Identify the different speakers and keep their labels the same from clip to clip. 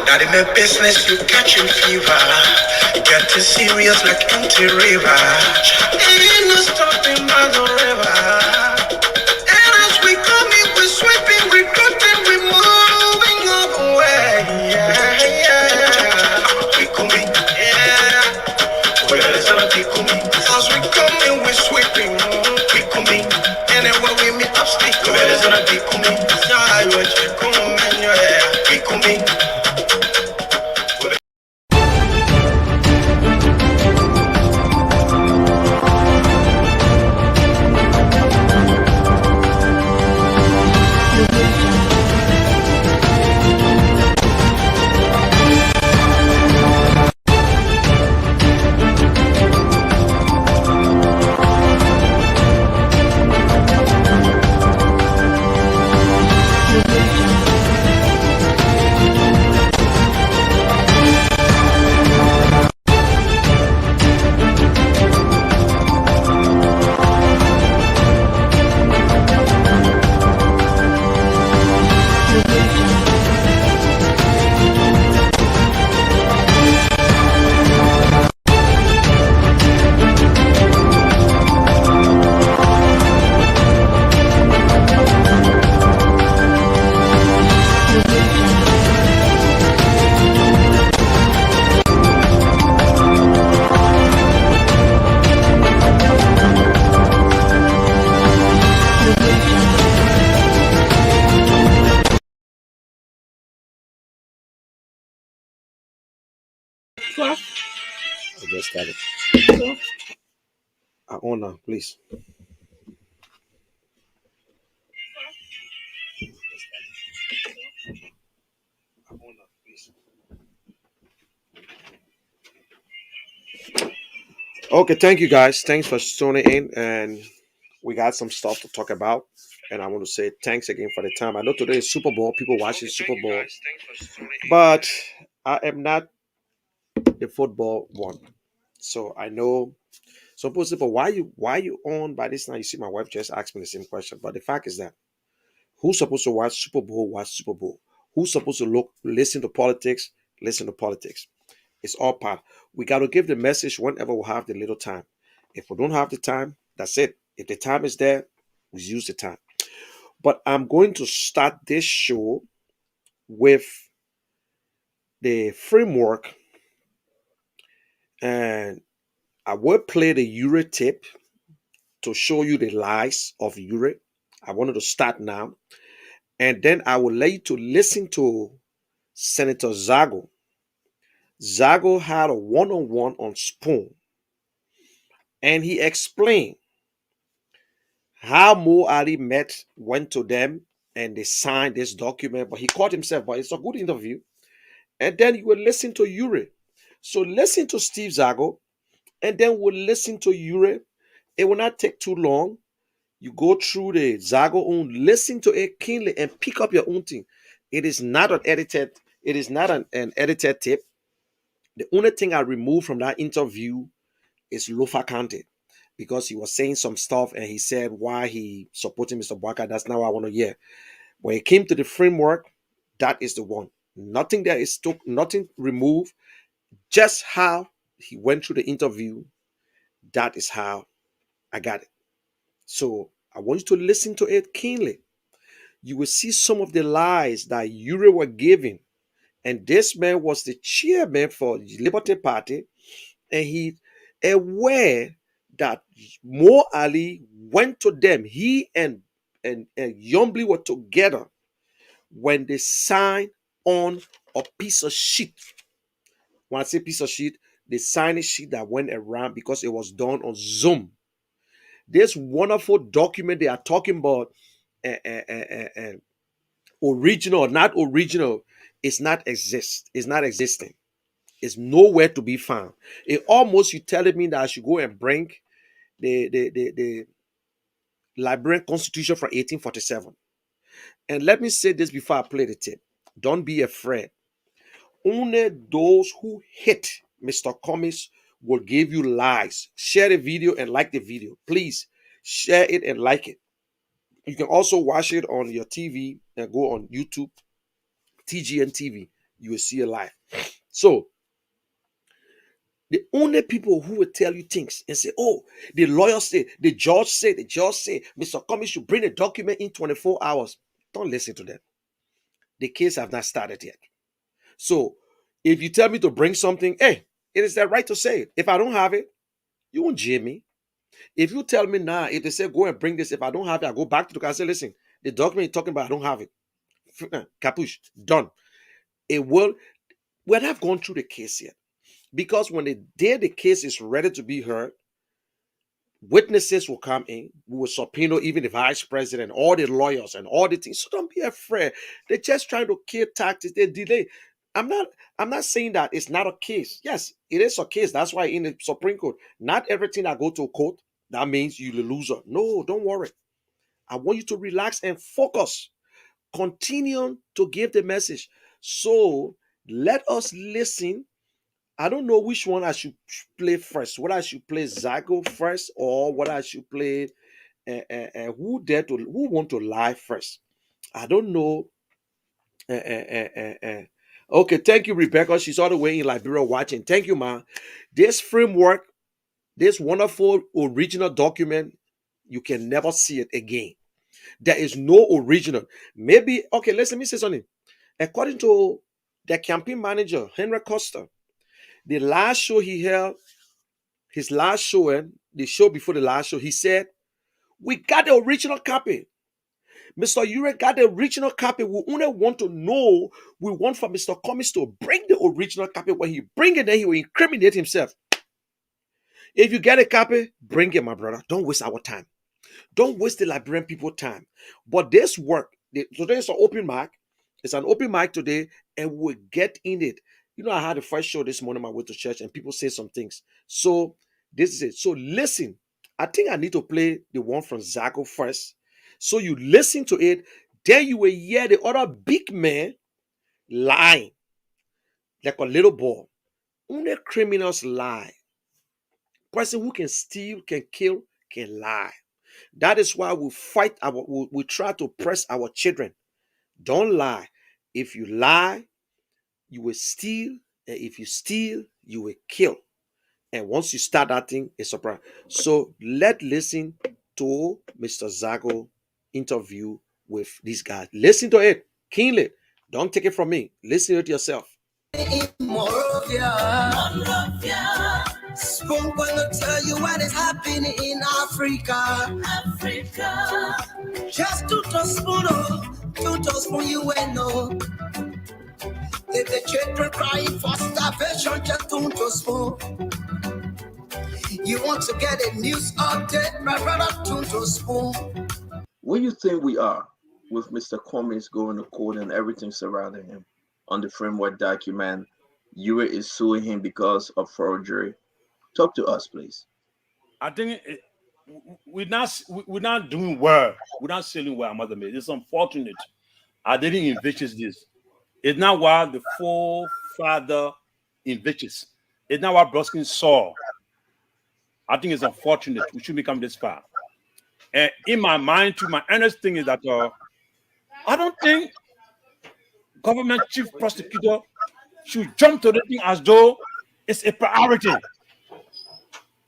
Speaker 1: Not in the business, you catching fever. Getting serious like empty river. Ain't no stopping by the river. And as we coming, we sweeping, we cutting, we moving all the way. Yeah, yeah. We coming, yeah. Well, it's gonna be coming. As we coming, we sweeping, we coming. Anywhere we meet up, speak. Well, it's gonna be coming. Yeah, you're coming, yeah. We coming.
Speaker 2: I just started. Honor, please. Honor, please. Okay, thank you guys. Thanks for tuning in, and we got some stuff to talk about. And I want to say thanks again for the time. I know today is Super Bowl. People watching Super Bowl, but I am not the football one. So I know some people say, but why you on by this now? You see, my wife just asked me the same question. But the fact is that who's supposed to watch Super Bowl, watch Super Bowl. Who's supposed to listen to politics, listen to politics. It's all part. We got to give the message whenever we have the little time. If we don't have the time, that's it. If the time is there, we use the time. But I'm going to start this show with the framework, and I will play the Euro tip to show you the lies of Euro. I wanted to start now, and then I will let you to listen to Senator Zago. Zago had a one-on-one on Spoon, and he explained how Mo Ali went to them, and they signed this document, but he caught himself. But it's a good interview. And then you will listen to Uri. So listen to Steve Zago, and then we'll listen to Uri. It will not take too long. You go through the Zago own, listen to it keenly, and pick up your own thing. It is not an edited. It is not an edited tape. The only thing I removed from that interview is Lofa Kante, because he was saying some stuff and he said why he supporting Mr. Bwaka. That's not what I want to hear. When it came to the framework, that is the one. Nothing there is took, nothing removed. Just how he went through the interview, that is how I got it. So I want you to listen to it keenly. You will see some of the lies that Uri were giving. And this man was the chairman for the Liberty Party, and he aware that Mo Ali went to them. He and Yombly were together when they signed on a piece of shit. When I say piece of shit, they signed a sheet that went around because it was done on Zoom. This wonderful document they are talking about, original or not original, is not exist. It's not existing. It's nowhere to be found. It almost you telling me that I should go and bring the Liberian Constitution from 1847. And let me say this before I play the tape. Don't be afraid. Only those who hate Mr. Cummings will give you lies. Share the video and like the video. Please share it and like it. You can also watch it on your TV and go on YouTube. TGN TV, you will see it live. So the only people who will tell you things and say, oh, the lawyer said, the judge said, Mr. Cummings should bring a document in 24 hours. Don't listen to them. The case have not started yet. So if you tell me to bring something, hey, it is their right to say it. If I don't have it, you won't jail me. If you tell me now, if they say go and bring this, if I don't have it, I go back to the car and say, listen, the document you're talking about, I don't have it. Capuche, done. It will, we have gone through the case yet. Because when the day the case is ready to be heard, witnesses will come in. We will subpoena even the vice president, all the lawyers, and all the things. So don't be afraid. They're just trying to kill tactics. They delay. I'm not. I'm not saying that it's not a case. Yes, it is a case. That's why in the Supreme Court, not everything that go to court that means you're the loser. No, don't worry. I want you to relax and focus. Continue to give the message. So let us listen. I don't know which one I should play first. Whether I should play Zago first or whether I should play who want to lie first. I don't know. Uh, uh, uh, uh, uh. Okay, thank you, Rebecca. She's all the way in Liberia watching. Thank you, ma. This framework, this wonderful original document, you can never see it again. There is no original. Maybe okay. Let me say something. According to the campaign manager Henry Costa, the last show he held, his last show and the show before the last show, he said, we got the original copy. Mr. Ure got the original copy. We only want to know, we want for Mr. Cummings to bring the original copy. When he bring it, then he will incriminate himself. If you get a copy, bring it, my brother. Don't waste our time. Don't waste the Liberian people time. But this work, today is an open mic. It's an open mic today, and we'll get in it. You know, I had the first show this morning on my way to church, and people say some things. So this is it. So listen. I think I need to play the one from Zago first. So you listen to it, then you will hear the other big man lying like a little boy. Only criminals lie. Person who can steal, can kill, can lie. That is why we fight we try to press our children. Don't lie. If you lie, you will steal. And if you steal, you will kill. And once you start that thing, it's a surprise. So let's listen to Mr. Zago interview with these guys. Listen to it keenly. Don't take it from me. Listen to it yourself.
Speaker 1: Monrovia. Spoon gonna tell you what is happening in Africa. Africa. Just to spoon you and know. If the children crying for starvation, just to spoon. You want to get a news update, my brother, to spoon.
Speaker 3: Where you think we are with Mr. Cummings going to court and everything surrounding him on the framework document? Ure is suing him because of forgery. Talk to us, please.
Speaker 4: I think we're not doing well. We're not selling well, mother made. It's unfortunate. I didn't envisage this. It's not what the forefather envisages. It's not what Broskin saw. I think it's unfortunate. We should become this far. And in my mind, too, my honest thing is that I don't think government chief prosecutor should jump to the thing as though it's a priority.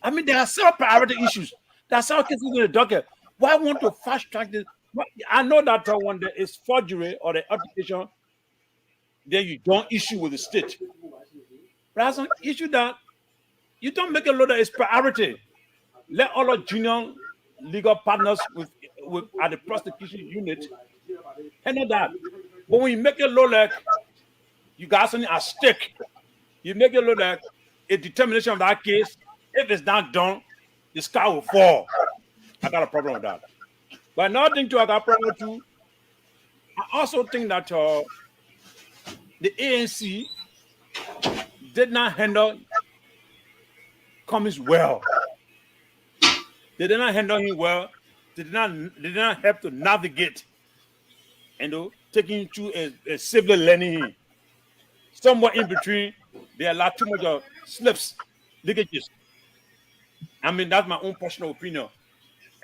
Speaker 4: I mean, there are several priority issues. There are several cases in the docket. Why want to fast track this? I know that when there is forgery or the application, then you don't issue with the state. But as an issue that you don't make a law that is priority. Let all the junior legal partners with at the prosecution unit handle that. But when you make a law like you got something at stake, you make a law like a determination of that case. If it's not done, the sky will fall. I got a problem with that. But another thing too, I got a problem with too. I also think that the ANC did not handle Cummings well. They did not handle him well. They did not help to navigate and taking through a civil learning. Somewhere in between, they allowed too much of slips, leakages. I mean, that's my own personal opinion.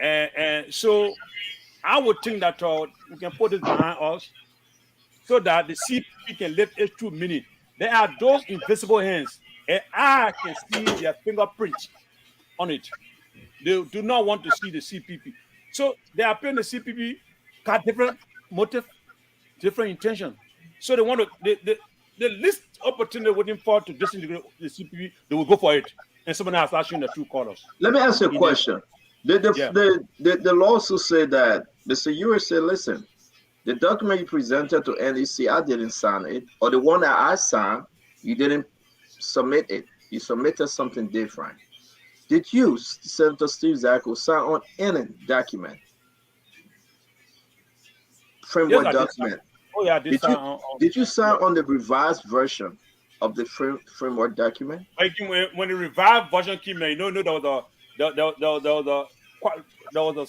Speaker 4: And so I would think that we can put it behind us so that the CPP can lift it through minute. There are those invisible hands, and I can see their fingerprint on it. They do not want to see the CPP. So they are paying the CPP, got different motive, different intention. So they want to, the least opportunity waiting for to disintegrate the CPP, they will go for it. And someone else showing the true colors.
Speaker 3: Let me ask you a
Speaker 4: In the,
Speaker 3: question. Did the,
Speaker 4: yeah.
Speaker 3: the lawsuit say that Mr. Ewers said, listen, the document you presented to NEC, I didn't sign it, or the one that I signed, you didn't submit it. You submitted something different. Did you, Senator Steve Zacko, sign on any document,
Speaker 4: Yes,
Speaker 3: framework
Speaker 4: I did sign.
Speaker 3: document?
Speaker 4: Oh, yeah, I did
Speaker 3: Did
Speaker 4: sign
Speaker 3: you
Speaker 4: on
Speaker 3: did you
Speaker 4: yeah.
Speaker 3: sign on the revised version of the framework document?
Speaker 4: Like when the revived version came in, there was a there was a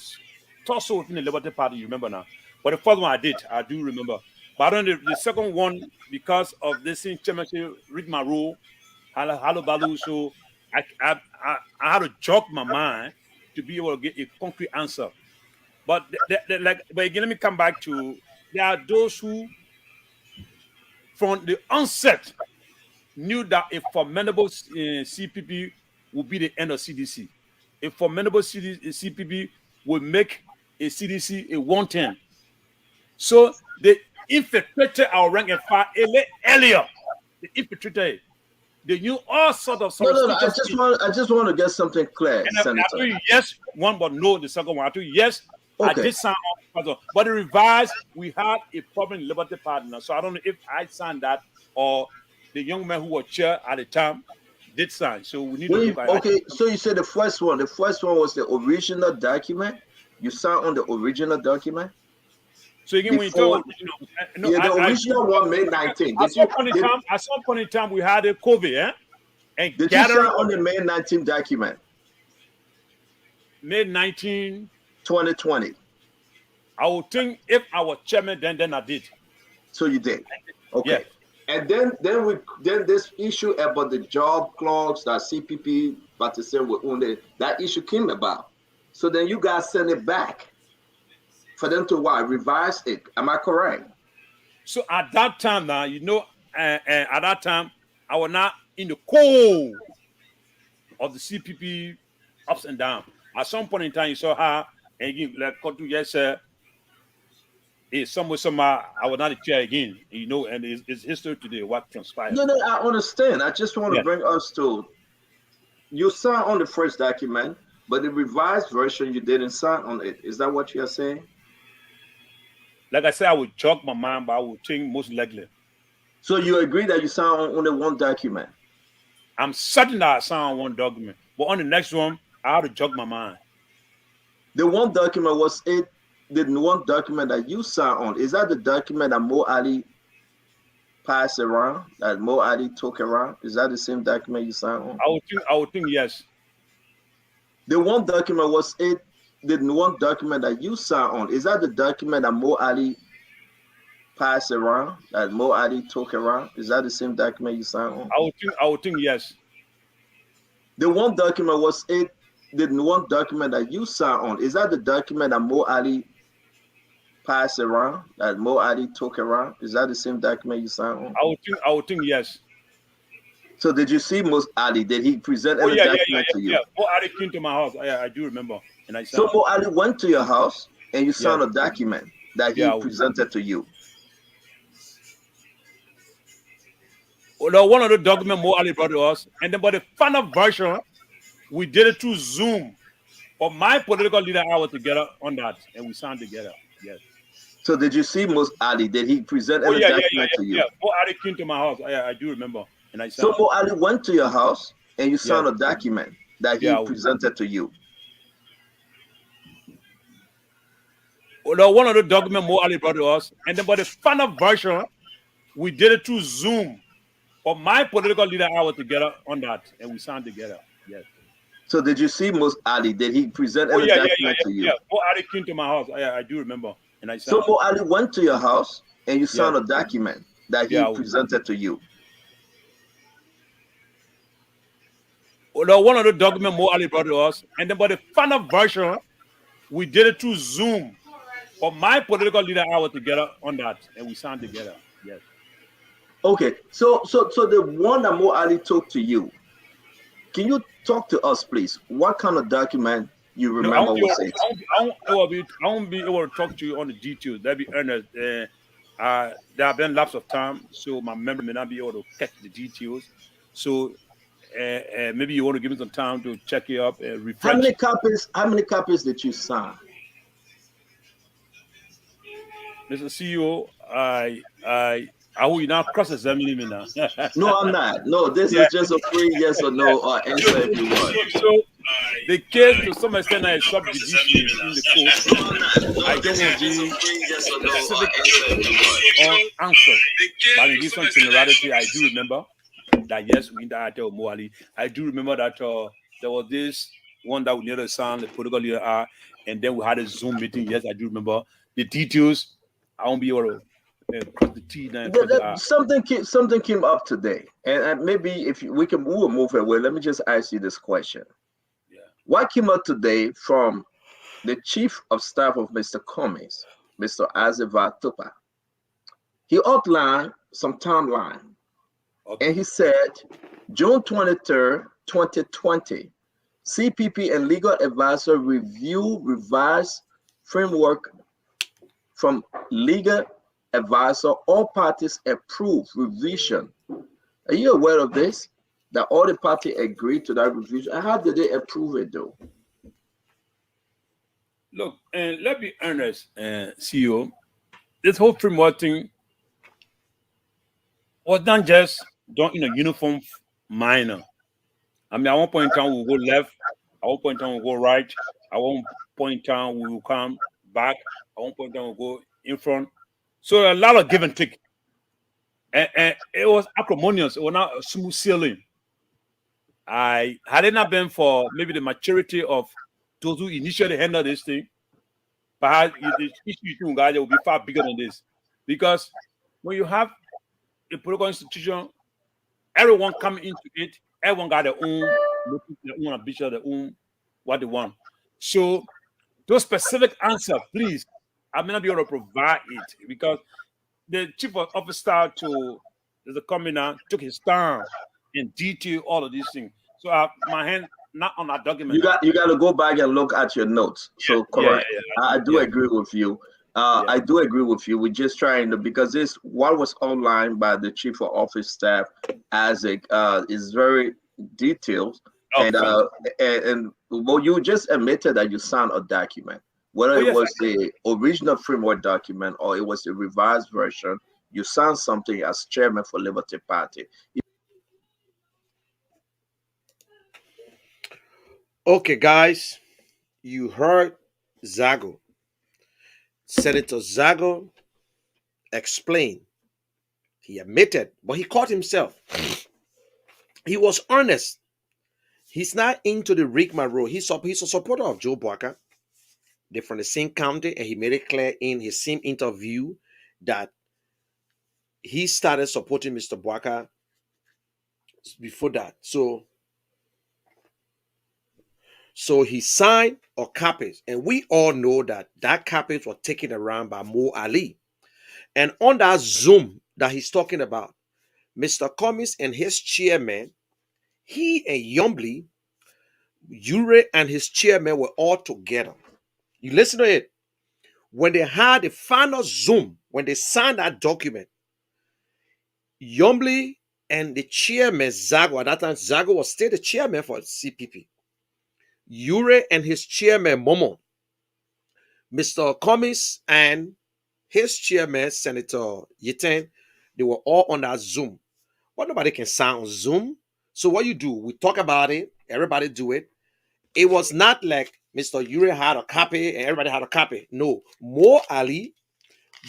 Speaker 4: tussle within the Liberty Party. You remember now? But the first one I do remember. But on the second one, because of this thing, chairmanship read my rule, hello balu. So I had to jog my mind to be able to get a concrete answer. But but again, let me come back to there are those who from the onset knew that a formidable CPP would be the end of CDC. A formidable CPP would make a CDC a 110. So they infiltrated our rank and file a little earlier. They infiltrated it. They knew all sorts of
Speaker 3: No, no, no.
Speaker 4: superstitious things.
Speaker 3: I just want to get something clear,
Speaker 4: And I
Speaker 3: Senator.
Speaker 4: told you yes, one, but no, the second one. I told you yes, I
Speaker 3: Okay.
Speaker 4: did sign on. But the revised, we had a problem in Liberty Partner. So I don't know if I signed that or the young man who was chair at the time did sign. So we need to look at it.
Speaker 3: Okay, so you said the first one. The first one was the original document. You signed on the original document
Speaker 4: So again, when you talk
Speaker 3: before.
Speaker 4: original, no,
Speaker 3: Yeah, the original one, May 19th.
Speaker 4: at some point in time, we had a COVID, and
Speaker 3: Did you sign
Speaker 4: gathering
Speaker 3: on
Speaker 4: of
Speaker 3: the May 19th document,
Speaker 4: May 19.
Speaker 3: 2020?
Speaker 4: I would think if I was chairman, then I did.
Speaker 3: So you did.
Speaker 4: Yeah.
Speaker 3: Okay. And then this issue about the job clocks that CPP participant were on that issue came about. So then you guys send it back for them to revise it. Am I correct?
Speaker 4: So at that time now, at that time, I was not in the core of the CPP ups and downs. At some point in time, you saw her, and you like come to yes, somehow I was not the chair again, and it's history today what transpired.
Speaker 3: No, I understand. I just want to bring us to you signed on the first document, but the revised version you didn't sign on it. Is that what you are saying?
Speaker 4: Like I said, I would jog my mind, but I would think most likely.
Speaker 3: So you agree that you signed on only one document?
Speaker 4: I'm certain that I signed on one document, but on the next one, I had to jog my mind.
Speaker 3: The one document was it. The one document that you signed on, is that the document that Mo Ali passed around, that Mo Ali took around? Is that the same document you signed on?
Speaker 4: I would think yes.
Speaker 3: The one document was it. The one document that you signed on, is that the document that Mo Ali passed around, that Mo Ali took around? Is that the same document you signed on?
Speaker 4: I would think yes.
Speaker 3: The one document was it. The one document that you signed on, is that the document that Mo Ali passed around, that Mo Ali took around? Is that the same document you signed on?
Speaker 4: I would think yes.
Speaker 3: So did you see Mo Ali? Did he present any document to you?
Speaker 4: Yeah. Mo Ali came to my house. I do remember. And I
Speaker 3: so Mo Ali went to your house and you signed a document that he presented to you.
Speaker 4: Well, one of the documents Mo Ali brought to us, and then but the final version, we did it through Zoom. But my political leader and I were together on that, and we signed together. Yes.
Speaker 3: So did you see Mo Ali? Did he present any document to you?
Speaker 4: Yeah. Mo Ali came to my house. I do remember. And I
Speaker 3: so Mo Ali went to your house and you signed a document that he presented to you.
Speaker 4: Well, one of the documents Mo Ali brought to us, and then but the final version, we did it through Zoom. But my political leader and I were together on that, and we signed together. Yes.
Speaker 3: So did you see Mo Ali? Did he present any document to you?
Speaker 4: Yeah. Mo Ali came to my house. I do remember. And I
Speaker 3: so Mo Ali went to your house and you signed a document that he presented to you.
Speaker 4: Well, one of the documents Mo Ali brought to us, and then but the final version, we did it through Zoom. But my political leader and I were together on that, and we signed together. Yes.
Speaker 3: Okay, so the one that Mo Ali talked to you, can you talk to us, please? What kind of document you
Speaker 4: No, I
Speaker 3: remember
Speaker 4: won't be able,
Speaker 3: was it?
Speaker 4: I won't be able to talk to you on the details. That'd be earnest. There have been lapse of time, so my memory may not be able to catch the details. So maybe you want to give me some time to check it up and
Speaker 3: How
Speaker 4: refresh.
Speaker 3: many copies? How many copies did you sign?
Speaker 4: Mr. CEO, I will you now cross-examine me now.
Speaker 3: No, I'm not. No, this
Speaker 4: Yeah.
Speaker 3: is just a free yes or no or
Speaker 4: So,
Speaker 3: answer if you want.
Speaker 4: so the case to some extent is sub judiciary in the court.
Speaker 3: No, I'm not.
Speaker 4: I
Speaker 3: No,
Speaker 4: don't
Speaker 3: this
Speaker 4: want
Speaker 3: is
Speaker 4: to
Speaker 3: just a
Speaker 4: be
Speaker 3: free yes or no or
Speaker 4: specific
Speaker 3: answer if you want.
Speaker 4: on answers, but in this one similarity, I do remember that yes, we interacted with Moali. I do remember that there was this one that we near the sound, the political leader are, and then we had a Zoom meeting. Yes, I do remember the details. I won't be able to cross the T and cross the R.
Speaker 3: Something came up today, and maybe if we can we will move away. Let me just ask you this question:
Speaker 4: Yeah.
Speaker 3: what came up today from the chief of staff of Mr. Cummings, Mr. Azeva Tupa? He outlined some timeline, and
Speaker 4: Okay.
Speaker 3: he said June 23rd, 2020, CPP and legal advisor review revised framework from legal advisor. All parties approve revision. Are you aware of this? That all the party agreed to that revision. And how did they approve it though?
Speaker 4: Look, and let me earnest, CEO. This whole framework thing was not just done in a uniform manner. I mean, at one point in time, we'll go left. At one point in time, we'll go right. At one point in time, we will come back. At one point in time, we'll go in front. So a lot of give and take. And it was acrimonious. It was not a smooth sailing. I had it not been for maybe the maturity of those who initially handled this thing, perhaps the issue in Uganda will be far bigger than this. Because when you have a political institution, everyone coming into it, everyone got their own motive, their own ambition, their own what they want. So those specific answer, please, I may not be able to provide it because the chief of officer to the commander took his time and detail all of these things. So my hand not on that document now.
Speaker 3: You got to go back and look at your notes. So
Speaker 4: Yeah, yeah,
Speaker 3: correct.
Speaker 4: yeah,
Speaker 3: I do
Speaker 4: yeah,
Speaker 3: agree with you.
Speaker 4: yeah.
Speaker 3: I do agree with you. We're just trying to because this what was outlined by the chief of office staff as a is very detailed
Speaker 4: Okay,
Speaker 3: and
Speaker 4: fine.
Speaker 3: well you just admitted that you signed a document, whether
Speaker 4: Oh
Speaker 3: it
Speaker 4: yes, I
Speaker 3: was the original framework document or it was the revised version. You signed something as chairman for Liberty Party.
Speaker 2: Okay, guys, you heard Zago. Senator Zago explained. He admitted, but he caught himself. He was honest. He's not into the rigmarole. He's a supporter of Joe Barker. They're from the same county, and he made it clear in his same interview that he started supporting Mr. Barker before that. So he signed a carpet, and we all know that that carpet was taken around by Mo Ali. And on that Zoom that he's talking about, Mr. Cummings and his chairman, he and Yombly, Ure and his chairman were all together. You listen to it. When they had the final Zoom, when they signed that document, Yombly and the chairman, Zago, at that time, Zago was still the chairman for CPP. Ure and his chairman, Momo, Mr. Cummings and his chairman, Senator Yiten, they were all on that Zoom. But nobody can sign on Zoom. So what you do, we talk about it, everybody do it. It was not like Mr. Ure had a copy and everybody had a copy. No, Mo Ali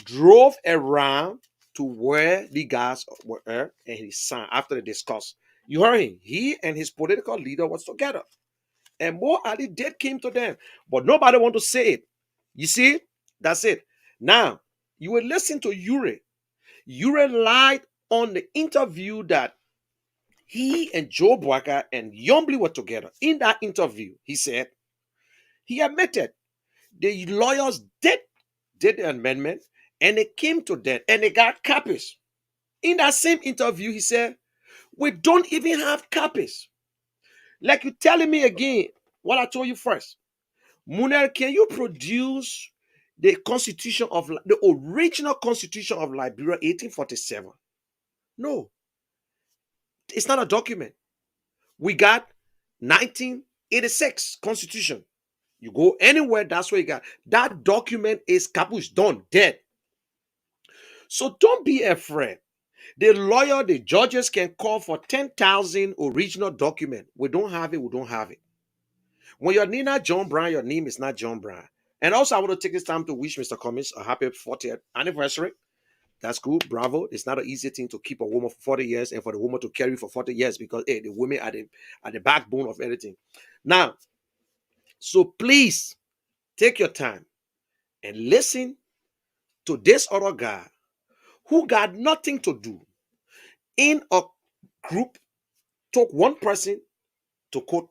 Speaker 2: drove around to where the guys were and he signed after they discussed. You heard him. He and his political leader was together. And Mo Ali did came to them. But nobody want to say it. You see? That's it. Now, you will listen to Ure. Ure lied on the interview that he and Joe Barker and Yombly were together. In that interview, he said, he admitted the lawyers did the amendment and they came to them and they got copies. In that same interview, he said, we don't even have copies. Like you telling me again what I told you first. Munir, can you produce the constitution of the original constitution of Liberia 1847? No, it's not a document. We got 1986 constitution. You go anywhere, that's where you got. That document is capuche, done, dead. So don't be afraid. The lawyer, the judges can call for 10,000 original document. We don't have it, we don't have it. When you're Nina John Brown, your name is not John Brown. And also, I want to take this time to wish Mr. Cummings a happy 40th anniversary. That's cool. Bravo. It's not an easy thing to keep a woman for 40 years and for the woman to carry for 40 years because hey, the women are the backbone of everything. Now, so please take your time and listen to this other guy who got nothing to do in a group, took one person to quote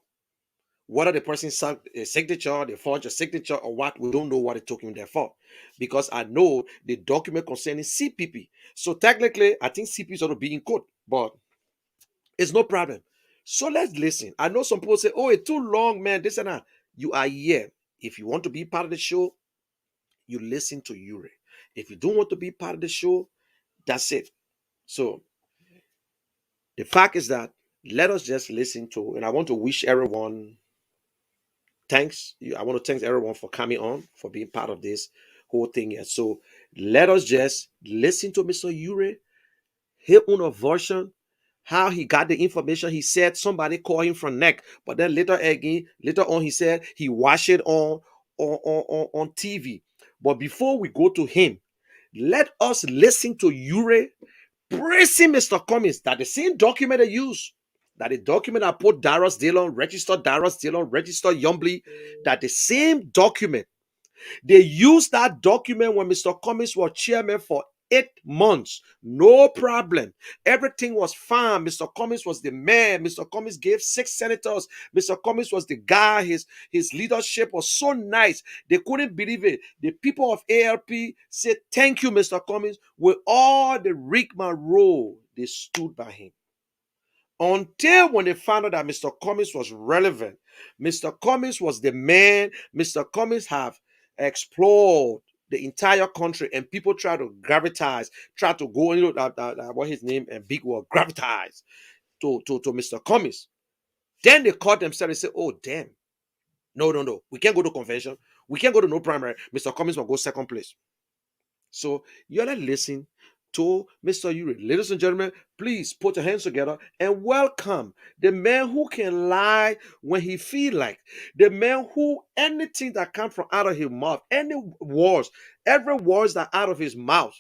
Speaker 2: whether the person signed a signature, they forged a signature or what, we don't know what it took him there for. Because I know the document concerning CPP. So technically, I think CPP is going to be in court, but it's no problem. So let's listen. I know some people say, oh, it's too long, man, this and that. You are here. If you want to be part of the show, you listen to Yuri. If you don't want to be part of the show, that's it. So the fact is that let us just listen to, and I want to wish everyone thanks. I want to thank everyone for coming on, for being part of this whole thing here. So let us just listen to Mr. Yuri, his own version, how he got the information. He said somebody called him from neck, but then later on, he said he watched it on TV. But before we go to him, let us listen to Yuri praising Mr. Cummings that the same document they use, that the document I put Darius Dillon, registered Yombly, that the same document, they used that document when Mr. Cummings was chairman for 8 months. No problem. Everything was fine. Mr. Cummings was the man. Mr. Cummings gave 6 senators. Mr. Cummings was the guy. His leadership was so nice. They couldn't believe it. The people of ALP said, thank you, Mr. Cummings. With all the rigmarole, they stood by him. Until when they found out that Mr. Cummings was relevant, Mr. Cummings was the man. Mr. Cummings have explored the entire country, and people try to gravitize, try to go, what his name and big word, gravitize to Mr. Cummings. Then they caught themselves and say, oh, damn. No. We can't go to convention. We can't go to no primary. Mr. Cummings will go second place. So you gotta listen to Mr. Yuri. Ladies and gentlemen, please put your hands together and welcome the man who can lie when he feel like. The man who anything that comes from out of his mouth, any words, every words that out of his mouth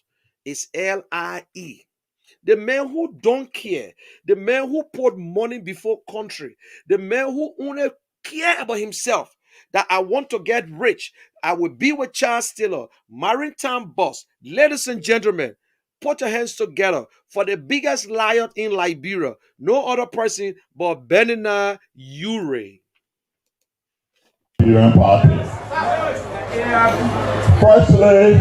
Speaker 2: is LIE. The man who don't care. The man who put money before country. The man who only care about himself. That I want to get rich. I will be with Charles Taylor, maritime boss. Ladies and gentlemen, put your hands together for the biggest lion in Liberia. No other person but Benina Yuri.
Speaker 5: Firstly,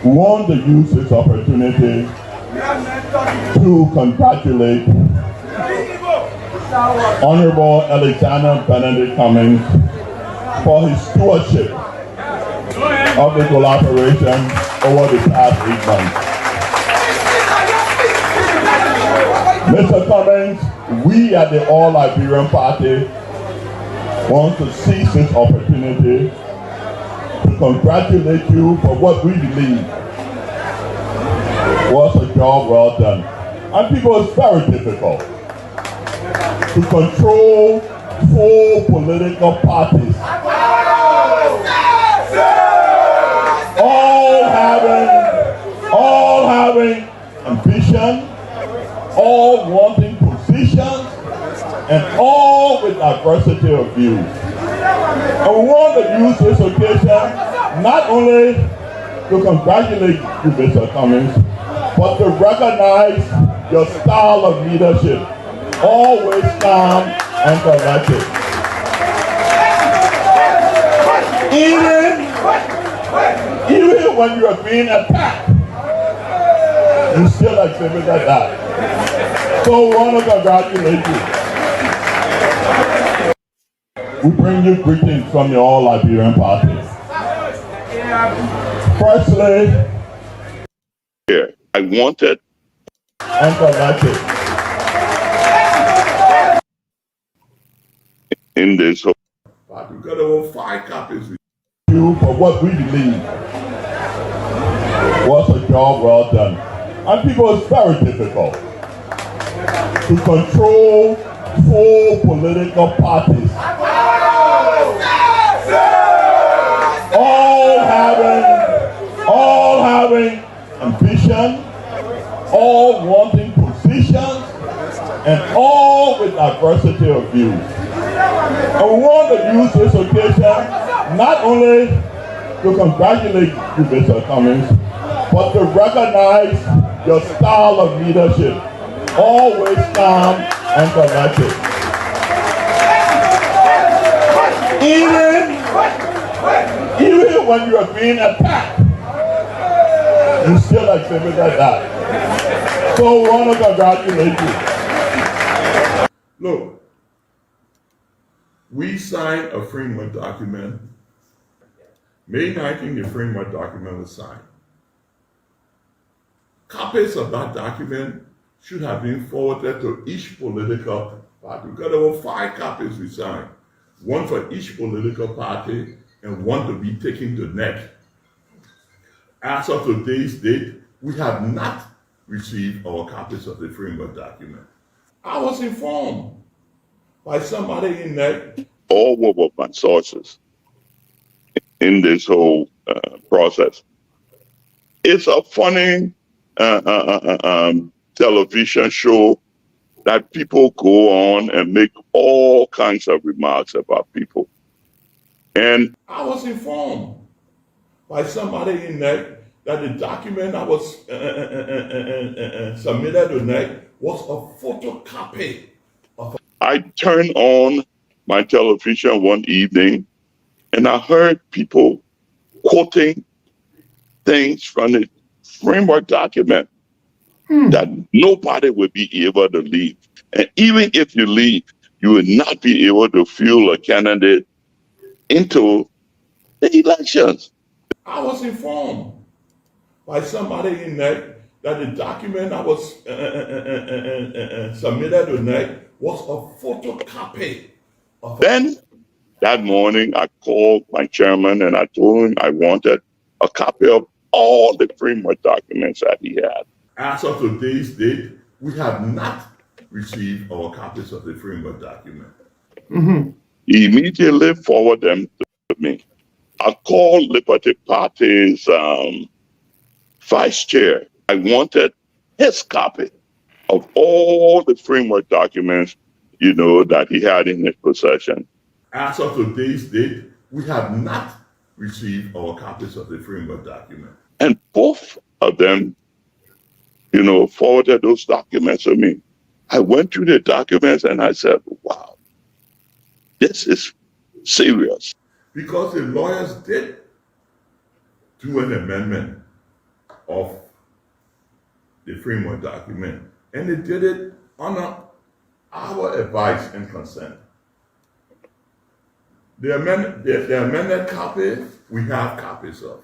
Speaker 5: we want to use this opportunity to congratulate Honorable Alexander Benedict Cummings for his stewardship of the collaboration over the past 8 months. Mr. Cummings, we at the All Liberian Party want to seize this opportunity to congratulate you for what we believe was a job well done. And people, it's very difficult to control 4 political parties, all having ambition, all wanting positions, and all with diversity of views. And we want to use this occasion not only to congratulate you, Mr. Cummings, but to recognize your style of leadership, always calm and collected. Even when you are being attacked, you still exhibit that. So we want to congratulate you. We bring you greetings from the All Liberian Party. Firstly,
Speaker 6: here. I wanted
Speaker 5: and collected
Speaker 6: in this whole
Speaker 5: we got over 5 copies with you for what we believe was a job well done. And people, it's very difficult to control 4 political parties, all having ambition, all wanting positions, and all with diversity of views. And we want to use this occasion not only to congratulate you, Mr. Cummings, but to recognize your style of leadership, always calm and collected. Even when you are being attacked, you still exhibit that. So we want to congratulate you. Look, we signed a framework document. May 19th, the framework document was signed. Copies of that document should have been forwarded to each political party. We got over 5 copies we signed. One for each political party and one to be taken to NEC. As of today's date, we have not received our copies of the framework document. I was informed by somebody in NEC.
Speaker 6: all of my sources in this whole process. It's a funny television show that people go on and make all kinds of remarks about people. And
Speaker 5: I was informed by somebody in NEC that the document that was submitted to NEC was a photocopy.
Speaker 6: I turned on my television one evening and I heard people quoting things from the framework document that nobody would be able to leave. And even if you leave, you would not be able to fuel a candidate into the elections.
Speaker 5: I was informed by somebody in NEC that the document that was submitted to NEC was a photocopy.
Speaker 6: Then that morning, I called my chairman and I told him I wanted a copy of all the framework documents that he had.
Speaker 5: As of today's date, we have not received our copies of the framework document.
Speaker 6: He immediately forwarded them to me. I called Liberty Party's vice chair. I wanted his copy of all the framework documents, that he had in his possession.
Speaker 5: As of today's date, we have not received our copies of the framework document.
Speaker 6: And both of them, forwarded those documents to me. I went through the documents and I said, wow, this is serious.
Speaker 5: Because the lawyers did do an amendment of the framework document, and they did it under our advice and consent. The amended copy, we have copies of.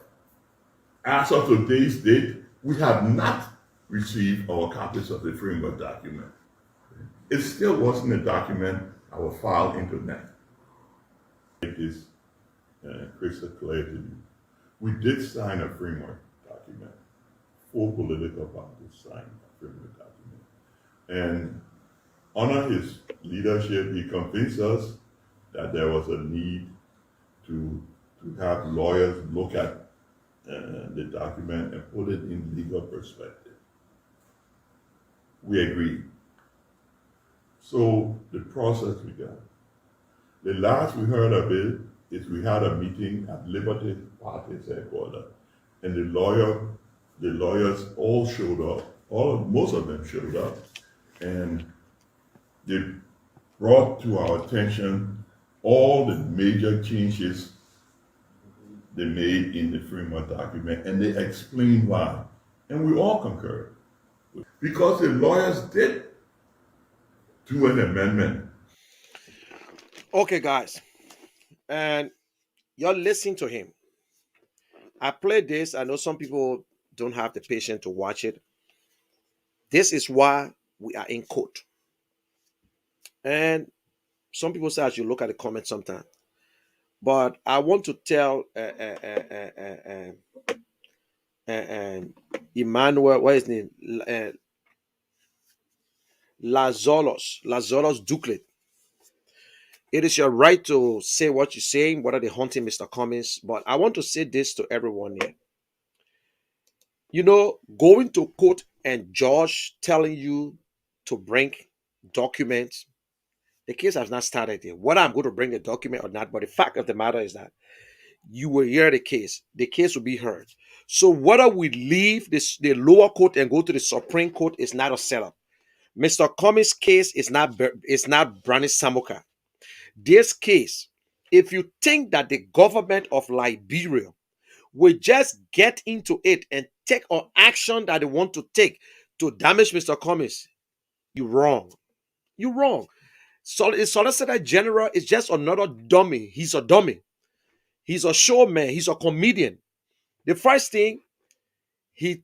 Speaker 5: As of today's date, we have not received our copies of the framework document. It still wasn't a document that was filed into NEC. It is crystal clear to you. We did sign a framework document. 4 political parties signed a framework document. And under his leadership, he convinced us that there was a need to have lawyers look at the document and put it in legal perspective. We agreed. So the process began. The last we heard of it is we had a meeting at Liberty Party's headquarters, and the lawyers all showed up. Most of them showed up, and they brought to our attention all the major changes they made in the framework document, and they explained why, and we all concurred. because the lawyers did do an amendment.
Speaker 2: Okay, guys, and you're listening to him. I played this. I know some people don't have the patience to watch it. This is why we are in court. And some people say I should look at the comments sometime. But I want to tell Emmanuel, what is his name? Lazolos Duclet. It is your right to say what you're saying, whether they're hunting Mr. Cummings. But I want to say this to everyone here. You know, going to court and judge telling you to bring documents, the case has not started yet. Whether I'm going to bring a document or not, but the fact of the matter is that you will hear the case will be heard. So whether we leave the lower court and go to the Supreme Court is not a setup. Mr. Cummings' case is not Brani Samuka. This case, if you think that the government of Liberia will just get into it and take an action that they want to take to damage Mr. Cummings, you're wrong. You're wrong. So the Solicitor General is just another dummy. He's a dummy. He's a showman. He's a comedian. The first thing, he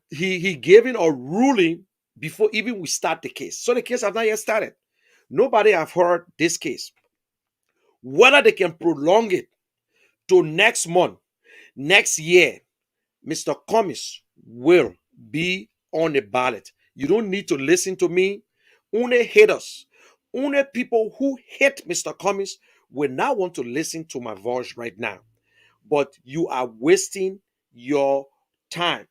Speaker 2: gave in a ruling before even we start the case. So the case has not yet started. Nobody have heard this case. Whether they can prolong it to next month, next year, Mr. Cummings will be on the ballot. You don't need to listen to me. Only haters, only people who hate Mr. Cummings will not want to listen to my voice right now. But you are wasting your time.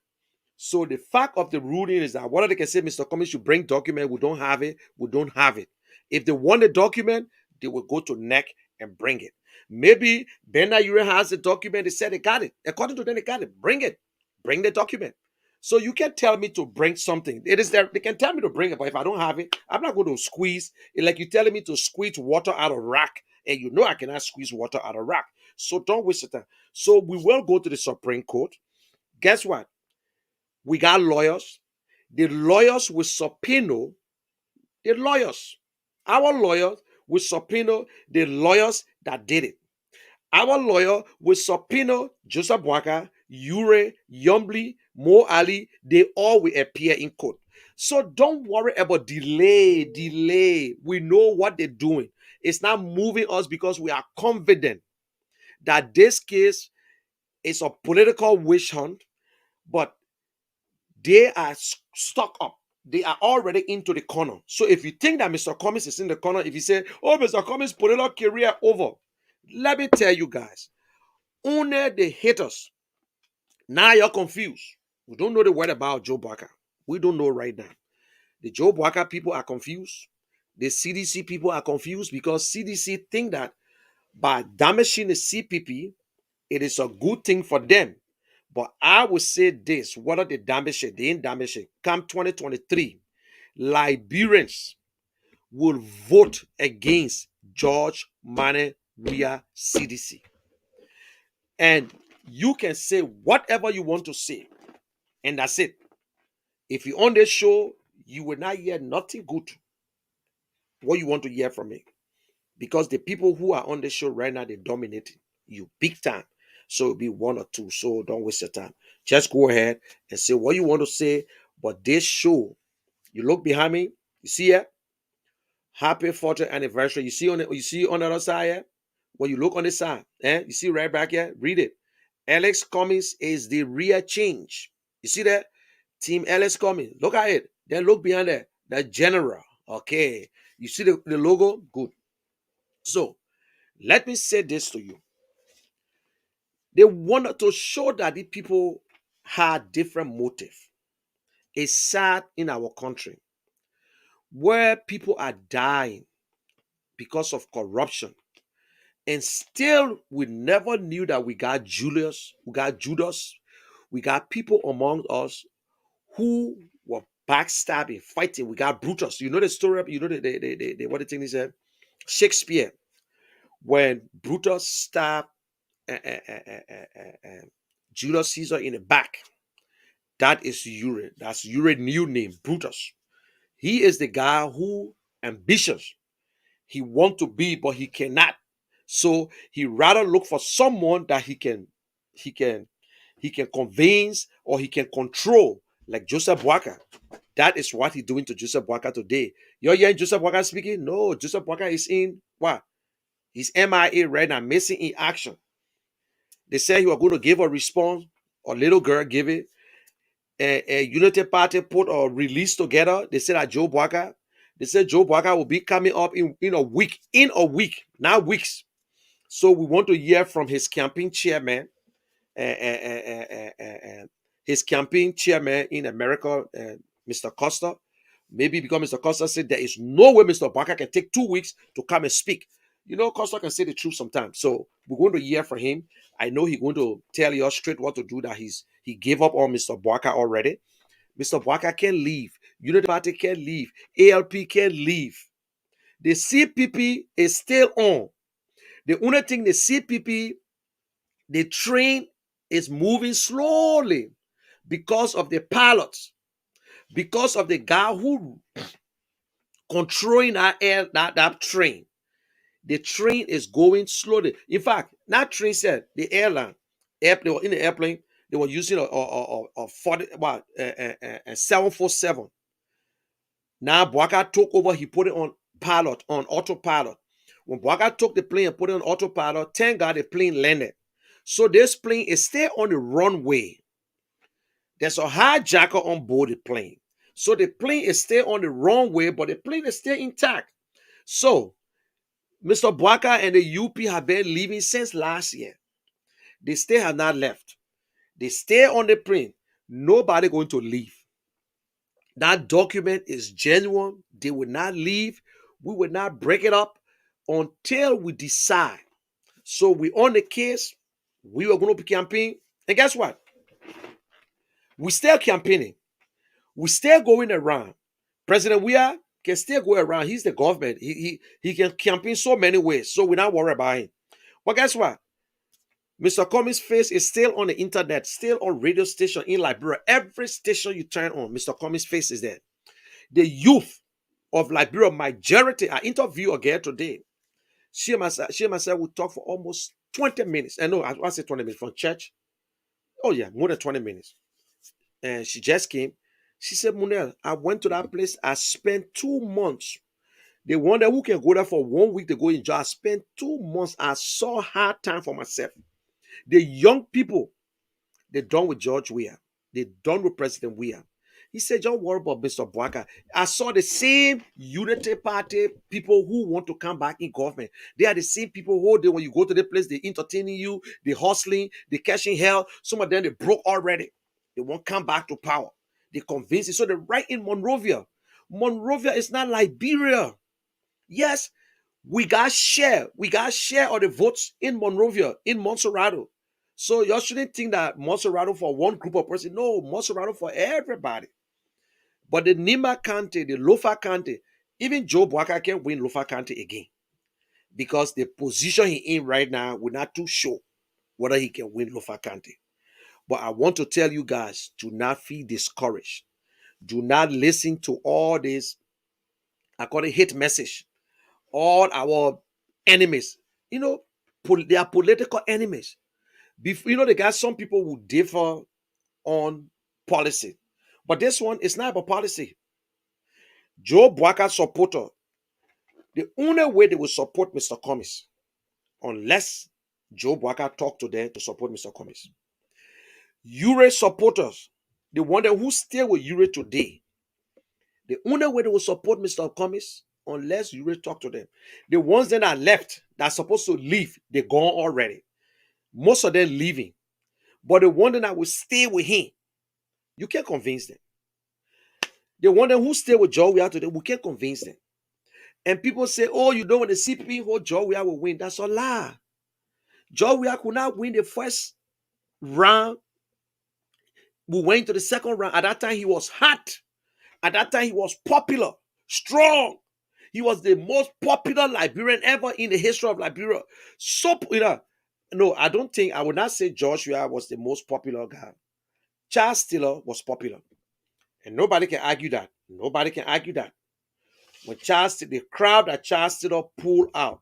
Speaker 2: So the fact of the ruling is that whether they can say Mr. Cummings should bring document, we don't have it, we don't have it. If they want a document, they will go to NEC and bring it. Maybe Bernard Ure has a document, they said they got it. According to them, they got it. Bring it. Bring the document. So you can tell me to bring something. It is there. They can tell me to bring it, but if I don't have it, I'm not going to squeeze. It's like you're telling me to squeeze water out of rock, and you know I cannot squeeze water out of rock. So don't waste your time. So we will go to the Supreme Court. Guess what? We got lawyers. The lawyers will subpoena the lawyers. Our lawyers will subpoena the lawyers that did it. Our lawyer will subpoena Joseph Waka, Ure, Yombly, Mo Ali. They all will appear in court. So don't worry about delay. We know what they're doing. It's not moving us because we are confident that this case is a political witch hunt, but they are stuck up. They are already into the corner. So if you think that Mr. Cummings is in the corner, if you say, oh, Mr. Cummings' political career over, let me tell you guys, only the haters. Now you're confused. We don't know the word about Joe Barker. We don't know right now. The Joe Barker people are confused. The CDC people are confused because CDC think that by damaging the CPP, it is a good thing for them. But I would say this, whether they damage it, they ain't damage it. Come 2023, Liberians will vote against George Mane Weah CDC. And you can say whatever you want to say, and that's it. If you're on this show, you will not hear nothing good. What you want to hear from me. Because the people who are on the show right now, they dominate you big time. So it'll be one or two. So don't waste your time. Just go ahead and say what you want to say. But this show, you look behind me, you see it? Happy 40th anniversary. You see on the other side here? When you look on the side, you see right back here? Read it. Alex Cummings is the real change. You see that? Team Alex Cummings. Look at it. Then look behind that. The general. Okay. You see the logo? Good. So let me say this to you. They wanted to show that the people had different motive. It's sad in our country where people are dying because of corruption. And still, we never knew that we got Julius, we got Judas, we got people among us who were backstabbing, fighting. We got Brutus. You know the story, you know the what the thing is Shakespeare, when Brutus stabbed Julius Caesar in the back. That is Ure. That's Ure's new name, Brutus. He is the guy who ambitious. He want to be, but he cannot. So he rather look for someone that he can he can convince or he can control, like Joseph Boaka. That is what he's doing to Joseph Boaka today. You're hearing Joseph Boaka speaking? No, Joseph Boaka is in what? He's MIA right now, missing in action. They said he was going to give a response, a little girl give it. A Unity Party put a release together. They said that Joe Boaka, they said Joe Boaka will be coming up in a week, not weeks. So we want to hear from his campaign chairman, his campaign chairman in America, Mr. Costa. Maybe because Mr. Costa said there is no way Mr. Boaka can take 2 weeks to come and speak. You know, Costa can say the truth sometimes. So we're going to hear from him. I know he's going to tell you straight what to do, that he gave up on Mr. Boaka already. Mr. Boaka can leave. Unity Party can leave. ALP can leave. The CPP is still on. The only thing, the CPP, the train is moving slowly because of the pilots, because of the guy who controlling that train. The train is going slowly. In fact, that train said the airline, they were in the airplane, they were using a 747. Now Boaka took over, he put it on pilot, on autopilot. When Boaka took the plane and put it on autopilot, thank God the plane landed. So this plane is still on the runway. There's a hijacker on board the plane. So the plane is still on the runway, but the plane is still intact. So Mr. Boaka and the UP have been leaving since last year. They still have not left. They stay on the plane. Nobody going to leave. That document is genuine. They will not leave. We will not break it up until we decide. So we on the case. We are going to be campaigning. And guess what? We still campaigning. We still going around. President Weah can still go around. He's the government. He can campaign so many ways. So we're not worried about him. But guess what? Mr. Cummings' face is still on the internet, still on radio station in Liberia. Every station you turn on, Mr. Cummings' face is there. The youth of Liberia, majority, I interviewed a girl today. She and myself will talk for almost 20 minutes. And no, I want to say 20 minutes from church. Oh yeah, more than 20 minutes. And she just came. She said, Munel, I went to that place. I spent 2 months. They wonder who can go there for 1 week to go enjoy. I spent 2 months. I saw hard time for myself. The young people, they're done with George Weah. They're done with President Weah. He said, don't worry about Mr. Boaka. I saw the same Unity Party people who want to come back in government. They are the same people who, when you go to the place, they entertaining you, they hustling, they catching hell. Some of them, they broke already. They won't come back to power. They convince you. So they're right in Monrovia. Monrovia is not Liberia. Yes, we got share. We got share of the votes in Monrovia, in Montserrado. So you shouldn't think that Montserrado for one group of person. No, Montserrado for everybody. But the Nima County, the Lofa County, even Joe Boaka can win Lofa County again. Because the position he in right now, we're not too sure whether he can win Lofa County. But I want to tell you guys, do not feel discouraged. Do not listen to all this, I call it hate message. All our enemies, they are political enemies. They got some people who differ on policy. But this one is not about policy. Joe Boaka supporter, the only way they will support Mr. Cummings, unless Joe Boaka talk to them to support Mr. Cummings. Ure supporters, the one who stay with Ure today, the only way they will support Mr. Cummings, unless Ure talk to them. The ones that are left, that are supposed to leave, they're gone already. Most of them leaving. But the one that will stay with him, you can't convince them. The one who stay with Joe Weah today, we can't convince them. And people say, oh, you don't want the CPP hold Joe Weah will win. That's a lie. Joe Weah could not win the first round. We went to the second round. At that time, he was hot. At that time, he was popular, strong. He was the most popular Liberian ever in the history of Liberia. So, no, I would not say George Weah was the most popular guy. Charles Taylor was popular. And nobody can argue that. Nobody can argue that. When the crowd that Charles Taylor pulled out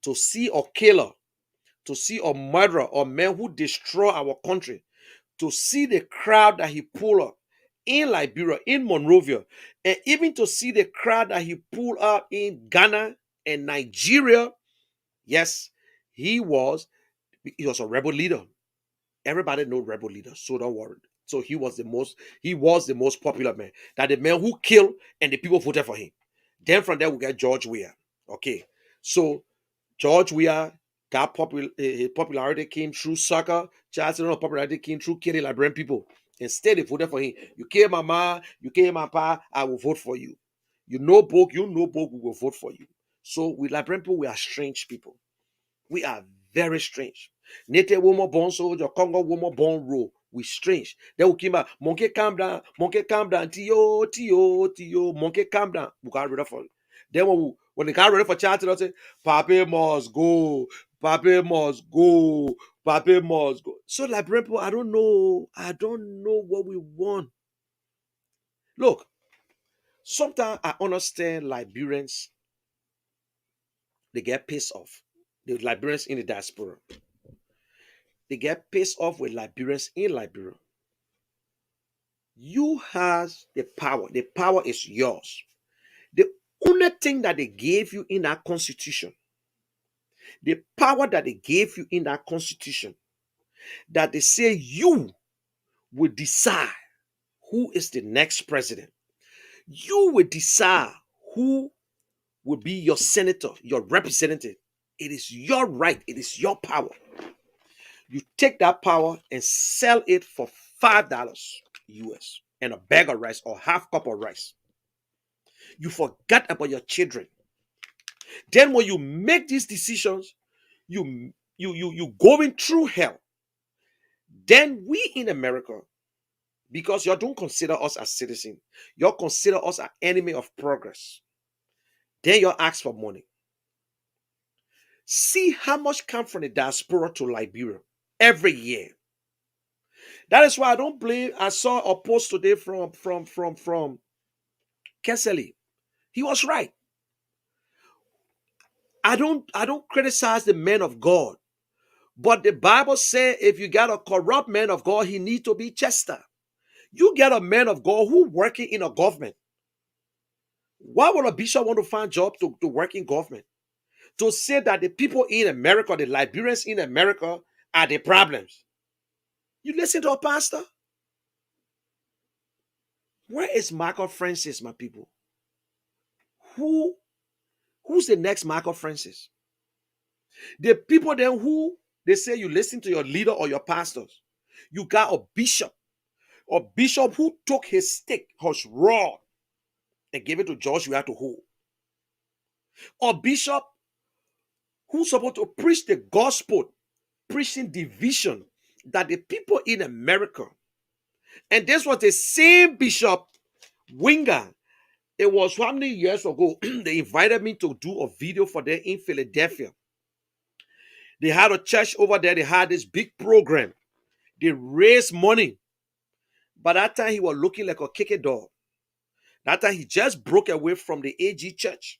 Speaker 2: to see a killer, to see a murderer or men who destroy our country, to see the crowd that he pulled up in Liberia, in Monrovia, and even to see the crowd that he pulled up in Ghana and Nigeria, yes, he was a rebel leader. Everybody know rebel leaders, so don't worry. So he was the most popular man. That the man who killed and the people voted for him. Then from there we get George Weah. Okay, so George Weah got his popularity came through soccer. Charles Taylor popularity came through killing Liberian people. Instead, they voted for him. You kill my ma, you kill my pa, I will vote for you. You know book, we will vote for you. So with Liberian people, we are strange people. We are very strange. Native woman born soldier, Congo woman born rule. We strange. Then we came out, monkey calm down, Tio, Tio, Tio, monkey calm down. We got rid of it. Then when they got ready for charity, they say, Papi must go, Papi must go, Papi must go. So like people, I don't know what we want. Look, sometimes I understand Liberians, they get pissed off. The Liberians in the diaspora. They get pissed off with Liberians in Liberia. You have the power. The power is yours. The only thing that they gave you in that constitution, the power that they gave you in that constitution, that they say you will decide who is the next president. You will decide who will be your senator, your representative. It is your right. It is your power. You take that power and sell it for $5 US and a bag of rice or half cup of rice. You forget about your children. Then when you make these decisions, you going through hell. Then we in America, because you don't consider us as citizens, you consider us an enemy of progress. Then you ask for money. See how much come from the diaspora to Liberia every year. That is why I don't blame. I saw a post today from Kessely. He was right. I don't criticize the men of God, but the Bible says if you got a corrupt man of God, he need to be chastened. You get a man of God who working in a government. Why would a bishop want to find job to work in government? To say that the people in America, the Liberians in America, are the problems. You listen to a pastor? Where is Michael Francis, my people? Who's the next Michael Francis? The people then who they say you listen to your leader or your pastors. You got a bishop who took his stick, his rod, and gave it to Joshua to hold. A bishop who's supposed to preach the gospel, preaching division, that the people in America, and this was the same bishop, Winger. It was how many years ago they invited me to do a video for them in Philadelphia. They had a church over there. They had this big program. They raised money. By that time, he was looking like a kicky dog. That time, he just broke away from the AG church.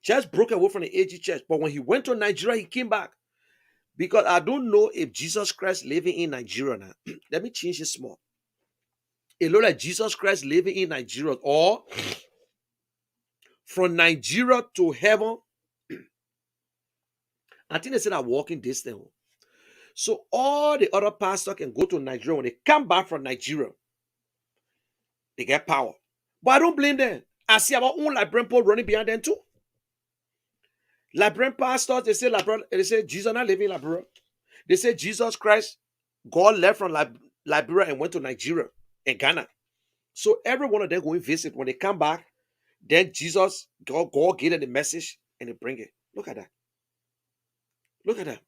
Speaker 2: Just broke away from the AG church. But when he went to Nigeria, he came back. Because I don't know if Jesus Christ living in Nigeria now. Let me change it small. It looks like Jesus Christ living in Nigeria, or from Nigeria to heaven. I think they said a walking distance. So all the other pastors can go to Nigeria. When they come back from Nigeria, they get power. But I don't blame them. I see our own Liberian people running behind them too. Liberian pastors, they say Jesus not living in Liberia. They say Jesus Christ, God left from Liberia and went to Nigeria and Ghana. So every one of them going visit. When they come back, then Jesus, God gave them the message and they bring it. Look at that. Look at that.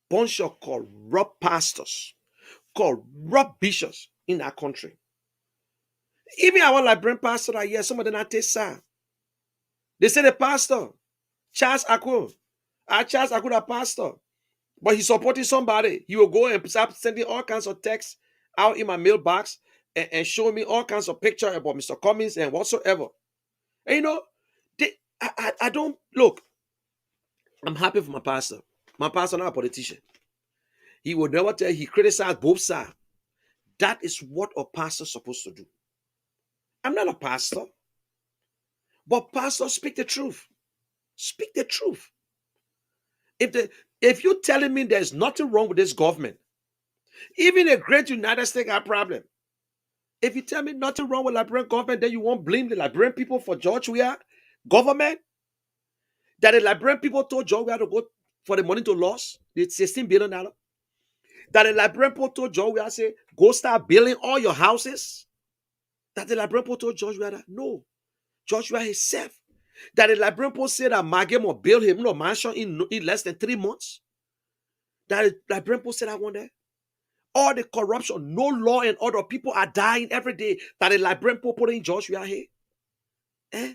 Speaker 2: Bunch of corrupt pastors, corrupt bishops in our country. Even our Liberian pastor are here, some of them are sad. They say the pastor, Charles Akur, Charles Akur, a pastor, but he's supporting somebody. He will go and start sending all kinds of texts out in my mailbox. and showing me all kinds of pictures about Mr. Cummings and whatsoever. And I don't look. I'm happy for my pastor. My pastor not a politician. He will never tell. He criticized both sides. That is what a pastor is supposed to do. I'm not a pastor, but pastors speak the truth. Speak the truth. If you're telling me there's nothing wrong with this government, even a great United States have problem. If you tell me nothing wrong with Liberian government, then you won't blame the Liberian people for George Weah government. That the Liberian people told George Weah to go for the money to loss, the $16 billion. That the Liberian people told George Weah, say, go start building all your houses. That the Liberian people told George Weah that no, George Weah himself. That the Liberian people said that Maggie will build him no mansion in less than 3 months. That the Liberian people said I want that. All the corruption, no law and order, people are dying every day. That the Liberian people put in George Weah here. Eh?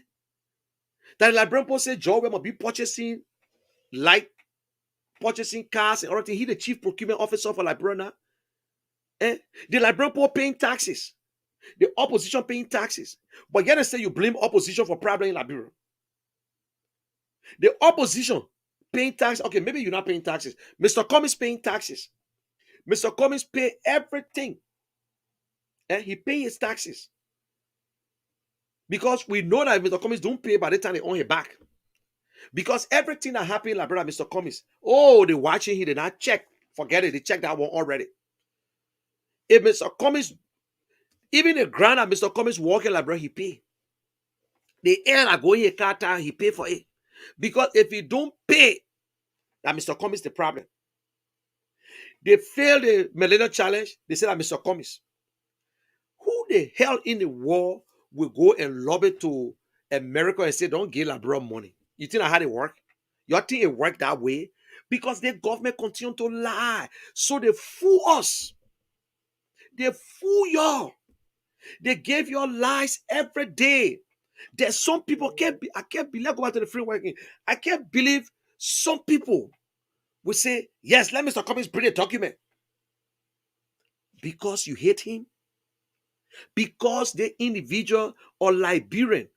Speaker 2: That the Liberian people say George Weah must be purchasing cars and everything. He the chief procurement officer for Liberia now. Eh? The Liberian people paying taxes. The opposition paying taxes. But yet they say you blame opposition for problem in Liberia. The opposition paying tax. Okay, maybe you're not paying taxes. Mr. Cummings paying taxes. Mr. Cummings pay everything. He pay his taxes. Because we know that if Mr. Cummings don't pay by the time they own his back. Because everything that happened in Liberia, Mr. Cummings, they watching, he did not check. Forget it, they checked that one already. If Mr. Cummings, even the grant that Mr. Cummings walk in Liberia, he pay. The air that go in Qatar, he pay for it. Because if he don't pay, that Mr. Cummings the problem. They failed the Millennium Challenge, they said that Mr. Cummings. Who the hell in the world will go and lobby to America and say, don't give Liberia money? You think I had it work? You think it worked that way? Because the government continue to lie. So they fool us. They fool y'all. They gave your lies every day. There's some people I can't believe, go back to the free working. I can't believe some people will say, yes, let Mr. Cummings bring a document. Because you hate him. Because the individual or Liberian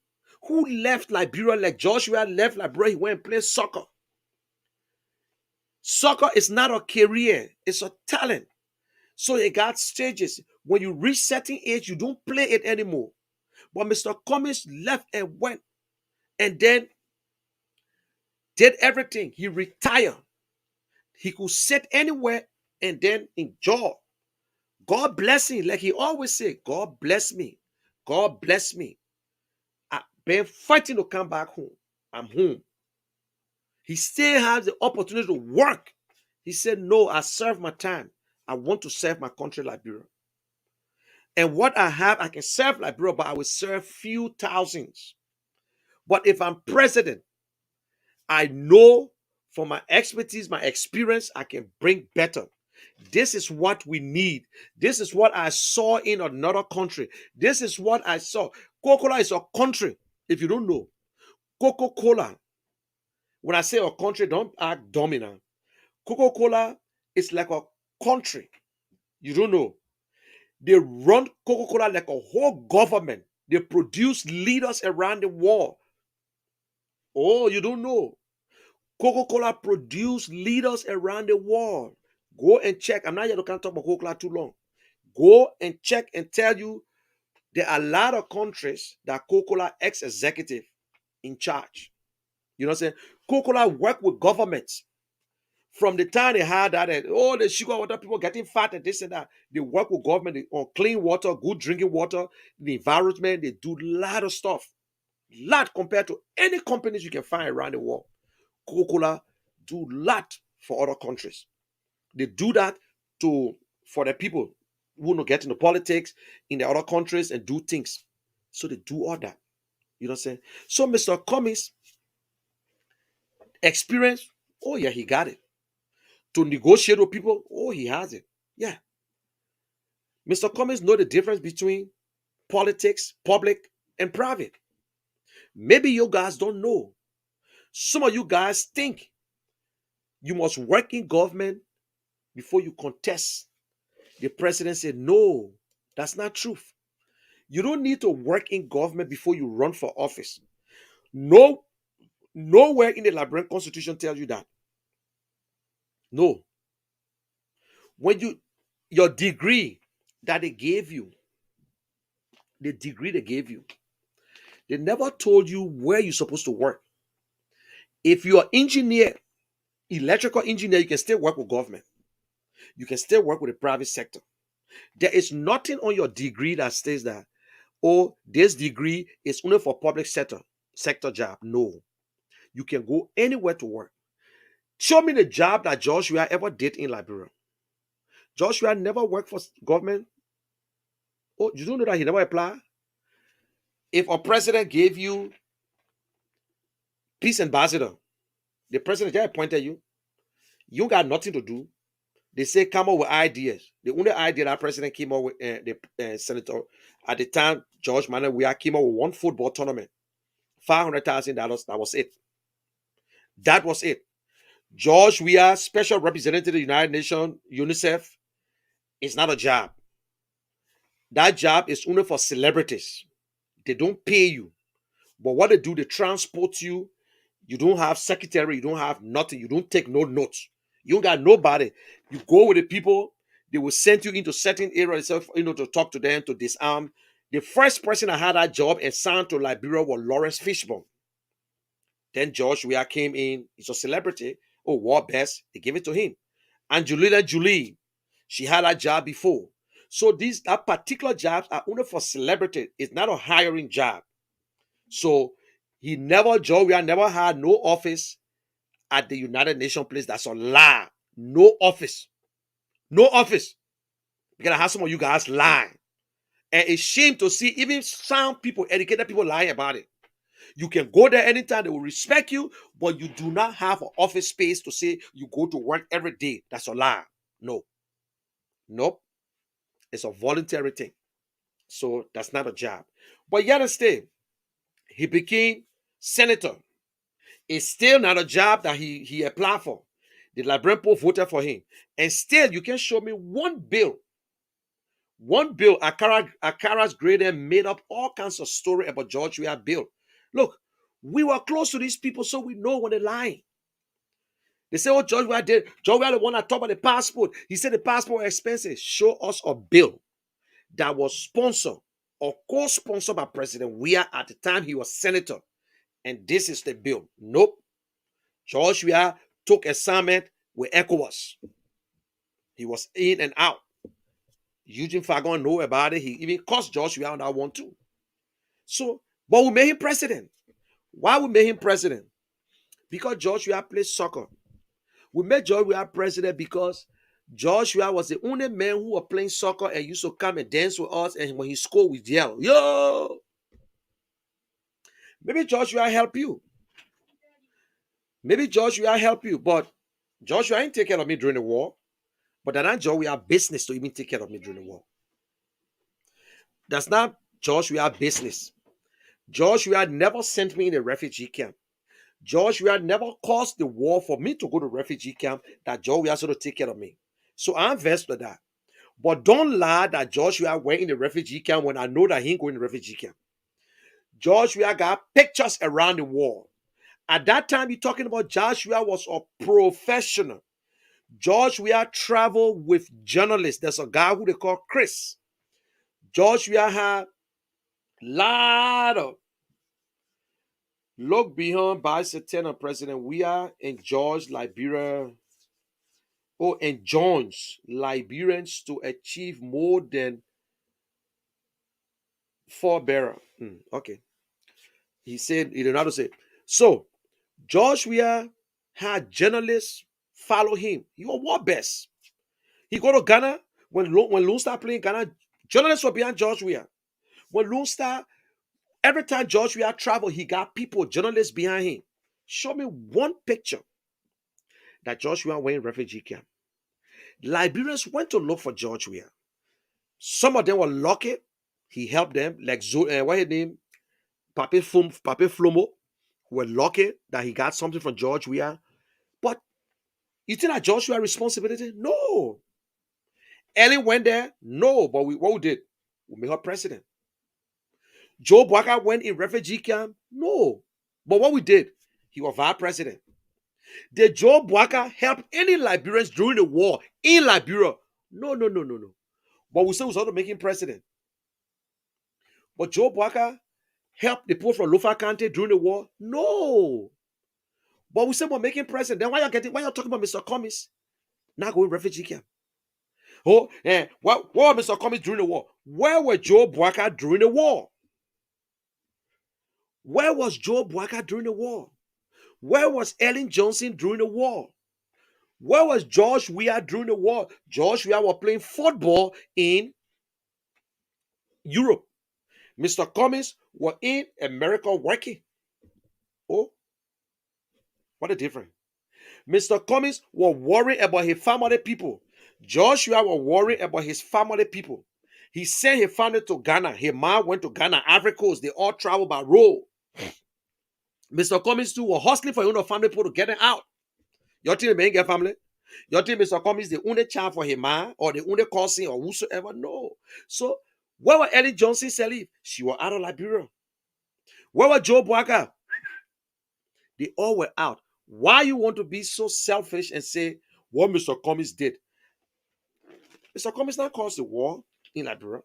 Speaker 2: who left Liberia like Joshua left Liberia, he went and played soccer. Soccer is not a career, it's a talent. So it got stages. When you reach certain age, you don't play it anymore. But Mr. Cummings left and went and then did everything. He retired. He could sit anywhere and then enjoy. God bless him. Like he always say, God bless me. God bless me. I've been fighting to come back home. I'm home. He still has the opportunity to work. He said, no, I serve my time. I want to serve my country, Liberia. And what I have, I can serve Liberia, but I will serve few thousands. But if I'm president, I know from my expertise, my experience, I can bring better. This is what we need. This is what I saw in another country. This is what I saw. Coca-Cola is a country. If you don't know, Coca-Cola, when I say a country, don't act dominant. Coca-Cola is like a country. You don't know. They run Coca-Cola like a whole government. They produce leaders around the world. Oh, you don't know. Coca-Cola produce leaders around the world. Go and check. I'm not here to talk about Coca-Cola too long. Go and check and tell you there are a lot of countries that Coca-Cola ex-executive in charge. You know what I'm saying? Coca-Cola work with governments. From the time they had that, the sugar water people getting fat and this and that, they work with government on clean water, good drinking water, the environment. They do a lot of stuff. Lot compared to any companies you can find around the world. Coca-Cola do a lot for other countries. They do that for the people who don't get into politics in the other countries and do things. So they do all that. You know what I'm saying? So Mr. Cummings experience, oh yeah, he got it. To negotiate with people, oh, he has it. Yeah. Mr. Cummings know the difference between politics, public, and private. Maybe you guys don't know. Some of you guys think you must work in government before you contest. The president said, no, That's not truth. You don't need to work in government before you run for office. No, nowhere in the Liberian Constitution tells you that. No. When your degree that they gave you, the degree they gave you, they never told you where you're supposed to work. If you're an engineer, electrical engineer, you can still work with government. You can still work with the private sector. There is nothing on your degree that says that, oh, this degree is only for public sector job. No. You can go anywhere to work. Show me the job that Joshua ever did in Liberia. Joshua never worked for government. Oh, you don't know that he never applied? If a president gave you peace ambassador, the president just appointed you, you got nothing to do. They say come up with ideas. The only idea that president came up with, the senator at the time, George Manuel Weah, came up with one football tournament, $500,000. That was it. That was it. George Weah, special representative of the United Nations, UNICEF, is not a job. That job is only for celebrities. They don't pay you. But what they do, they transport you. You don't have secretary. You don't have nothing. You don't take no notes. You don't got nobody. You go with the people. They will send you into certain areas, to talk to them, to disarm. The first person that had that job and signed to Liberia was Lawrence Fishburne. Then George Weah came in. He's a celebrity. Oh, war best. They gave it to him. Angelina Jolie, she had a job before. So that particular jobs are only for celebrity. It's not a hiring job. So George Weah never had no office at the United Nations place. That's a lie. No office. No office. Because I have some of you guys lie. And it's shame to see even sound people, educated people lie about it. You can go there anytime, they will respect you, but you do not have an office space to say you go to work every day. That's a lie. No. Nope. It's a voluntary thing. So that's not a job. But yet and still, he became senator. It's still not a job that he applied for. The Liberian people voted for him. And still, you can show me one bill. One bill, Akara's greater made up all kinds of story about George Weah bill. Look, we were close to these people, so we know when they're lying. They say, oh, George Weah did. George Weah the one that talked about the passport. He said the passport was expensive. Show us a bill that was sponsored or co-sponsored by President Weah at the time he was senator. And this is the bill. Nope. George Weah took assignment with ECOWAS. He was in and out. Eugene Fagon know about it. He even cost George Weah on that one too. So, but we made him president. Why we made him president? Because George Weah played soccer. We made George Weah president because George Weah was the only man who was playing soccer and used to come and dance with us, and when he scored, we yell, yo! Maybe George Weah help you. Maybe George Weah help you, but George Weah didn't take care of me during the war. But that's not George Weah business to even take care of me during the war. That's not George Weah business. George Weah never sent me in a refugee camp. George Weah never caused the war for me to go to refugee camp that George Weah sort of take care of me. So I invest with that. But don't lie that George Weah went in the refugee camp when I know that he ain't going to refugee camp. George Weah got pictures around the world. At that time, you're talking about George Weah was a professional. George Weah traveled with journalists. There's a guy who they call Chris. George Weah had a lot of look beyond bicentennial President Weah and George Liberia. Oh, and joins Liberians to achieve more than forbearer. Okay. He said, he did not say. So, George Weah had journalists follow him. He was war best. He go to Ghana. When Lone Star playing Ghana, journalists were behind George Weah. When Lone Star, every time George Weah traveled, he got people, journalists behind him. Show me one picture that George Weah went in refugee camp. Liberians went to look for George Weah. Some of them were lucky. He helped them, like what his name, Pape Flomo, were lucky that he got something from George Weah. But you think that George Weah responsibility? No. Ellen went there? No. But what we did? We make her president. Joe Bwaka went in refugee camp? No. But what we did, he was vice president. Did Joe Bwaka help any Liberians during the war in Liberia? No, no, no, no, no. But we say we started making president. But Joe Bwaka helped the people from Lofa County during the war? No. But we say we're making president. Then why you talking about Mr. Cummings? Now going refugee camp. Oh, yeah. What was Mr. Cummings during the war? Where were Joe Bwaka during the war? Where was Joe Bwaka during the war? Where was Ellen Johnson during the war? Where was George Weah during the war? George Weah was playing football in Europe. Mr. Cummings was in America working. Oh, what a difference. Mr. Cummings was worried about his family people. Joshua was worried about his family people. He sent his family to Ghana. His mom went to Ghana, Ivory Coast. They all traveled by road. Mr. Cummings too was hustling for his own family people to get them out. You think they get family? You think Mr. Cummings the only child for his mom or the only cousin or whosoever? No. So where was Ellen Johnson selling? She was out of Liberia. Where was Joe Bwaka? They all were out. Why you want to be so selfish and say what Mr. Cummings did? Mr. Cummings now caused the war in Liberia.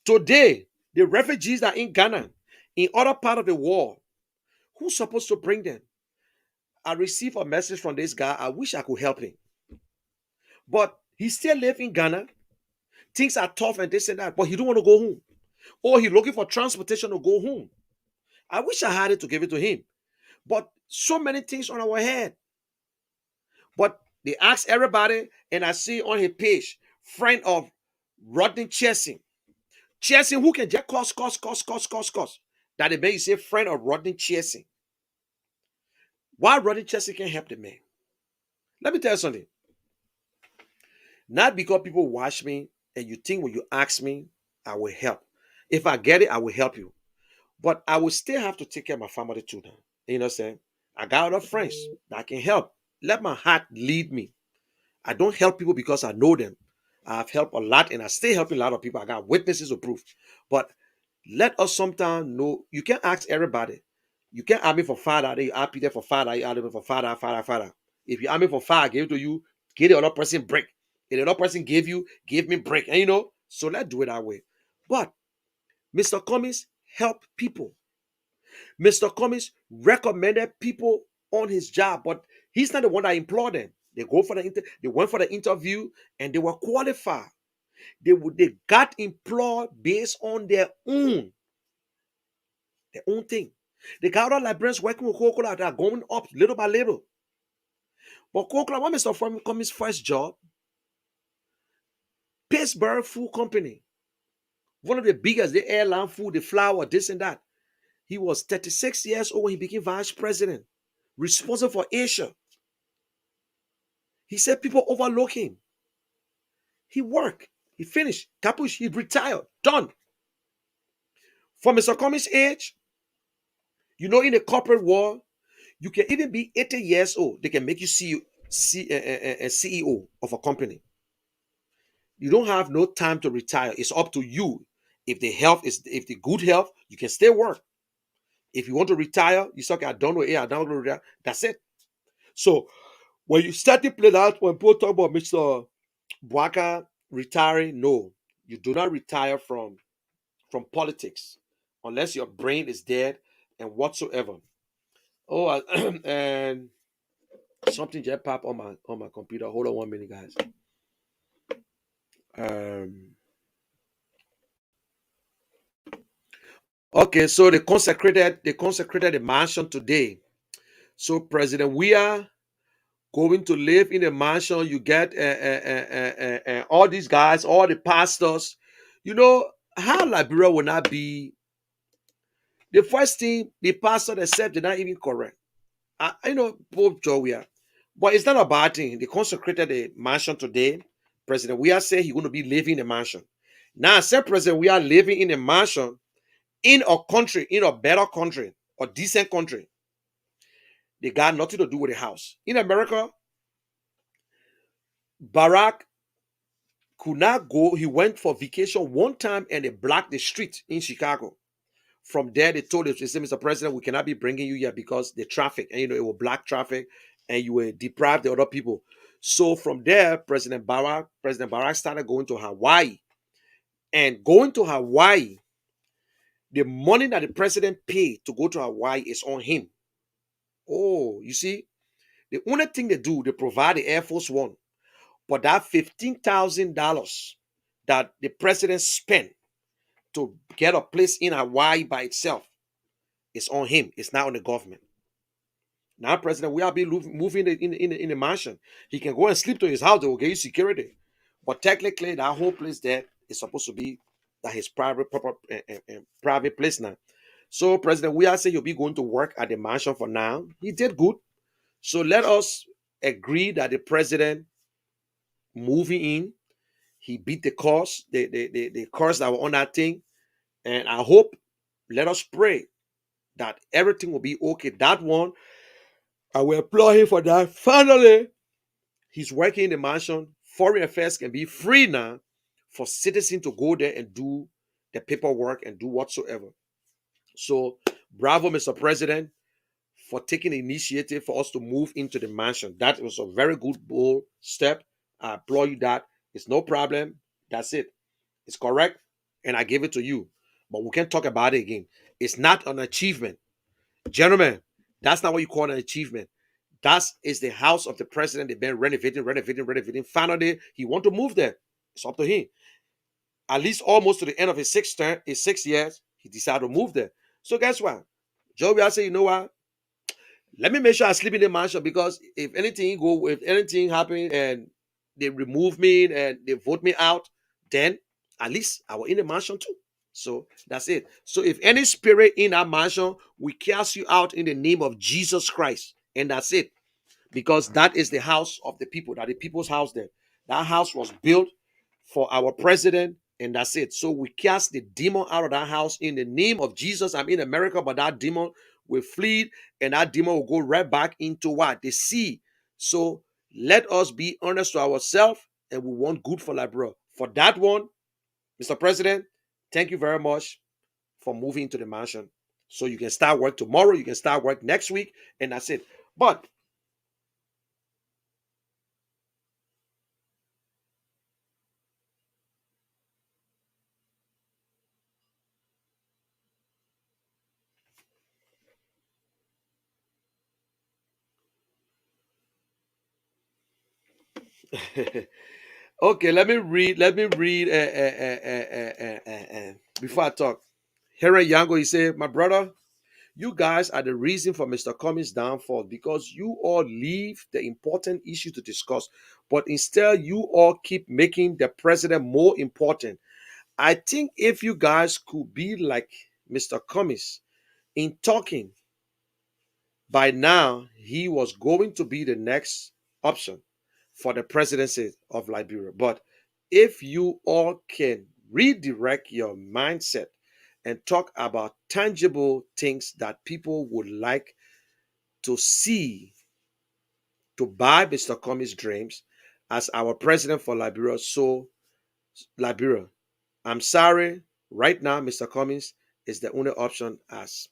Speaker 2: Today, the refugees that are in Ghana, in other part of the world, who's supposed to bring them? I received a message from this guy. I wish I could help him. But he still lives in Ghana. Things are tough and this and that, but he don't want to go home. Or he's looking for transportation to go home. I wish I had it to give it to him. But so many things on our head. But they ask everybody, and I see on his page, friend of Rodney Chessing. Chessing, who can just cost. That it may say friend of Rodney Chessing. Why Rodney Chessing can't help the man? Let me tell you something. Not because people watch me and you think when you ask me, I will help. If I get it, I will help you. But I will still have to take care of my family too now. You know what I'm saying? I got other friends that can help. Let my heart lead me. I don't help people because I know them. I've helped a lot and I still helping a lot of people. I got witnesses to prove. But let us sometimes know, you can't ask everybody. You can't ask me for father, you ask Peter for father, you ask me for father. If you ask me for father, I give it to you, give the other person break. If the other person give you, give me break. And so let's do it that way. But Mr. Cummings helped people. Mr. Cummings recommended people on his job, but he's not the one that employed them. They went for the interview and they were qualified. They got employed based on their own thing. They got other Liberians working with Coca-Cola that are going up little by little. But Coca-Cola, what Mr. Cummings' first job? Pittsburgh Food Company. One of the biggest, the airline food, the flour, this and that. He was 36 years old when he became vice president, responsible for Asia. He said people overlook him. He worked. He finished. Capuch, he retired. Done. For Mr. Cummings' age, in the corporate world, you can even be 80 years old. They can make you CEO of a company. You don't have no time to retire. It's up to you. If the good health, you can stay work. If you want to retire, you say, okay, I don't know. That's it. So when you start to play that, when people talk about Mr. Bwaka retiring, no, you do not retire from politics unless your brain is dead and whatsoever. Oh, and something just popped on my computer. Hold on 1 minute, guys. Okay, so they consecrated the mansion today. So President Weah going to live in a mansion. You get all these guys, all the pastors. How Liberia will not be the first thing the pastor they said they're not even correct. Pope Joe. But it's not a bad thing. They consecrated the mansion today. President Weah said he's going to be living in a mansion. Now, I said President Weah living in a mansion in a country, in a better country, a decent country. They got nothing to do with the house. In America, Barack could not go. He went for vacation one time and they blocked the street in Chicago. From there, they told him, they said, Mr. President, we cannot be bringing you here because the traffic, and it will block traffic and you will deprive the other people. So from there, President Barack started going to Hawaii. And going to Hawaii, the money that the president paid to go to Hawaii is on him. Oh, you see, the only thing they do, they provide the Air Force One. But that $15,000 that the president spent to get a place in Hawaii by itself is on him. It's not on the government. Now, President, we are being moving in the mansion. He can go and sleep to his house. They will give you security. But technically, that whole place there is supposed to be that his private place now. So, President, we are saying you'll be going to work at the mansion for now. He did good. So let us agree that the president moving in, he beat the course, the course that were on that thing. And I hope, let us pray that everything will be okay. That one, I will applaud him for that. Finally, he's working in the mansion. Foreign affairs can be free now for citizens to go there and do the paperwork and do whatsoever. So, bravo, Mr. President, for taking the initiative for us to move into the mansion. That was a very good, bold step. I applaud you that. It's no problem. That's it. It's correct. And I give it to you. But we can't talk about it again. It's not an achievement. Gentlemen, that's not what you call an achievement. That is the house of the president. They've been renovating. Finally, he want to move there. It's up to him. At least almost to the end of his 6 years, he decided to move there. So guess what? Joey, I say, you know what? Let me make sure I sleep in the mansion, because if anything happens and they remove me and they vote me out, then at least I was in the mansion too. So that's it. So if any spirit in that mansion, we cast you out in the name of Jesus Christ. And that's it. Because that is the house of the people, that the people's house there. That house was built for our president, and that's it. So we cast the demon out of that house in the name of Jesus. I'm in America, but that demon will flee, and that demon will go right back into what? The sea. So let us be honest to ourselves, and we want good for Liberia. For that one, Mr. President, thank you very much for moving to the mansion. So you can start work tomorrow, you can start work next week, and that's it. But okay, let me read. Before I talk. Here Yango, he said, my brother, you guys are the reason for Mr. Cummings' downfall, because you all leave the important issue to discuss, but instead you all keep making the president more important. I think if you guys could be like Mr. Cummings in talking, by now he was going to be the next option for the presidency of Liberia. But if you all can redirect your mindset and talk about tangible things that people would like to see to buy Mr. Cummings' dreams as our president for Liberia, so Liberia, I'm sorry, right now, Mr. Cummings is the only option as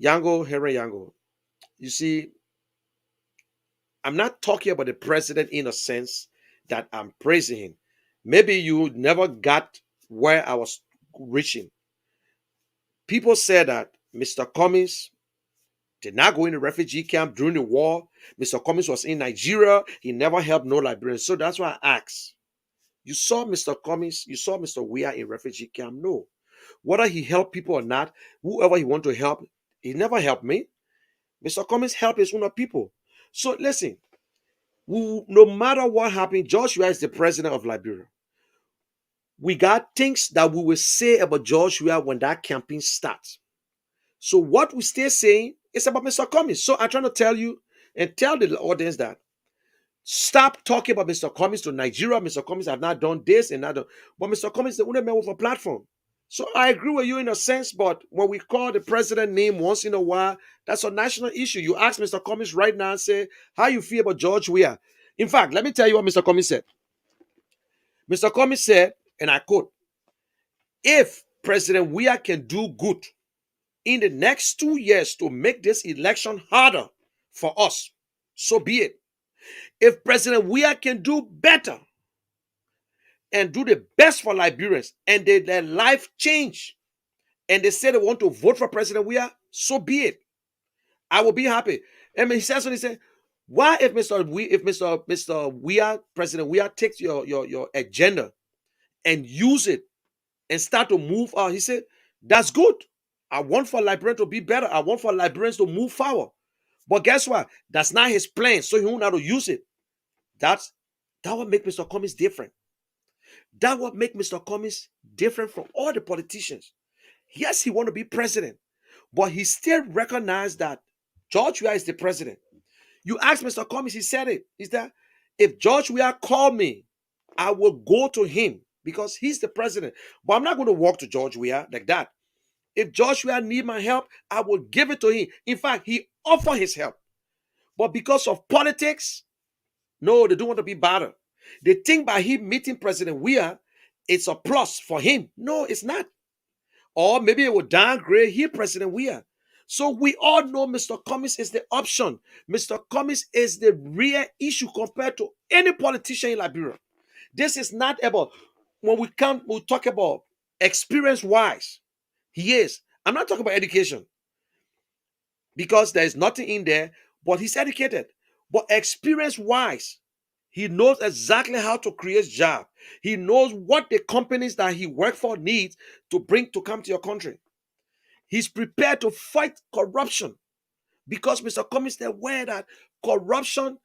Speaker 2: Yango, Henry Yango. You see, I'm not talking about the president in a sense that I'm praising him. Maybe you never got where I was reaching. People said that Mr. Cummings did not go in the refugee camp during the war. Mr. Cummings was in Nigeria. He never helped no Liberians. So that's why I asked. You saw Mr. Cummings, you saw Mr. Weah in refugee camp? No. Whether he helped people or not, whoever he want to help, he never helped me. Mr. Cummings helped his own people. So listen, no matter what happened, Joshua is the president of Liberia. We got things that we will say about Joshua when that campaign starts. So what we stay saying is about Mr. Cummings. So I'm trying to tell you and tell the audience that stop talking about Mr. Cummings to Nigeria. Mr. Cummings have not done this and that. But Mr. Cummings is the only man with a platform. So I agree with you in a sense, but when we call the president name once in a while, that's a national issue. You ask Mr. Cummings right now and say, how you feel about George Weah? In fact, let me tell you what Mr. Cummings said. Mr. Cummings said, and I quote, if President Weah can do good in the next 2 years to make this election harder for us, so be it. If President Weah can do better and do the best for Liberians and their life change, and they say they want to vote for President Weah, so be it. I will be happy. And he says, he said, why if Mr. Weah, President Weah takes your agenda and use it and start to move out, he said, that's good. I want for Liberians to be better. I want for Liberians to move forward. But guess what? That's not his plan, so he won't know how to use it. That would make Mr. Cummings different. That would make Mr. Cummings different from all the politicians. Yes, he want to be president, but he still recognized that George Weah is the president. You ask Mr. Cummings, he said it. Is that if George Weah called me, I will go to him because he's the president. But I'm not going to walk to George Weah like that. If George Weah need my help, I will give it to him. In fact, he offered his help. But because of politics, no, they don't want to be better. They think by him meeting President Weah, it's a plus for him. No, it's not. Or maybe it will downgrade here, President Weah. So we all know Mr. Cummings is the option. Mr. Cummings is the real issue compared to any politician in Liberia. This is not about, when we talk about experience-wise, he is. I'm not talking about education because there is nothing in there, but he's educated. But experience-wise, he knows exactly how to create jobs. He knows what the companies that he worked for needs to bring to come to your country. He's prepared to fight corruption because Mr. Cummings is aware that corruption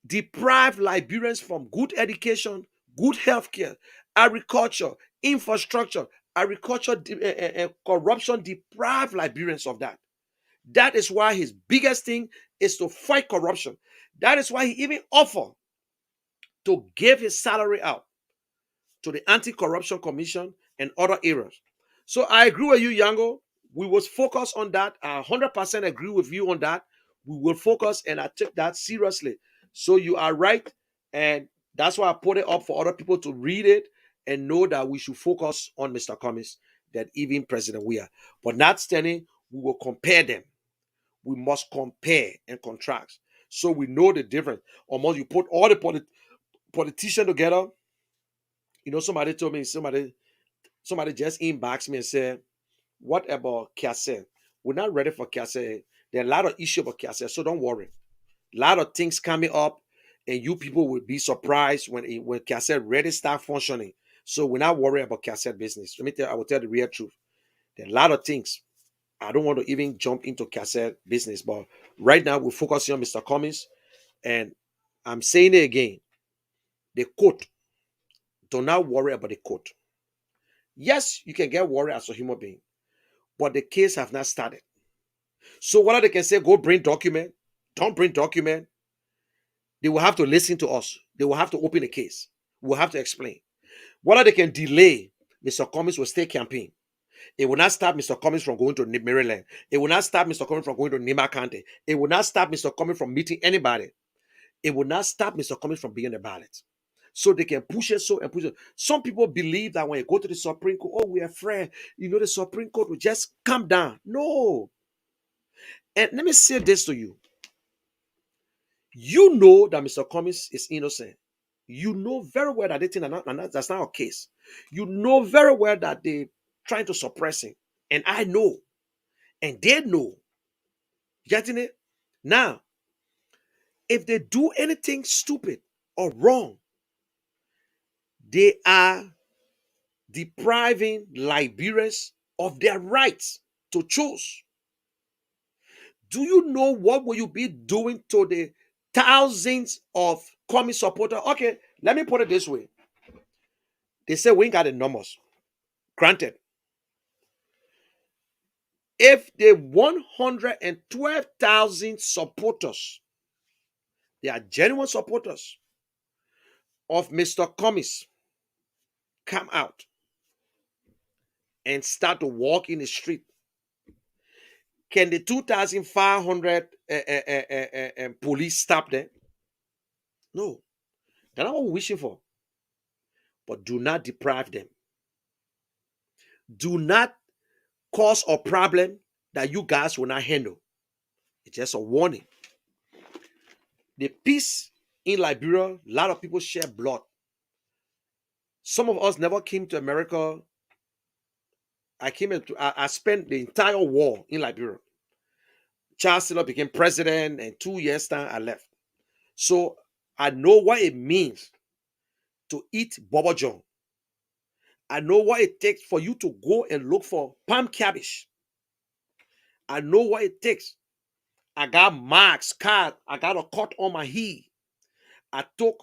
Speaker 2: deprives Liberians from good education, good health care, agriculture, infrastructure. Corruption deprives Liberians of that. That is why his biggest thing is to fight corruption. That is why he even offered to give his salary out to the Anti-Corruption Commission and other areas. So I agree with you, Yango. We will focus on that. I 100% agree with you on that. We will focus, and I take that seriously. So you are right, and that's why I put it up for other people to read it and know that we should focus on Mr. Cummings, that even President Weah. But not standing, we will compare them. We must compare and contrast. So we know the difference. Almost you put all the politicians together. You know, somebody told me, somebody just inboxed me and said, what about Kiase? We're not ready for Kiase. There are a lot of issues about Kiase, so don't worry. A lot of things coming up, and you people will be surprised when Kiase ready start functioning. So we're not worried about Kiase business. I will tell the real truth. There are a lot of things. I don't want to even jump into Kiase business, but right now we're focusing on Mr. Cummings, and I'm saying it again. The quote, do not worry about the quote. Yes, you can get worried as a human being, but the case have not started. So whether they can say, go bring document, don't bring document, they will have to listen to us. They will have to open a case. We'll have to explain. Whether they can delay, Mr. Cummings will stay campaign. It will not stop Mr. Cummings from going to Maryland. It will not stop Mr. Cummings from going to Nima County. It will not stop Mr. Cummings from meeting anybody. It will not stop Mr. Cummings from being on the ballot. So they can push it so and push it. Some people believe that when you go to the Supreme Court, oh, we are afraid. The Supreme Court will just come down. No. And let me say this to you. You know that Mr. Cummings is innocent. You know very well that they think that's not our case. You know very well that they're trying to suppress him. And I know. And they know. Getting it? Now, if they do anything stupid or wrong, they are depriving Liberians of their rights to choose. Do you know what will you be doing to the thousands of Cummings supporters? Okay, let me put it this way. They say we ain't got the numbers. Granted. If the 112,000 supporters, they are genuine supporters of Mr. Cummings, come out and start to walk in the street, can the 2,500 police stop them? No. That's not what we're wishing for. but do not deprive them. Do not cause a problem that you guys will not handle. It's just a warning. The peace in Liberia, a lot of people shed blood. Some of us never came to America. I spent the entire war in Liberia. Charles Taylor became president, and 2 years time I left. So I know what it means to eat Bobo John. I know what it takes for you to go and look for palm cabbage. I know what it takes. I got marks, scars. I got a cut on my heel. I took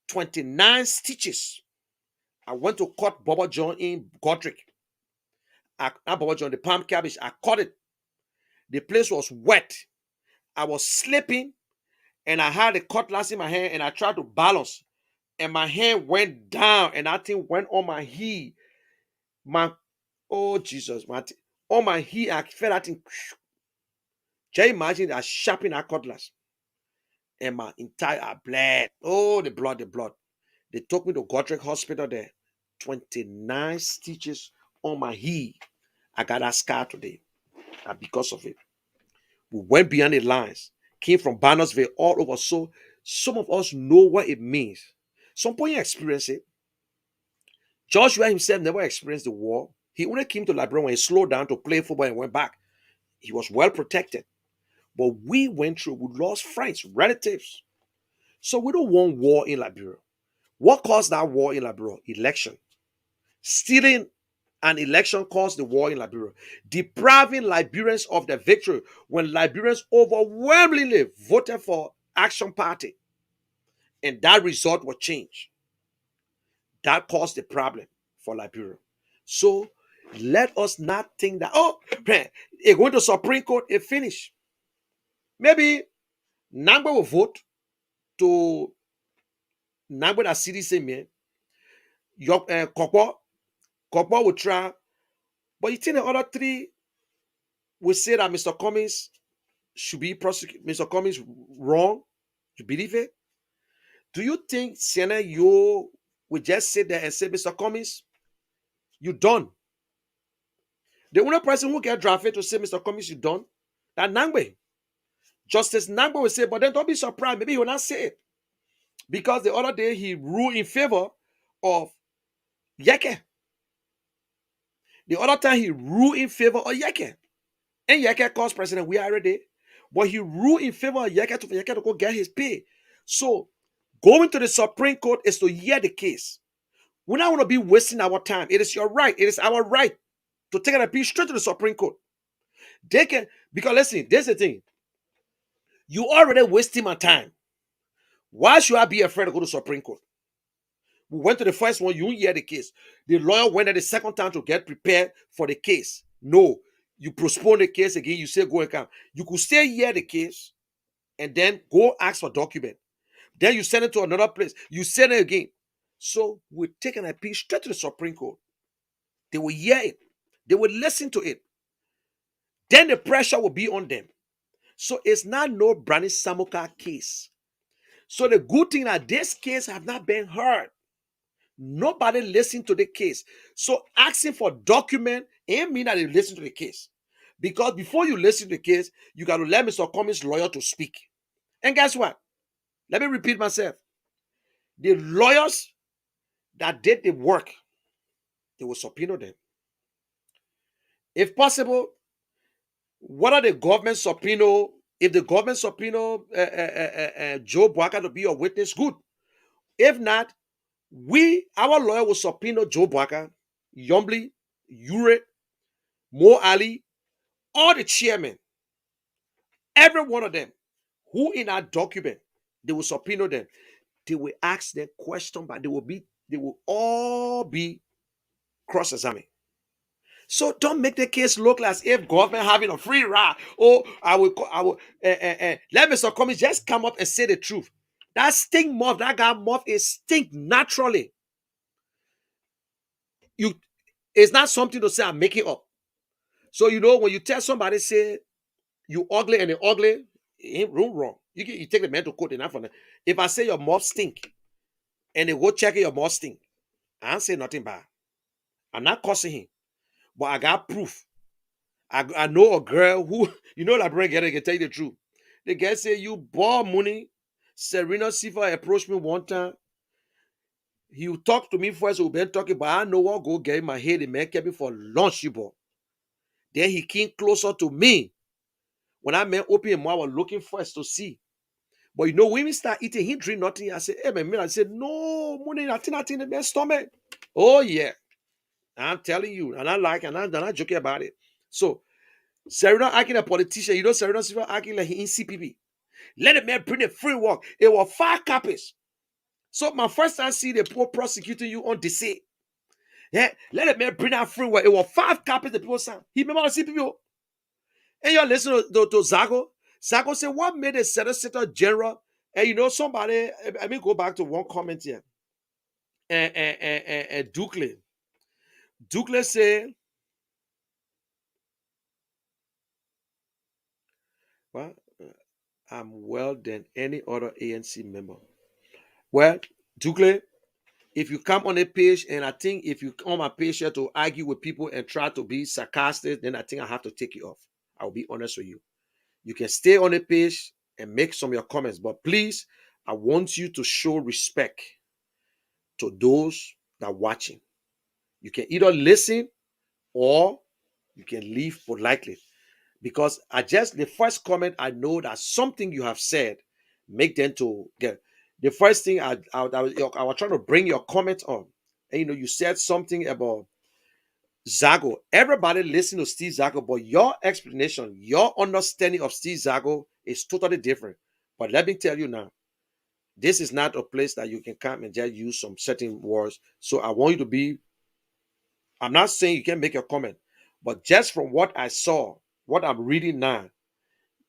Speaker 2: 29 stitches. I went to cut Bobo John in Godric. Not Bobo John, the palm cabbage. I cut it. The place was wet. I was slipping, and I had a cutlass in my hand, and I tried to balance, and my hand went down, and that thing went on my heel. Oh Jesus, on my heel, I felt that thing. Just imagine I sharpened that cutlass, and my entire bled. Oh, the blood, the blood. They took me to Godric Hospital there. 29 stitches on my heel. I got that scar today. And because of it, we went beyond the lines, came from Bannersville all over. So some of us know what it means. Some point you experience it. Joshua himself never experienced the war. He only came to Liberia when he slowed down to play football and went back. He was well protected. But we went through, we lost friends, relatives. So we don't want war in Liberia. What caused that war in Liberia? Election. Stealing an election caused the war in Liberia. Depriving Liberians of their victory when Liberians overwhelmingly voted for Action Party. And that result was changed. That caused the problem for Liberia. So let us not think that, oh, it going to Supreme Court, it finished. Maybe Nangbe will vote to Nangbe that city say man. Kokpo will try. But you think the other three will say that Mr. Cummings should be prosecuted, Mr. Cummings wrong? You believe it? Do you think Sienna you will just sit there and say, Mr. Cummings, you done? The only person who get drafted to say, Mr. Cummings, you done? That Nangbe. Justice Nangbe will say, but then don't be surprised. Maybe he will not say it. Because the other day he ruled in favor of Yeke. The other time he ruled in favor of Yeke. And Yeke calls president, we are already. But he ruled in favor of Yeke to go get his pay. So going to the Supreme Court is to hear the case. We don't want to be wasting our time. It is your right. It is our right to take an appeal straight to the Supreme Court. They can, because listen, there's the thing. You already wasting my time. Why should I be afraid to go to Supreme Court? We went to the first one, you hear the case. The lawyer went at the second time to get prepared for the case. No, you postpone the case again, you say go and come. You could stay hear the case and then go ask for document. Then you send it to another place. You send it again. So we take an appeal straight to the Supreme Court. They will hear it. They will listen to it. Then the pressure will be on them. So it's not no Brani Samuka case. So the good thing that this case have not been heard. Nobody listened to the case. So asking for document ain't mean that they listen to the case. Because before you listen to the case, you got to let Mr. Cummings' lawyer to speak. And guess what? Let me repeat myself. The lawyers that did the work, they will subpoena them. If possible, what are the government subpoena? If the government subpoena Joe Boaka to be a witness, good. If not, our lawyer will subpoena Joe Boaka, Yombly, Ure, Mo Ali, all the chairmen, every one of them who in our document, they will subpoena them. They will ask them questions, but they will all be cross-examined. So don't make the case look as if government having a free ride. Oh, I will let Mr. Cummings just come up and say the truth. That stink moth, that guy moth is stink naturally. It's not something to say I'm making up. So when you tell somebody say you ugly and they ugly, it ain't wrong. You take the man to court enough for that. If I say your moth stink and they go check your moth stink, I ain't say nothing bad. I'm not cursing him, but I got proof. I know a girl who, that brand girl, can tell you the truth. The girl say, you ball money. Serena Sifa approached me one time. He will talk to me first, we'll be talking, but I know what go get in my head. The man kept me for lunch, you boy. Then he came closer to me. When I met open him, I was looking first to see. But when we start eating, he drink nothing. I said, hey, man, I said, no, money, nothing in the stomach. Oh, yeah. I'm telling you. And I'm not joking about it. So, Serena acting a politician, Serena Silva acting like he in CPP. Let the man bring a free work. It was 5 copies. So, my first time see the poor prosecuting you on DC. Yeah, let the man bring out free work. It was 5 copies the people signed. He remember the CPP. And you're listening to Zago. Zago said, what made a Solicitor General? And somebody, I mean, go back to one comment here. And Dukley. Dukley said, well, I'm well than any other ANC member. Well, Dukley, if you come on a page, and I think if you come on my page here to argue with people and try to be sarcastic, then I think I have to take you off. I'll be honest with you. You can stay on the page and make some of your comments, but please, I want you to show respect to those that are watching. You can either listen or you can leave politely. Because the first comment, I know that something you have said make them to get. The first thing I was trying to bring your comment on. And you said something about Zago. Everybody listen to Steve Zago, but your explanation, your understanding of Steve Zago is totally different. But let me tell you now, this is not a place that you can come and just use some certain words. So I want you to be, I'm not saying you can make a comment, but just from what I saw, what I'm reading now,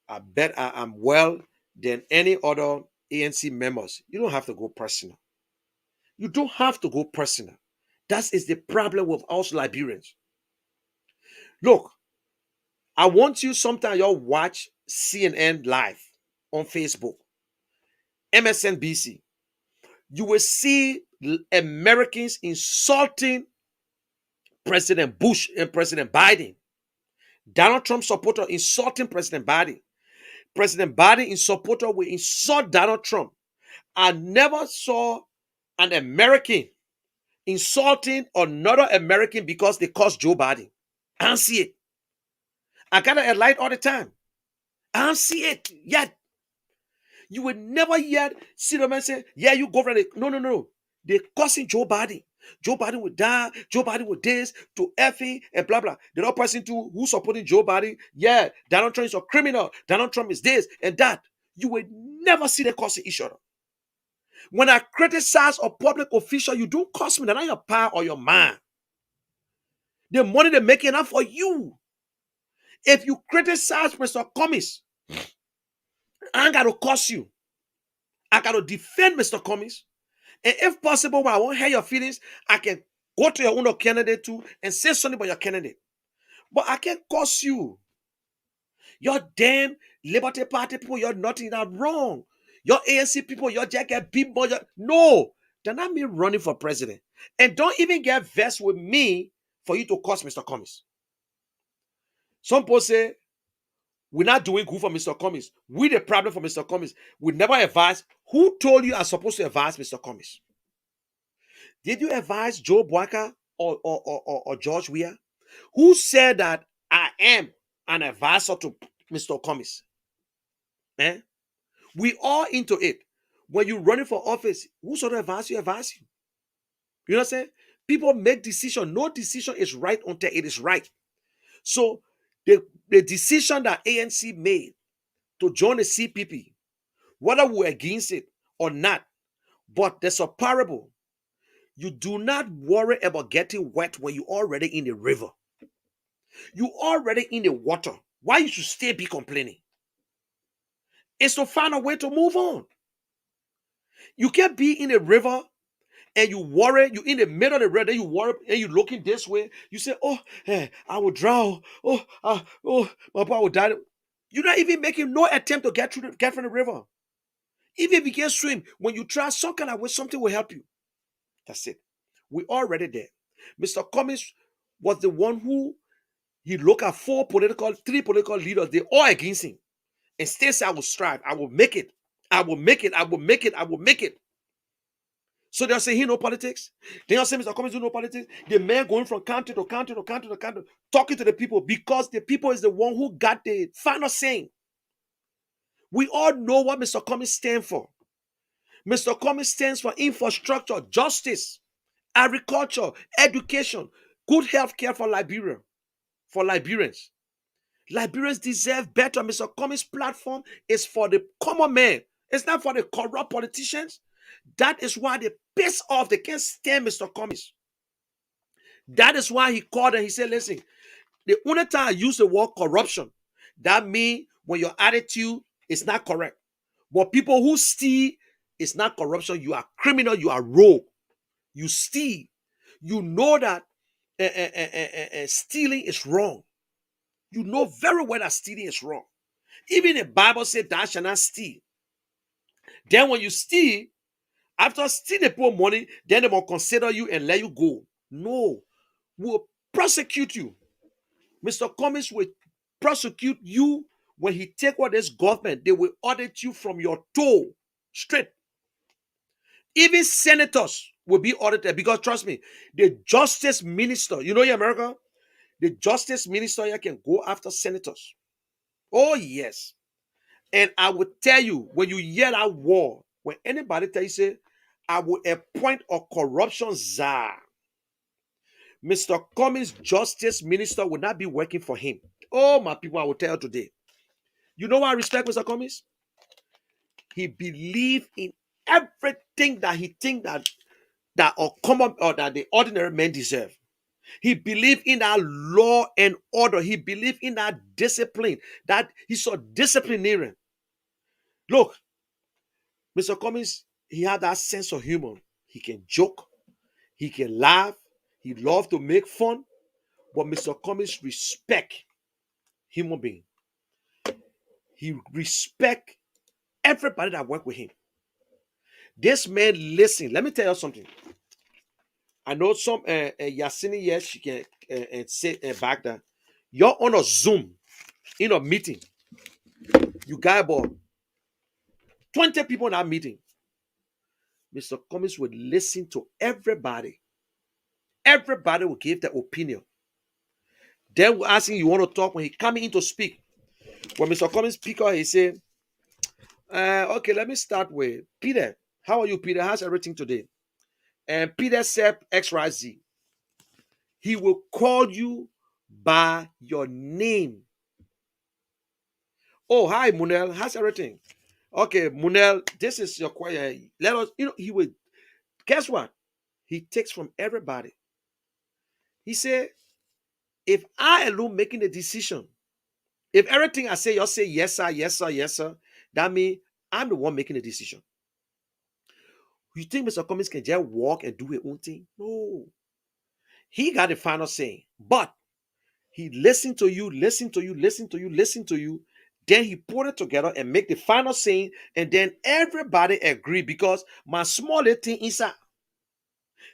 Speaker 2: I bet I am well than any other ANC members. You don't have to go personal. You don't have to go personal. That is the problem with us Liberians. Look, I want you sometime y'all watch CNN live on Facebook, MSNBC. You will see Americans insulting President Bush and President Biden. Donald Trump supporter insulting President Biden. President Biden in supporter will insult Donald Trump. I never saw an American insulting another American because they caused Joe Biden. I don't see it. I got a light all the time. I don't see it yet. You will never yet see the man say, yeah, you go for it. No, no, no. They're causing Joe Biden. Joe Biden will die. Joe Biden will this to Effie and blah, blah. The other person too who's supporting Joe Biden. Yeah, Donald Trump is a criminal. Donald Trump is this and that. You will never see them causing each other. When I criticize a public official, you don't cost me. They're not your pa or your man. The money they're making enough for you. If you criticize Mr. Cummings, I ain't got to cost you. I got to defend Mr. Cummings. And if possible, when I won't hear your feelings, I can go to your own candidate too and say something about your candidate. But I can't cost you. Your damn Liberty Party people, you're nothing that wrong. Your ANC people, you're just get beat. No, they're not me running for president. And don't even get vexed with me for you to cost Mr. Cummings. Some people say, we're not doing good for Mr. Cummings. We the problem for Mr. Cummings. We never advise. Who told you I'm supposed to advise Mr. Cummings? Did you advise Joe Boyka or George Weah? Who said that I am an advisor to Mr. Cummings? Eh? We all into it. When you're running for office, who sort of advise you? Advise you. You know what I'm saying? People make decision. No decision is right until it is right. So the decision that ANC made to join the CPP, whether we're against it or not, but there's a parable. You do not worry about getting wet when you're already in the river. You're already in the water. Why you should still be complaining? It's to find a way to move on. You can't be in a river and you worry, you're in the middle of the river, then you worry, and you're looking this way. You say, oh, I will drown. Oh, my boy will die. You're not even making no attempt to get from the river. Even if you can't swim, when you try some kind of way, something will help you. That's it. We already there. Mr. Cummings was the one who he looked at three political leaders, they all against him. And still say, I will strive, I will make it, I will make it, I will make it, I will make it. So they'll say he know politics. They'll say Mr. Cummings do no politics. The man going from country to country to country to country, talking to the people because the people is the one who got the final saying. We all know what Mr. Cummings stands for. Mr. Cummings stands for infrastructure, justice, agriculture, education, good health care for Liberia, for Liberians. Liberians deserve better. Mr. Cummings' platform is for the common man. It's not for the corrupt politicians. That is why they piss off. They can't stand Mr. Cummings. That is why he called and he said, listen, the only time I use the word corruption, that means when your attitude is not correct. But people who steal, it's not corruption. You are criminal. You are rogue. You steal. You know that stealing is wrong. You know very well that stealing is wrong. Even the Bible said thou shalt not steal. Then when you steal, after stealing people money, then they will consider you and let you go. No, we'll prosecute you. Mr. Cummings will prosecute you when he take what this government. They will audit you from your toe straight. Even senators will be audited because trust me, the justice minister, you know in America, the justice minister here can go after senators. Oh yes. And I will tell you, when you hear that word, when anybody tell you, say, I will appoint a corruption czar, Mr. Cummings, justice minister, will not be working for him. Oh, my people, I will tell you today. You know why I respect Mr. Cummings? He believe in everything that he think that or common or that the ordinary men deserve. He believed in that law and order. He believed in that discipline, that he's so disciplinarian. Look, Mr. Cummings, he had that sense of humor. He can joke, he can laugh, he loves to make fun, but Mr. Cummings respect human being. He respect everybody that work with him. This man, listen, let me tell you something. I know some Yasini, yes, she can say back there. You're on a Zoom in a meeting. You got about 20 people in that meeting. Mr. Cummings would listen to everybody. Everybody will give their opinion. Then we're asking you want to talk when he coming in to speak. When Mr. Cummings speak out, he say, okay, let me start with Peter. How are you, Peter? How's everything today? And Peter said XYZ. He will call you by your name. Oh, hi, Munel. How's everything? Okay, Munel, this is your question. Let us, he will, guess what? He takes from everybody. He said, if I alone making a decision, if everything I say, you say yes, sir, yes, sir, yes, sir, that means I'm the one making the decision. You think Mr. Cummings can just walk and do his own thing? No. He got the final say. But he listened to you, listen to you, listen to you, listen to you. Then he put it together and make the final saying, and then everybody agree because my small little thing inside,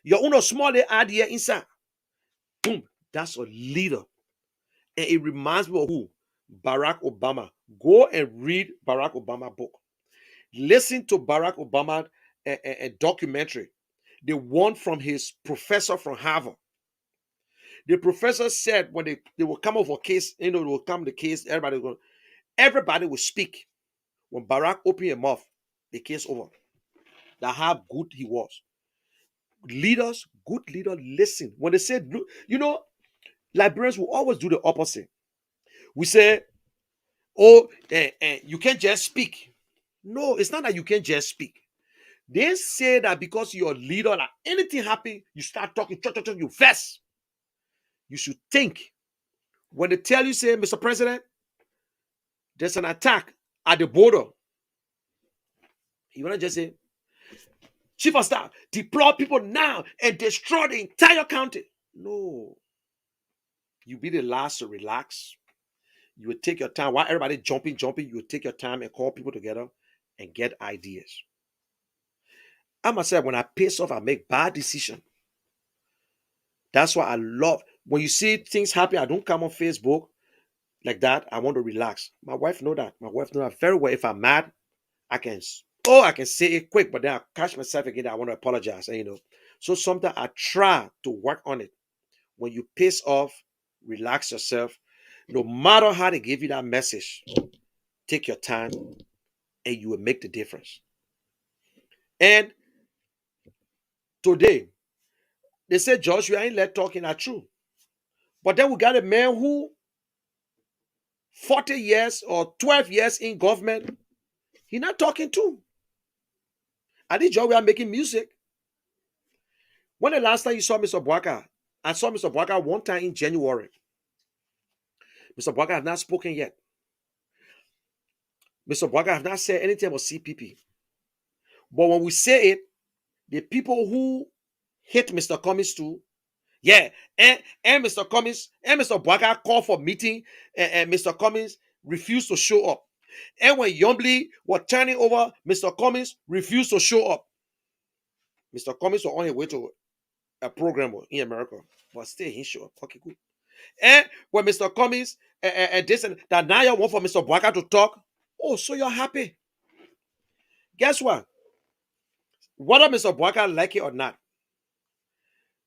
Speaker 2: your own small little idea inside. Boom, that's a leader. And it reminds me of who? Barack Obama. Go and read Barack Obama book. Listen to Barack Obama a documentary. The one from his professor from Harvard. The professor said when they will come over a case, they will come the case, everybody will speak. When Barack opened his mouth, the case over. That's how good he was. Leaders, good leaders, listen. When they said, Liberians will always do the opposite. We say, oh, you can't just speak. No, it's not that you can't just speak. They say that because you're a leader, like anything happen, you start talking, you fast. You should think. When they tell you, say, Mr. President, there's an attack at the border. You want to just say, Chief of Staff, deploy people now and destroy the entire county. No. You be the last to relax. You will take your time. While everybody jumping, you will take your time and call people together and get ideas. I myself, when I piss off, I make bad decisions. That's why I love when you see things happen. I don't come on Facebook like that. I want to relax. My wife know that. My wife know that very well. If I'm mad, I can I can say it quick, but then I catch myself again. I want to apologize. And, so sometimes I try to work on it. When you piss off, relax yourself. No matter how they give you that message, take your time, and you will make the difference. And today, they say, Josh, you ain't let talking are true. But then we got a man who 40 years or 12 years in government, he not talking too. At this job, we are making music. When the last time you saw Mr. Bwaka? I saw Mr. Bwaka one time in January. Mr. Bwaka has not spoken yet. Mr. Bwaka has not said anything about CPP. But when we say it, the people who hate Mr. Cummings too, yeah, and Mr. Cummings and Mr. Bwaka called for meeting, and Mr. Cummings refused to show up. And when Yombly was turning over, Mr. Cummings refused to show up. Mr. Cummings was on his way to a program in America, but still he showed up. Okay, good. And when Mr. Cummings and this and that, now you want for Mr. Bwaka to talk. Oh, so you're happy. Guess what? Whether Mr. Bwaka like it or not,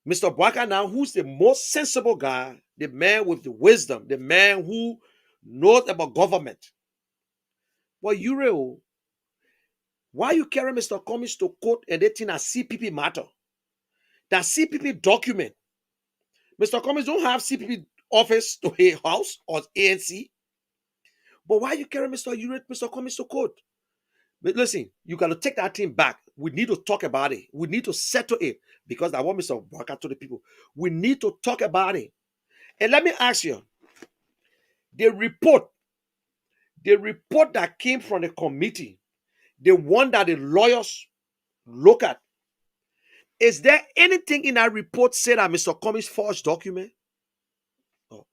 Speaker 2: Mr. Bwaka now, who's the most sensible guy, the man with the wisdom, the man who knows about government. Well, you real, why you carry Mr. Cummings to court and they think that CPP matter? That CPP document. Mr. Cummings don't have CPP office to his house or ANC. But why you carry Mr. Cummings to court? But listen, you got to take that thing back. We need to talk about it. We need to settle it because I want Mr. Bwaka to the people. We need to talk about it. And let me ask you, the report that came from the committee, the one that the lawyers look at, is there anything in that report say that Mr. Cummings forged document? Oh.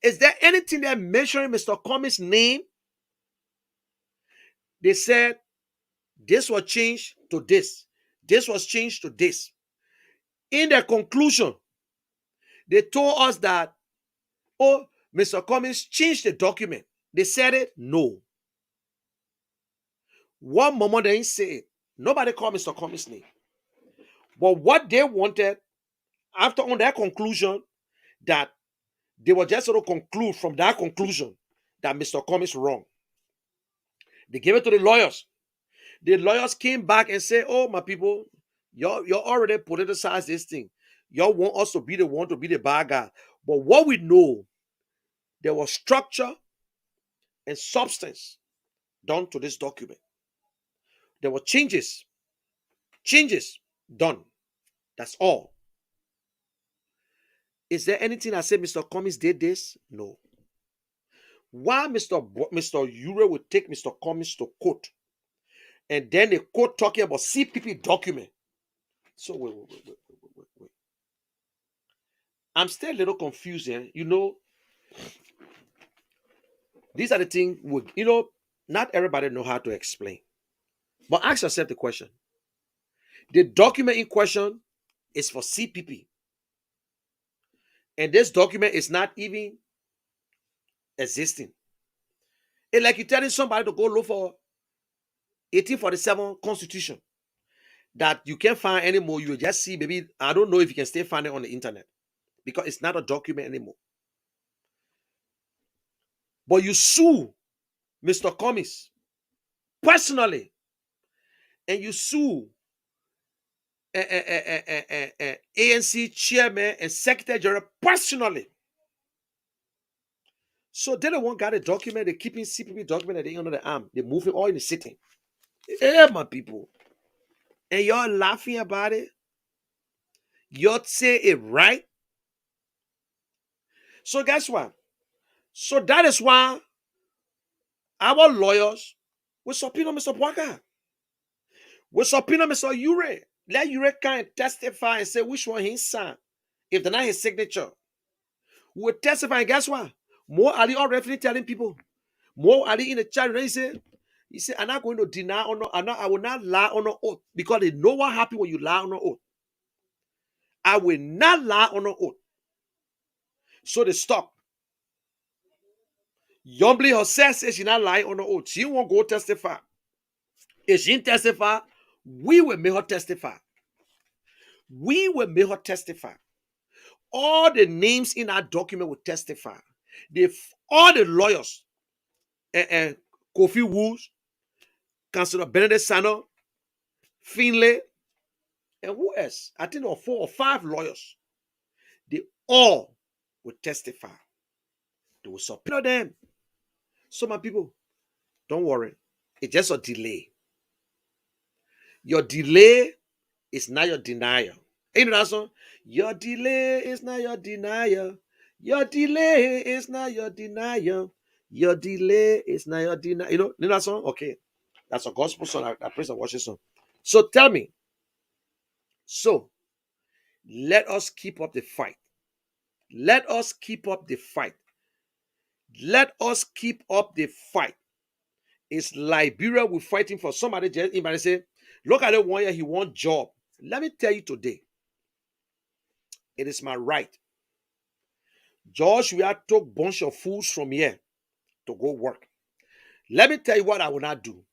Speaker 2: Is there anything that mentioning Mr. Cummings' name? They said this was changed to this. This was changed to this. In their conclusion, they told us that, oh, Mr. Cummings changed the document. They said it? No. One moment they didn't say it. Nobody called Mr. Cummings' name. But what they wanted, after on their conclusion, that they were just to conclude from that conclusion that Mr. Cummings wrong. They gave it to the lawyers. The lawyers came back and said, oh, my people, y'all already politicized this thing. Y'all want us to be the one to be the bad guy. But what we know, there was structure and substance done to this document. There were changes done. That's all. Is there anything I said Mr. Cummings did this? No. Why Mr. Ure would take Mr. Cummings to court and then the court talking about CPP document? So wait. I'm still a little confused here. These are the things not everybody know how to explain. But ask yourself the question. The document in question is for CPP. And this document is not even existing. It's like you're telling somebody to go look for 1847 Constitution that you can't find anymore. You just see, maybe, I don't know if you can still find it on the internet because it's not a document anymore. But you sue Mr. Cummings personally, and you sue ANC chairman and secretary general personally. So they don't want got a document, they're keeping CPP document at the end of the arm. They're moving all in the sitting. Yeah, my people. And y'all laughing about it. Y'all say it right. So guess what? So that is why our lawyers will subpoena Mr. Bwaka. Will subpoena Mr. Ure. Let Ure kind testify and say which one he signed. If they're not his signature. We'll testify, and guess what? More Ali already telling people. More Ali in the chat. He said, I'm not going to deny or not. I will not lie on an oath because they know what happened when you lie on an oath. I will not lie on an oath. So they stop. Yombly herself says she not lying on an oath. She won't go testify. If she didn't testify, we will make her testify. We will make her testify. All the names in our document will testify. All the lawyers, Kofi Woods, Councillor Benedict Sano, Finlay, and who else? I think there were 4 or 5 lawyers. They all will testify. They will subpoena them. So my people, don't worry. It's just a delay. Your delay is not your denial. You know that song? Your delay is not your denial. Your delay is not your denial. Your delay is not your denial. You know that song? Okay. That's a gospel song. I praise and worship song. So tell me. So let us keep up the fight. Let us keep up the fight. Let us keep up the fight. It's Liberia we're fighting for. Somebody say, look at it 1 year, he wants job. Let me tell you today, it is my right. George, we have took bunch of fools from here to go work. Let me tell you what I will not do.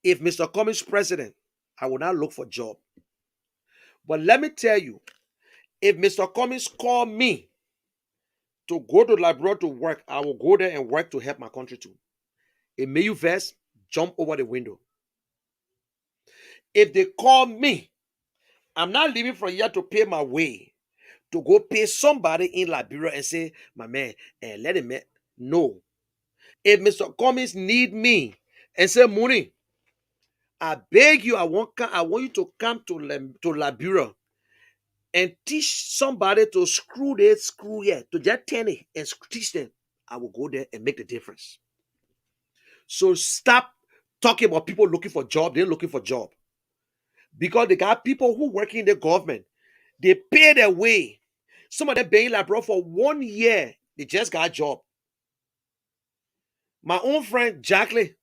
Speaker 2: If Mr. Cummings president, I will not look for job. But let me tell you, if Mr. Cummings call me to go to Liberia to work, I will go there and work to help my country too. It may you vest, jump over the window. If they call me, I'm not leaving from here to pay my way, to go pay somebody in Liberia and say, my man, let him. No. If Mr. Cummings need me and say, Mooney, I beg you, I want you to come to Liberia and teach somebody to screw here, to just turn it and teach them. I will go there and make the difference. So stop talking about people looking for job. They're looking for job. Because they got people who work in the government. They pay their way. Some of them been in Liberia for 1 year. They just got a job. My own friend, Jacqueline,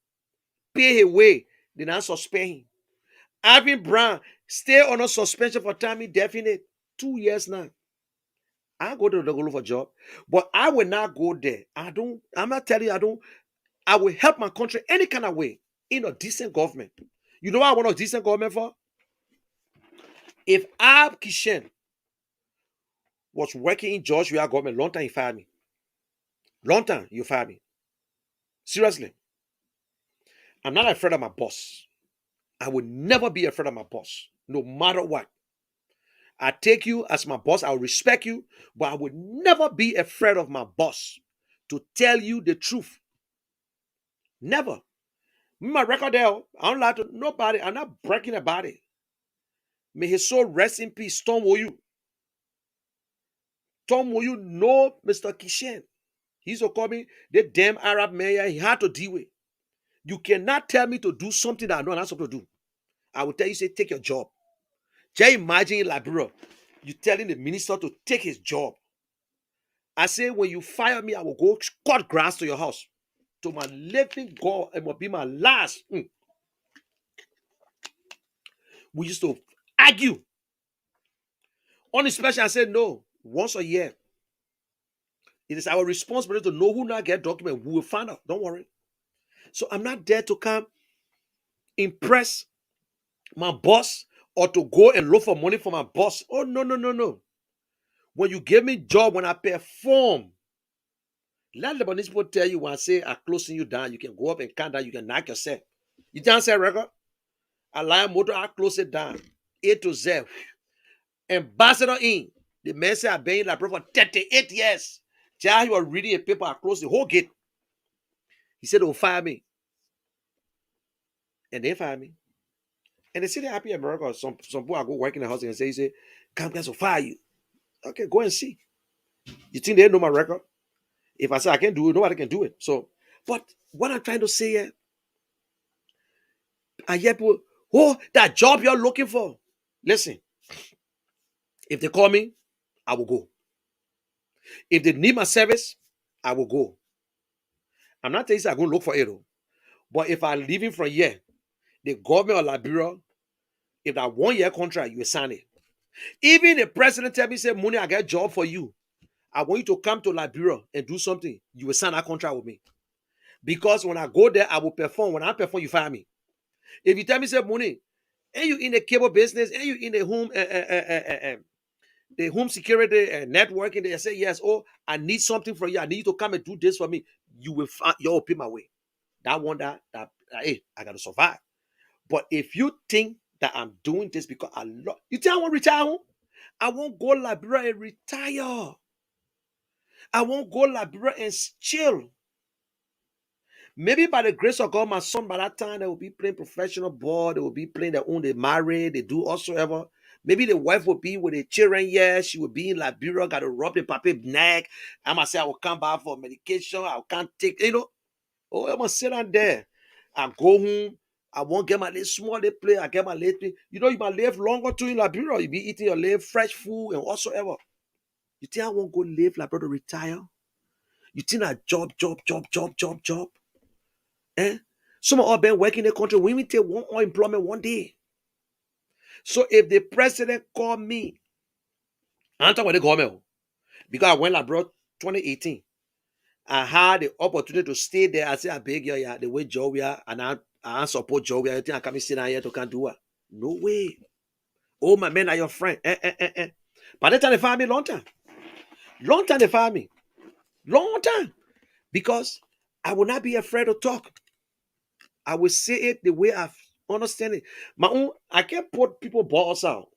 Speaker 2: pay his way. They not suspend him. Alvin Brown, stay on a suspension for time indefinite. 2 years now. I go to the look for job. But I will not go there. I'm not telling you I will help my country any kind of way in a decent government. You know what I want a decent government for? If Ab Kishen was working in George, we are government, long time he fired me. Long time you fired me. Seriously. I'm not afraid of my boss. I will never be afraid of my boss, no matter what. I take you as my boss. I will respect you, but I would never be afraid of my boss to tell you the truth. Never. My record there, I don't lie to nobody. I'm not bragging about it. May his soul rest in peace. Tom Woyu. Tom Woyu know Mr. Kishen. He's a coming, the damn Arab mayor, he had to deal with. You cannot tell me to do something that I'm not supposed to do. I will tell you, say, take your job. Just imagine in Liberia, you telling the minister to take his job. I say, when you fire me, I will go cut grass to your house. To my living God, it will be my last. We used to argue. On inspection, I said, no, once a year. It is our responsibility to know who not get document. We will find out. Don't worry. So I'm not there to come impress my boss or to go and look for money for my boss. Oh, no, no, no, no. When you give me job, when I perform, let the Lebanese people tell you when I say I'm closing you down, you can go up and count down, you can knock yourself. You can't say record. I lie motor, I close it down. A to Z. Ambassador in. The man said I've been in Liberia for 38 years. Just he was reading a paper, I closed the whole gate. He said they'll fire me. And they fire me. And they say they're happy in America. Some people I go work in the house and say, Cummings will fire you. Okay, go and see. You think they know my record? If I say I can't do it, nobody can do it. So, but what I'm trying to say here, I hear people, oh, that job you're looking for. Listen, if they call me, I will go. If they need my service, I will go. I'm not telling you I'm going to look for it, but if I'm leaving from here, the government of Liberia, if that 1 year contract, you will sign it. Even the president tell me, say, Money, I got a job for you. I want you to come to Liberia and do something. You will sign a contract with me. Because when I go there, I will perform. When I perform, you fire me. If you tell me, say, Money, and you in the cable business, and you in the home security and networking, they say, yes, oh, I need something from you. I need you to come and do this for me. You'll pay my way. That one that hey, I gotta survive. But if you think that I'm doing this because I love you, think I want to retire? I won't go Liberia and retire. I won't go Liberia and chill. Maybe by the grace of God, my son, by that time, they will be playing professional ball. They will be playing their own. They marry. They do whatsoever. Maybe the wife will be with the children. Yes, she will be in Liberia. Got to rub the papi neck. I must say, I will come back for medication. I can't take, Oh, I must sit down there. I go home. I won't get my little small little play. I get my little thing. You might live longer too in Liberia. You be eating your little fresh food and whatsoever. You think I won't go live Liberia to retire? You think I job? Eh? Some of us been working in the country. We will take one unemployment one day. So if the president call me, I'm talking about the government. Because I went abroad 2018. I had the opportunity to stay there. I said, I beg you, yeah, the way job we are, and I support job. I think I can sit down here to can do it. No way. Oh, my man are your friend. By the time they find me, long time. Long time they find me. Long time. Because I will not be afraid to talk. I will say it the way I understand it. My own, I can't put people balls out.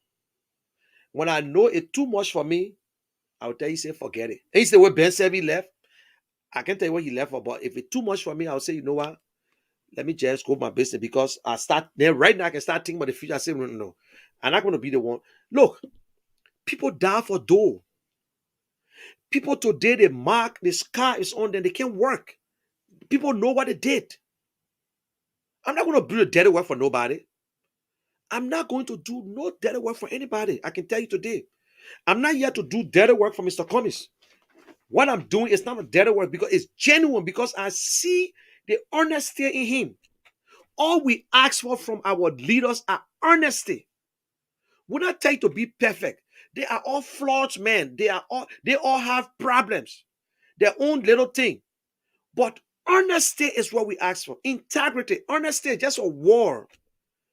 Speaker 2: When I know it's too much for me, I'll tell you, say, forget it. And it's the way Ben said he left. I can't tell you what he left for, but if it's too much for me, I'll say, you know what? Let me just go my business because I start there right now. I can start thinking about the future. I say, no, no, no. I'm not going to be the one. Look, people die for dough. People today, they mark, the scar is on them. They can't work. People know what they did. I'm not going to do the dirty work for nobody. I'm not going to do no dirty work for anybody. I can tell you today. I'm not here to do dirty work for Mr. Cummings. What I'm doing is not a dirty work because it's genuine, because I see the honesty in him. All we ask for from our leaders are honesty. We're not trying to be perfect. They are all flawed men. They all have problems. Their own little thing. But honesty is what we ask for. Integrity. Honesty is just a word.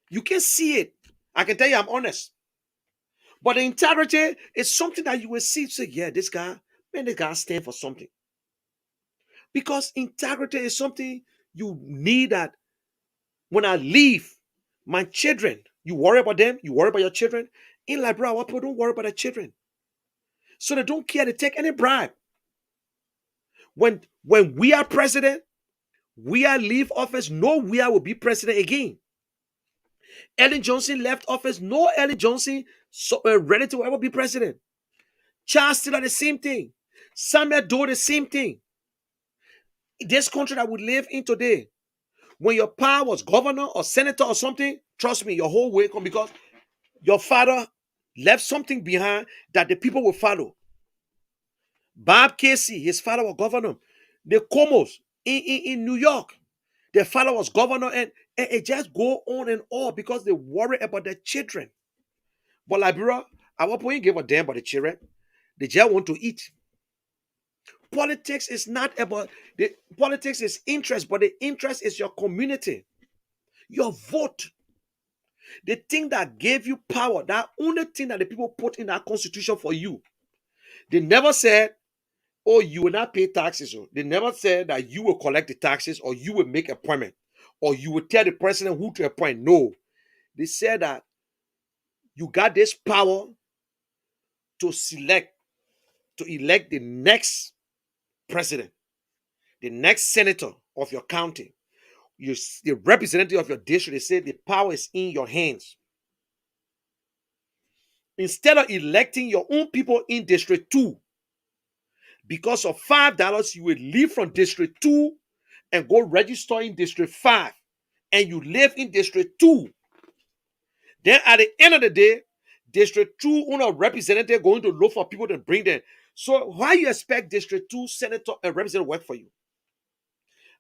Speaker 2: You can see it. I can tell you I'm honest. But the integrity is something that you will see. Say, yeah, this guy stands for something. Because integrity is something you need, that when I leave, my children, you worry about them, you worry about your children. In Liberia, people don't worry about their children. So they don't care to take any bribe. When we are president, we are leave office, no we will be president again. Ellen Johnson left office, no Ellen Johnson ready to ever be president. Charles still the same thing. Samuel Doe the same thing. This country that we live in today, when your pa was governor or senator or something, trust me, your whole way come because your father left something behind that the people will follow. Bob Casey, his father was governor. The Comos in New York, their father was governor, and it just go on and on because they worry about their children. But Liberia, at what point you give a damn about the children? They just want to eat. Politics is not about the politics is interest, but the interest is your community, your vote. The thing that gave you power, that only thing that the people put in that constitution for you. They never said, oh, you will not pay taxes. They never said that you will collect the taxes or you will make appointment or you will tell the president who to appoint. No. They said that you got this power to elect the next president, the next senator of your county, the representative of your district. They said the power is in your hands. Instead of electing your own people in District 2, because of $5, you will leave from District 2 and go register in District 5, and you live in District 2. Then at the end of the day, District 2 owner representative going to look for people to bring them. So why you expect District 2 senator and representative work for you?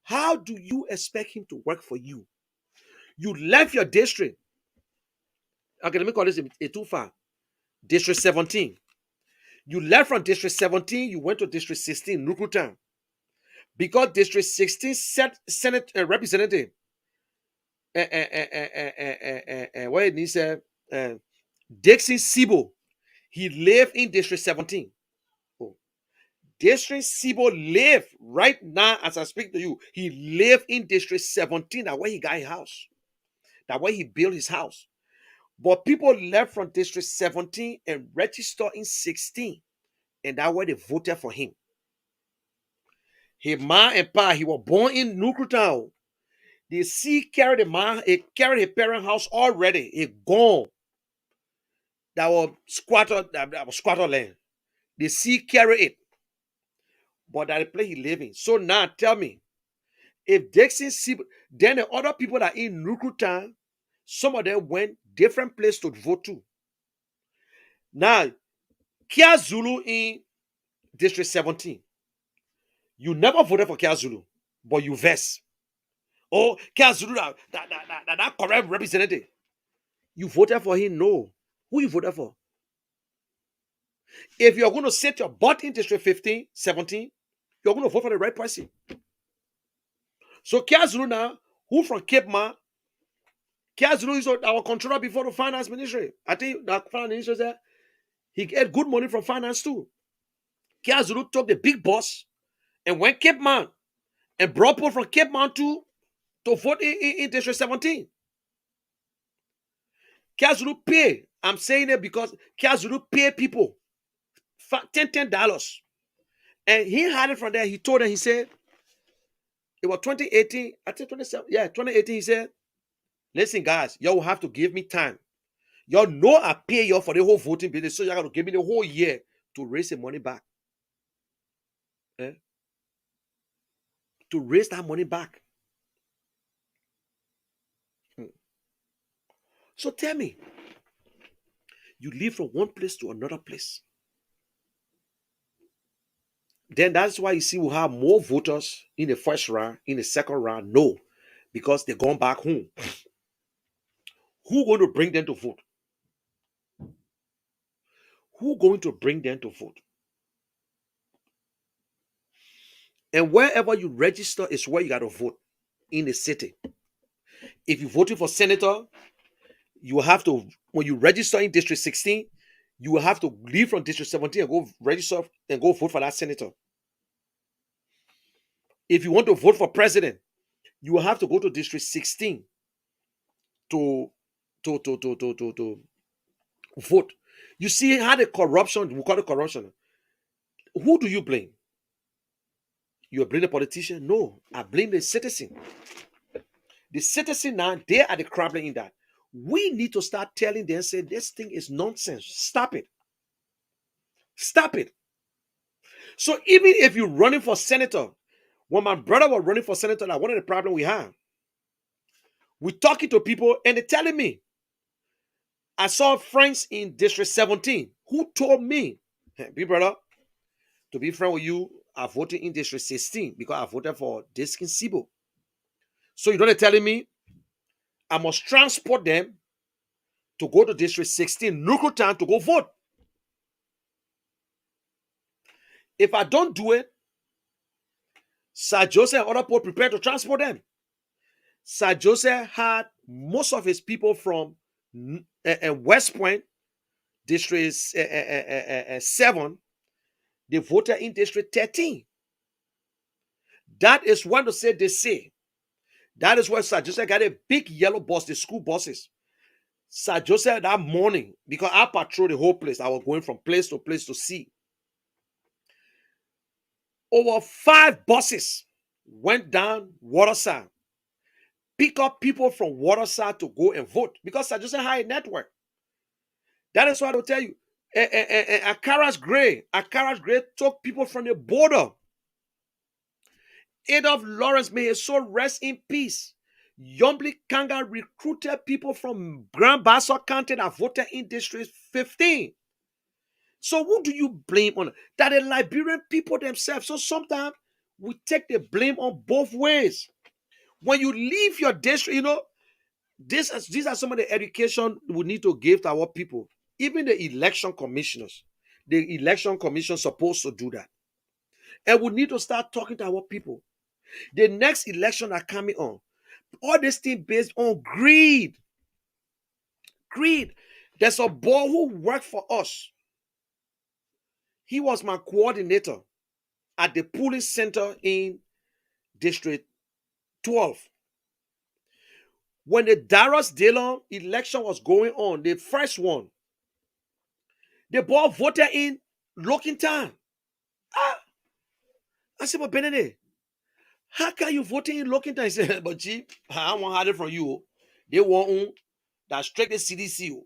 Speaker 2: How do you expect him to work for you? You left your district. Okay, let me call this a too far. District 17. You left from District 17, you went to District 16, Nukutan. Because District 16 Senate Representative, what it needs, Dixon Sibo, he lived in District 17. Oh. District Sibo live right now as I speak to you. He lived in District 17. That's where he got his house. That's where he built his house. But people left from District 17 and registered in 16. And that's where they voted for him. His ma and pa, he was born in Nukutown. The sea carried the man, it carried his parent house already. It gone. That was squatter land. The sea carried it. But that the place he live in. So now tell me, if Dixon see, then the other people that are in Nukutown, some of them went different place to vote to. Now, Kia Zulu in District 17. You never voted for Kia Zulu, but you vest. Oh, Kia Zulu, that correct representative. You voted for him? No. Who you voted for? If you're going to set your butt in District 15, 17, you're going to vote for the right person. So Kia Zulu now, who from Cape Ma, Kia Zulu is our controller before the finance ministry. I think the finance ministry said he get good money from finance too. Kia Zulu took the big boss and went Cape Man and brought people from Cape Man to vote in District 17. Kia Zulu pay. I'm saying it because Kia Zulu pay people $10. And he had it from there. He told them, he said, it was 2018, I think 27, yeah, 2018, he said, listen, guys, y'all will have to give me time. Y'all know I pay y'all for the whole voting business, so y'all got to give me the whole year to raise the money back. To raise that money back. So tell me, you live from one place to another place. Then that's why you see we have more voters in the first round, in the second round. No, because they're gone back home. Who going to bring them to vote? Who going to bring them to vote? And wherever you register is where you got to vote in the city. If you're voting for senator, you have to, when you register in District 16, you will have to leave from District 17 and go register and go vote for that senator. If you want to vote for president, you will have to go to District 16 to vote. You see how the corruption, we call it corruption. Who do you blame? You blame the politician? No, I blame the citizen. The citizen now, they are the crabbling in that. We need to start telling them, say, this thing is nonsense. Stop it. Stop it. So even if you're running for senator, when my brother was running for senator, like one of the problems we have, we're talking to people and they're telling me, I saw friends in District 17 who told me, hey, big brother, to be friend with you, I voted in District 16 because I voted for Diskin Sibo. So you're not telling me I must transport them to go to District 16, Nukutan, to go vote. If I don't do it, Sir Joseph and other people prepared to transport them. Sir Joseph had most of his people from West Point, District 7, they voted in District 13. That is what they say. That is why Sir Joseph got a big yellow bus, the school buses. Sir Joseph that morning, because I patrolled the whole place, I was going from place to see. Over 5 buses went down Waterside, pick up people from Waterside to go and vote because Sir Joseph had a network. That is why I will tell you, Akara's Gray took people from the border. Adolph Lawrence, may his soul rest in peace. Yombly Kanga recruited people from Grand Bassa County that voted in District 15. So who do you blame on? That the Liberian people themselves. So sometimes we take the blame on both ways. When you leave your district, these are some of the education we need to give to our people. Even the election commissioners, the election commission supposed to do that. And we need to start talking to our people. The next election are coming on. All this thing based on greed. Greed. There's a boy who worked for us. He was my coordinator at the polling center in District 12. When the Dallas Dillon election was going on, the first one, the boy voted in Lockington. I said, but Benedict, how can you vote in Lockington? He said, but G, I want hard it from you. They want that straight the CDC.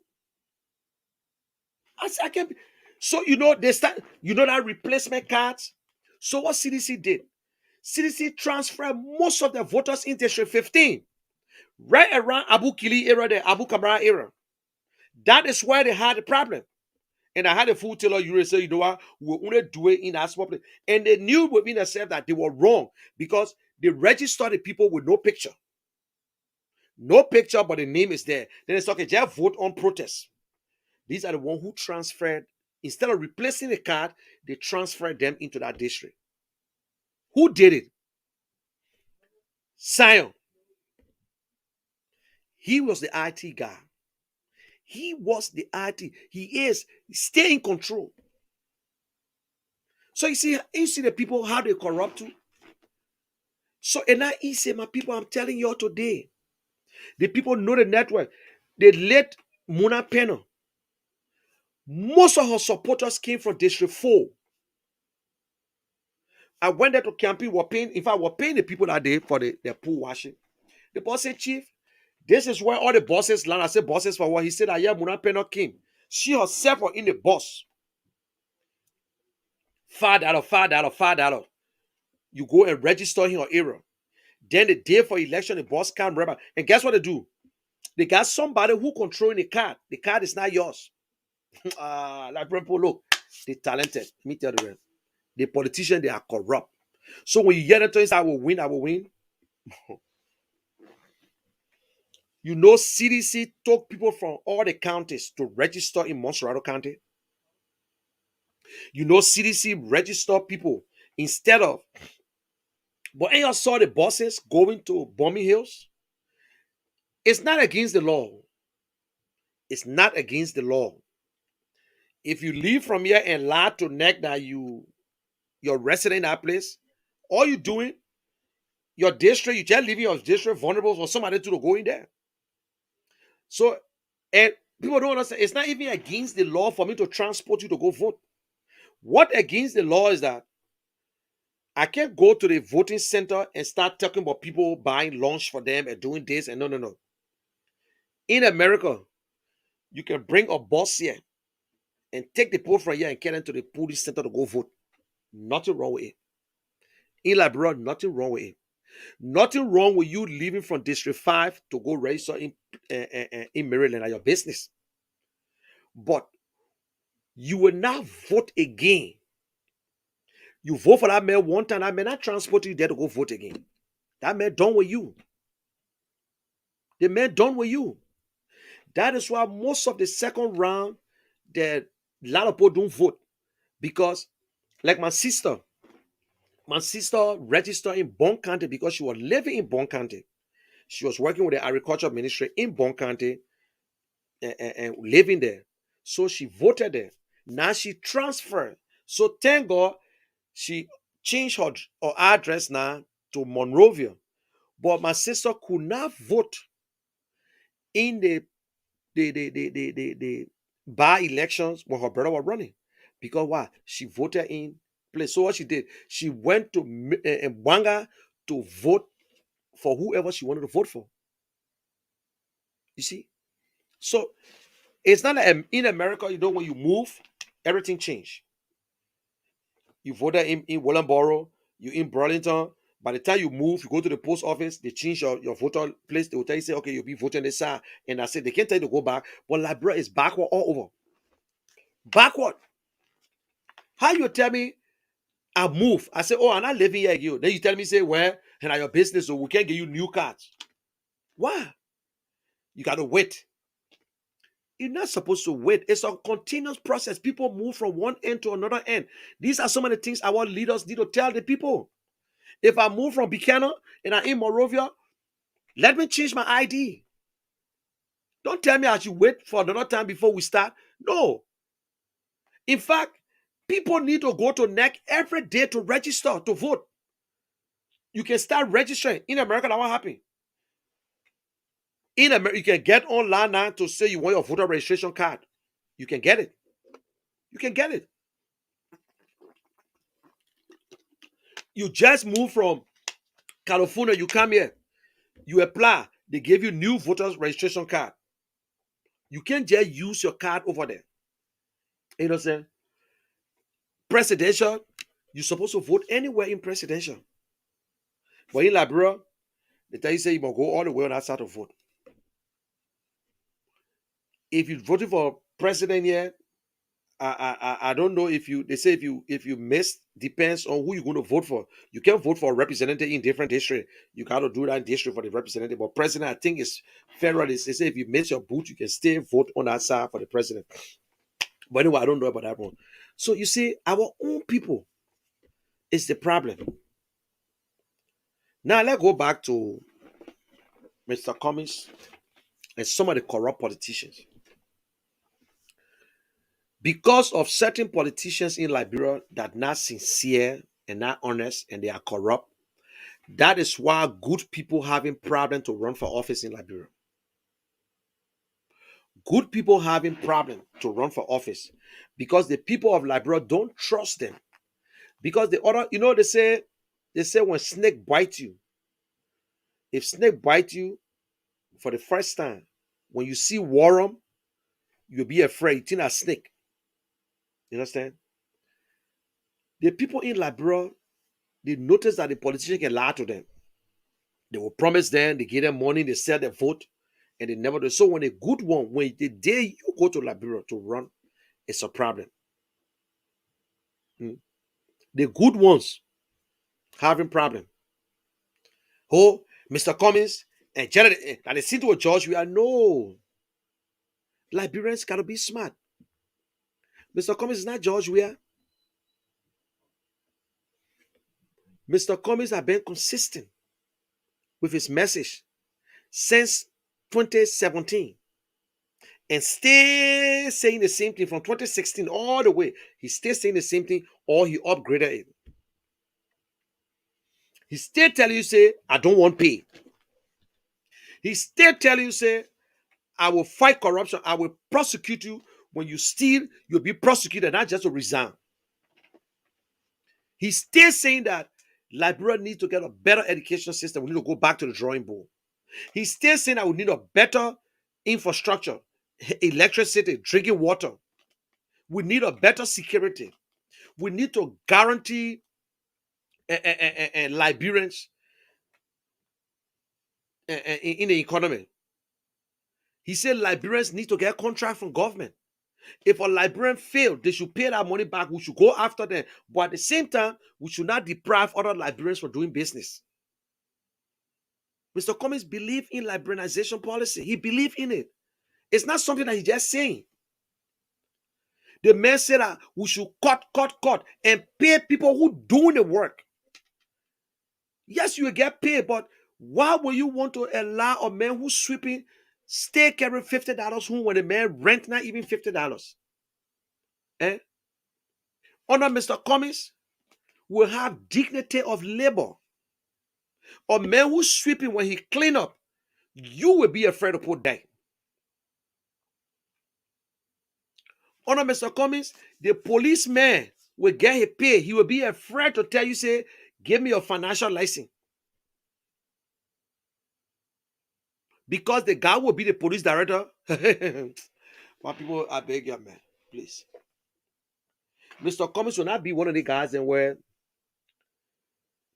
Speaker 2: I said, I can't be. So, they start, that replacement cards. So what CDC did? CDC transferred most of the voters in District 15, right around Abu Kili era, the Abu Kamara era. That is where they had the problem. And I had a full tailor, you say, we will only do it in that spot. And they knew within themselves that they were wrong because they registered the people with no picture. No picture, but the name is there. Then it's okay, just vote on protest. These are the ones who transferred, instead of replacing the card, they transferred them into that district. Who did it? Sion. He was the IT guy. He was the IT. He is. Stay in control. So you see the people, how they corrupt too. So, and now he say, my people, I'm telling you all today, the people know the network. They let Muna Pena. Most of her supporters came from District 4. I went there to campaign, in fact, we're paying the people that day for their pool washing. The boss said, Chief, this is where all the bosses land. I said, bosses for what? He said, yeah, Muna Pena came. She herself was in the bus. $5. You go and register in your area. Then the day for election, the boss come remember. And guess what they do? They got somebody who controlling the card. The card is not yours. Like people, look, they talented. Let me tell you, the politicians, they are corrupt. So when you hear them say, I will win. CDC took people from all the counties to register in Montserrat County. CDC registered people instead of. But when you saw the buses going to Bombing Hills, it's not against the law. It's not against the law. If you leave from here and lie to NEC that you're resident in that place, all you doing, your district, you just leaving your district vulnerable for somebody to go in there. So, and people don't understand, it's not even against the law for me to transport you to go vote. What against the law is that I can't go to the voting center and start talking about people buying lunch for them and doing this and no. In America, you can bring a bus here and take the people from here and get them to the polling center to go vote. Nothing wrong with it. In Liberia, nothing wrong with it. Nothing wrong with you leaving from District 5 to go register in Maryland at your business. But you will not vote again. You vote for that man one time, that man not transport you there to go vote again. That man done with you. The man done with you. That is why most of the second round, a lot of people don't vote. Because, like my sister registered in Bon County because she was living in Bon County. She was working with the agriculture ministry in Bon County and living there. So she voted there. Now she transferred. So thank God she changed her address now to Monrovia. But my sister could not vote in the by elections when her brother was running. Because why? She voted in place. So what she did, she went to Mwanga to vote for whoever she wanted to vote for. You see? So it's not like in America, when you move, everything changed. You voted in Wallenboro, you in Burlington. By the time you move, you go to the post office, they change your voter place. They will tell you, say, okay, you'll be voting this side. And I said, they can't tell you to go back. But Liberia is backward all over. Backward. How you tell me I move? I say, oh, I'm not living here again. Then you tell me, say, well, and at your business, so we can't give you new cards. Why? You got to wait. You're not supposed to wait. It's a continuous process. People move from one end to another end. These are some of the things our leaders need to tell the people. If I move from Buchanan and I'm in Morovia, let me change my ID. Don't tell me I should wait for another time before we start. No. In fact, people need to go to NEC every day to register to vote. You can start registering. In America, that what happened. In America, you can get online now to say you want your voter registration card. You can get it. You can get it. You just move from California, you come here, you apply, they give you new voters registration card. You can't just use your card over there. You know what I'm saying? Presidential, you're supposed to vote anywhere in presidential. But in Liberia, they tell you say you must go all the way on that side to vote. If you voted for president here, I don't know if you, they say if you miss, depends on who you're going to vote for. You can vote for a representative in different district. You got to do that district for the representative. But president, I think it's federal. They say if you miss your booth, you can still vote on that side for the president. But anyway, I don't know about that one. So you see, our own people is the problem. Now let's go back to Mr. Cummings and some of the corrupt politicians. Because of certain politicians in Liberia that are not sincere and not honest and they are corrupt, that is why good people having problem to run for office in Liberia. Good people having problem to run for office because the people of Liberia don't trust them. Because the other, they say when snake bite you, if snake bite you for the first time, when you see worm, you'll be afraid. You think a snake. You understand? The people in Liberia, they notice that the politician can lie to them. They will promise them, they give them money, they sell their vote, and they never do. So when a good one, when the day you go to Liberia to run, it's a problem. The good ones having problem. Oh, Mr. Cummings and Janet, and they seem to a judge. We are no. Liberians gotta be smart. Mr. Cummings is not George Weah. Mr. Cummings has been consistent with his message since 2017 and still saying the same thing from 2016 all the way. He's still saying the same thing or he upgraded it. He still telling you, say, I don't want pay. He still telling you, say, I will fight corruption. I will prosecute you. When you steal, you'll be prosecuted, not just to resign. He's still saying that Liberia needs to get a better education system. We need to go back to the drawing board. He's still saying that we need a better infrastructure, electricity, drinking water. We need a better security. We need to guarantee Liberians in the economy. He said Liberians need to get a contract from government. If a Liberian failed, they should pay that money back. We should go after them. But at the same time, we should not deprive other Liberians from doing business. Mr. Cummings believed in liberalization policy. He believed in it. It's not something that he's just saying. The man said that we should cut, and pay people who doing the work. Yes, you will get paid, but why would you want to allow a man who's sweeping stay carrying $50 home when the man rent not even $50? Eh? Under Mr. Cummings, will have dignity of labor. A man who's sweeping when he clean up, you will be afraid to put that. Under Mr. Cummings, the policeman will get his pay. He will be afraid to tell you, say, give me your financial license. Because the guy will be the police director. My people, I beg you, man, please. Mr. Cummings will not be one of the guys and where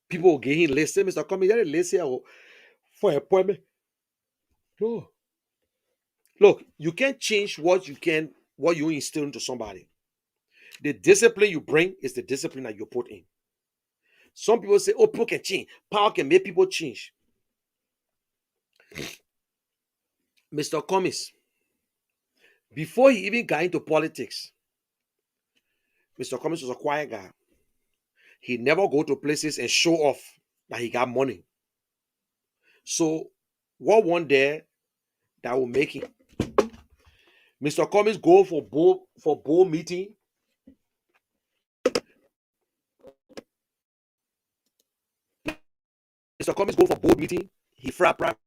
Speaker 2: people will get him listed. Mr. Cummings, you're list here for appointment. No. Look, you can't change what you instill into somebody. The discipline you bring is the discipline that you put in. Some people say, oh, people can change. Power can make people change. Mr. Cummings, Before he even got into politics, Mr. Cummings was a quiet guy. He never go to places and show off that he got money. So what one there that will make him? Mr. Cummings go for board meeting. Mr. Cummings go for board meeting. He fly private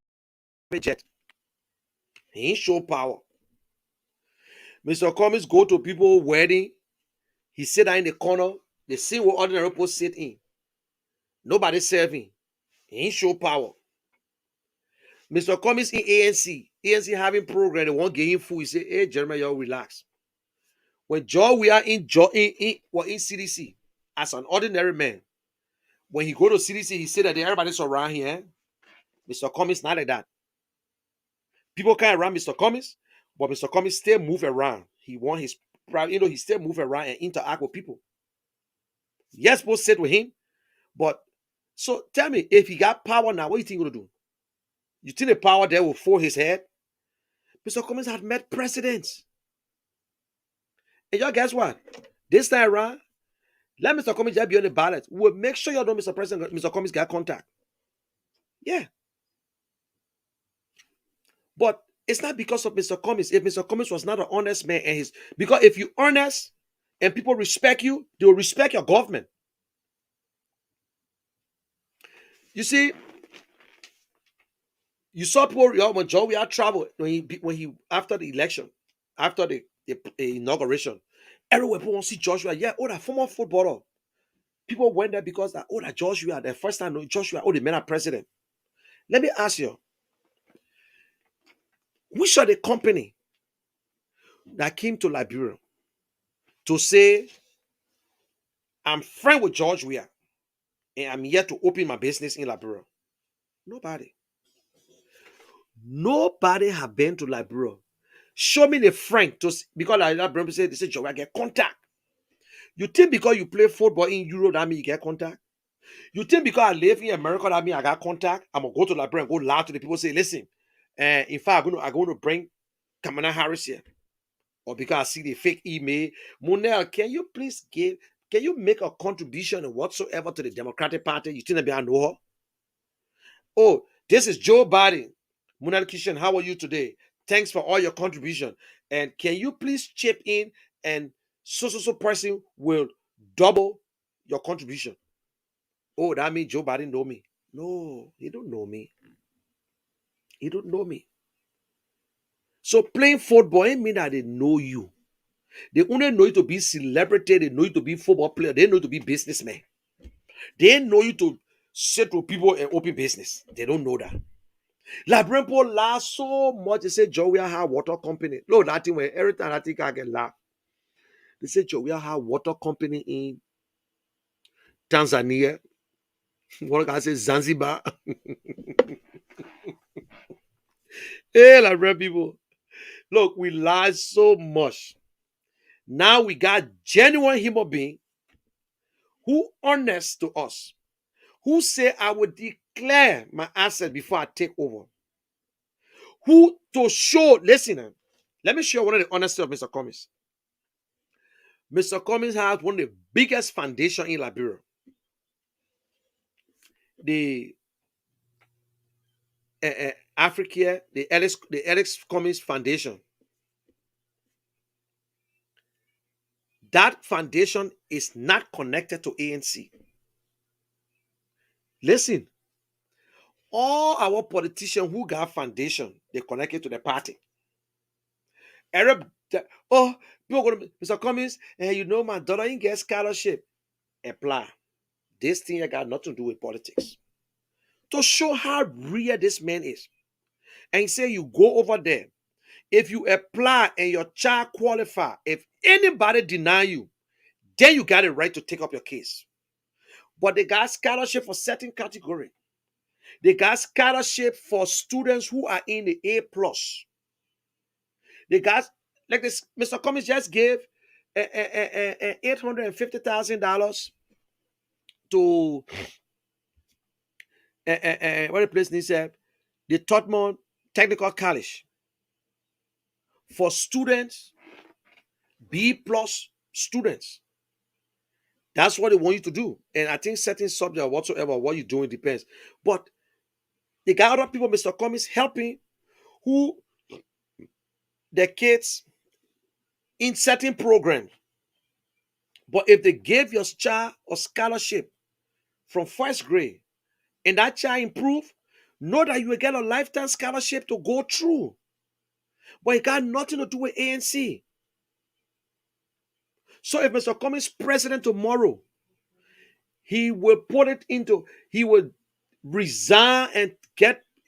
Speaker 2: jet. He ain't show power. Mr. Cummings go to people wedding. He sit down in the corner. They see what ordinary people sit in. Nobody serving. He ain't show power. Mr. Cummings in ANC. ANC having program. They won't give him food. He say, hey, Jeremiah, y'all relax. When Joe we are in CDC as an ordinary man, when he go to CDC, he said that everybody's around here. Mr. Cummings not like that. People can't around Mr. Cummings, but Mr. Cummings still move around. He want his private, he still move around and interact with people. Yes, both sit with him, but so tell me, if he got power now, what do you think he's gonna do? You think the power there will fall his head? Mr. Cummings had met presidents. And y'all guess what? This time around, let Mr. Cummings just be on the ballot. We'll make sure you know Mr. President, Mr. Cummings got contact. Yeah. But it's not because of Mr. Cummings. If Mr. Cummings was not an honest man and because if you're honest and people respect you, they will respect your government. You see, you saw people when Joe we had travel when he after the election, after the inauguration, everywhere people want to see Joshua. Yeah, that former footballer. People went there because that Joshua, the first time Joshua, the man are president. Let me ask you, which are the company that came to Liberia to say, I'm friend with George Weah and I'm here to open my business in Liberia? Nobody. Nobody have been to Liberia. Show me the friend because Liberia say they say George Weah get contact. You think because you play football in Europe that mean you get contact? You think because I live in America that mean I got contact? I'm gonna go to Liberia and go loud to the people say, listen, in fact I'm going to bring Kamala Harris here. Or because I see the fake email. Monel, can you make a contribution whatsoever to the Democratic Party? You think I know her? Oh, this is Joe Biden. Monel Kishan, how are you today? Thanks for all your contribution. And can you please chip in and so person will double your contribution? Oh, that means Joe Biden know me. No, he don't know me. He don't know me. So playing football ain't mean that they know you. They only know you to be celebrity. They know you to be football player. They know you to be businessman. They know you to sit with people and open business. They don't know that. Liberian people laugh so much. They say Joe, we have water company. No, that thing when every time I think I get laugh. They say Joe, we have water company in Tanzania. What can I say? Zanzibar. Hey, Liberian people. Look, we lie so much. Now we got genuine human being who honest to us, who say I will declare my asset before I take over. Who to show, listen, let me show one of the honesty of Mr. Cummings. Mr. Cummings has one of the biggest foundation in Liberia. The Africa, the Alex Cummings Foundation. That foundation is not connected to ANC. Listen, all our politicians who got foundation, they connected to the party. Arab, oh, people go to Mr. Cummings, and you know my daughter ain't get scholarship. Apply. This thing got nothing to do with politics. To show how real this man is. And he say you go over there. If you apply and your child qualify, if anybody deny you, then you got a right to take up your case. But they got scholarship for certain category. They got scholarship for students who are in the A plus. They got like this. Mr. Cummings just gave $850,000 to what the place needs the Tottenham Technical College for students, B plus students. That's what they want you to do. And I think certain subject or whatsoever, what you're doing depends. But they got other people, Mr. Cummings, helping who their kids in certain programs. But if they gave your child a scholarship from first grade and that child improve, know that you will get a lifetime scholarship to go through. But it got nothing to do with ANC. So if Mr. Cummings president tomorrow, he will put it into, he will resign and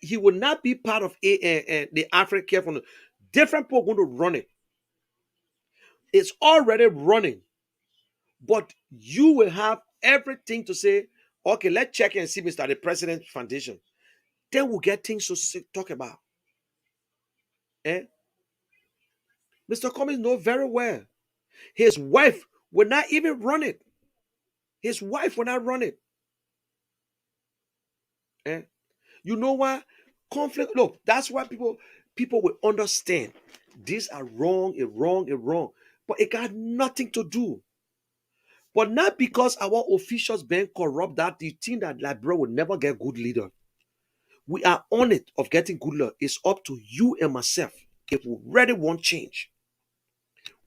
Speaker 2: he will not be part of the African Fund. Different people are going to run it. It's already running. But you will have everything to say, okay, let's check and see Mr. the President Foundation. Then we'll get things to talk about. Eh? Mr. Cummings knows very well. His wife will not even run it. His wife will not run it. Eh? You know why? Conflict. Look, that's why people will understand these are wrong, it's wrong, it's wrong. But it got nothing to do. But not because our officials being corrupt that you think that Liberia will never get good leader. We are on it of getting good leader. It's up to you and myself. If we really want change,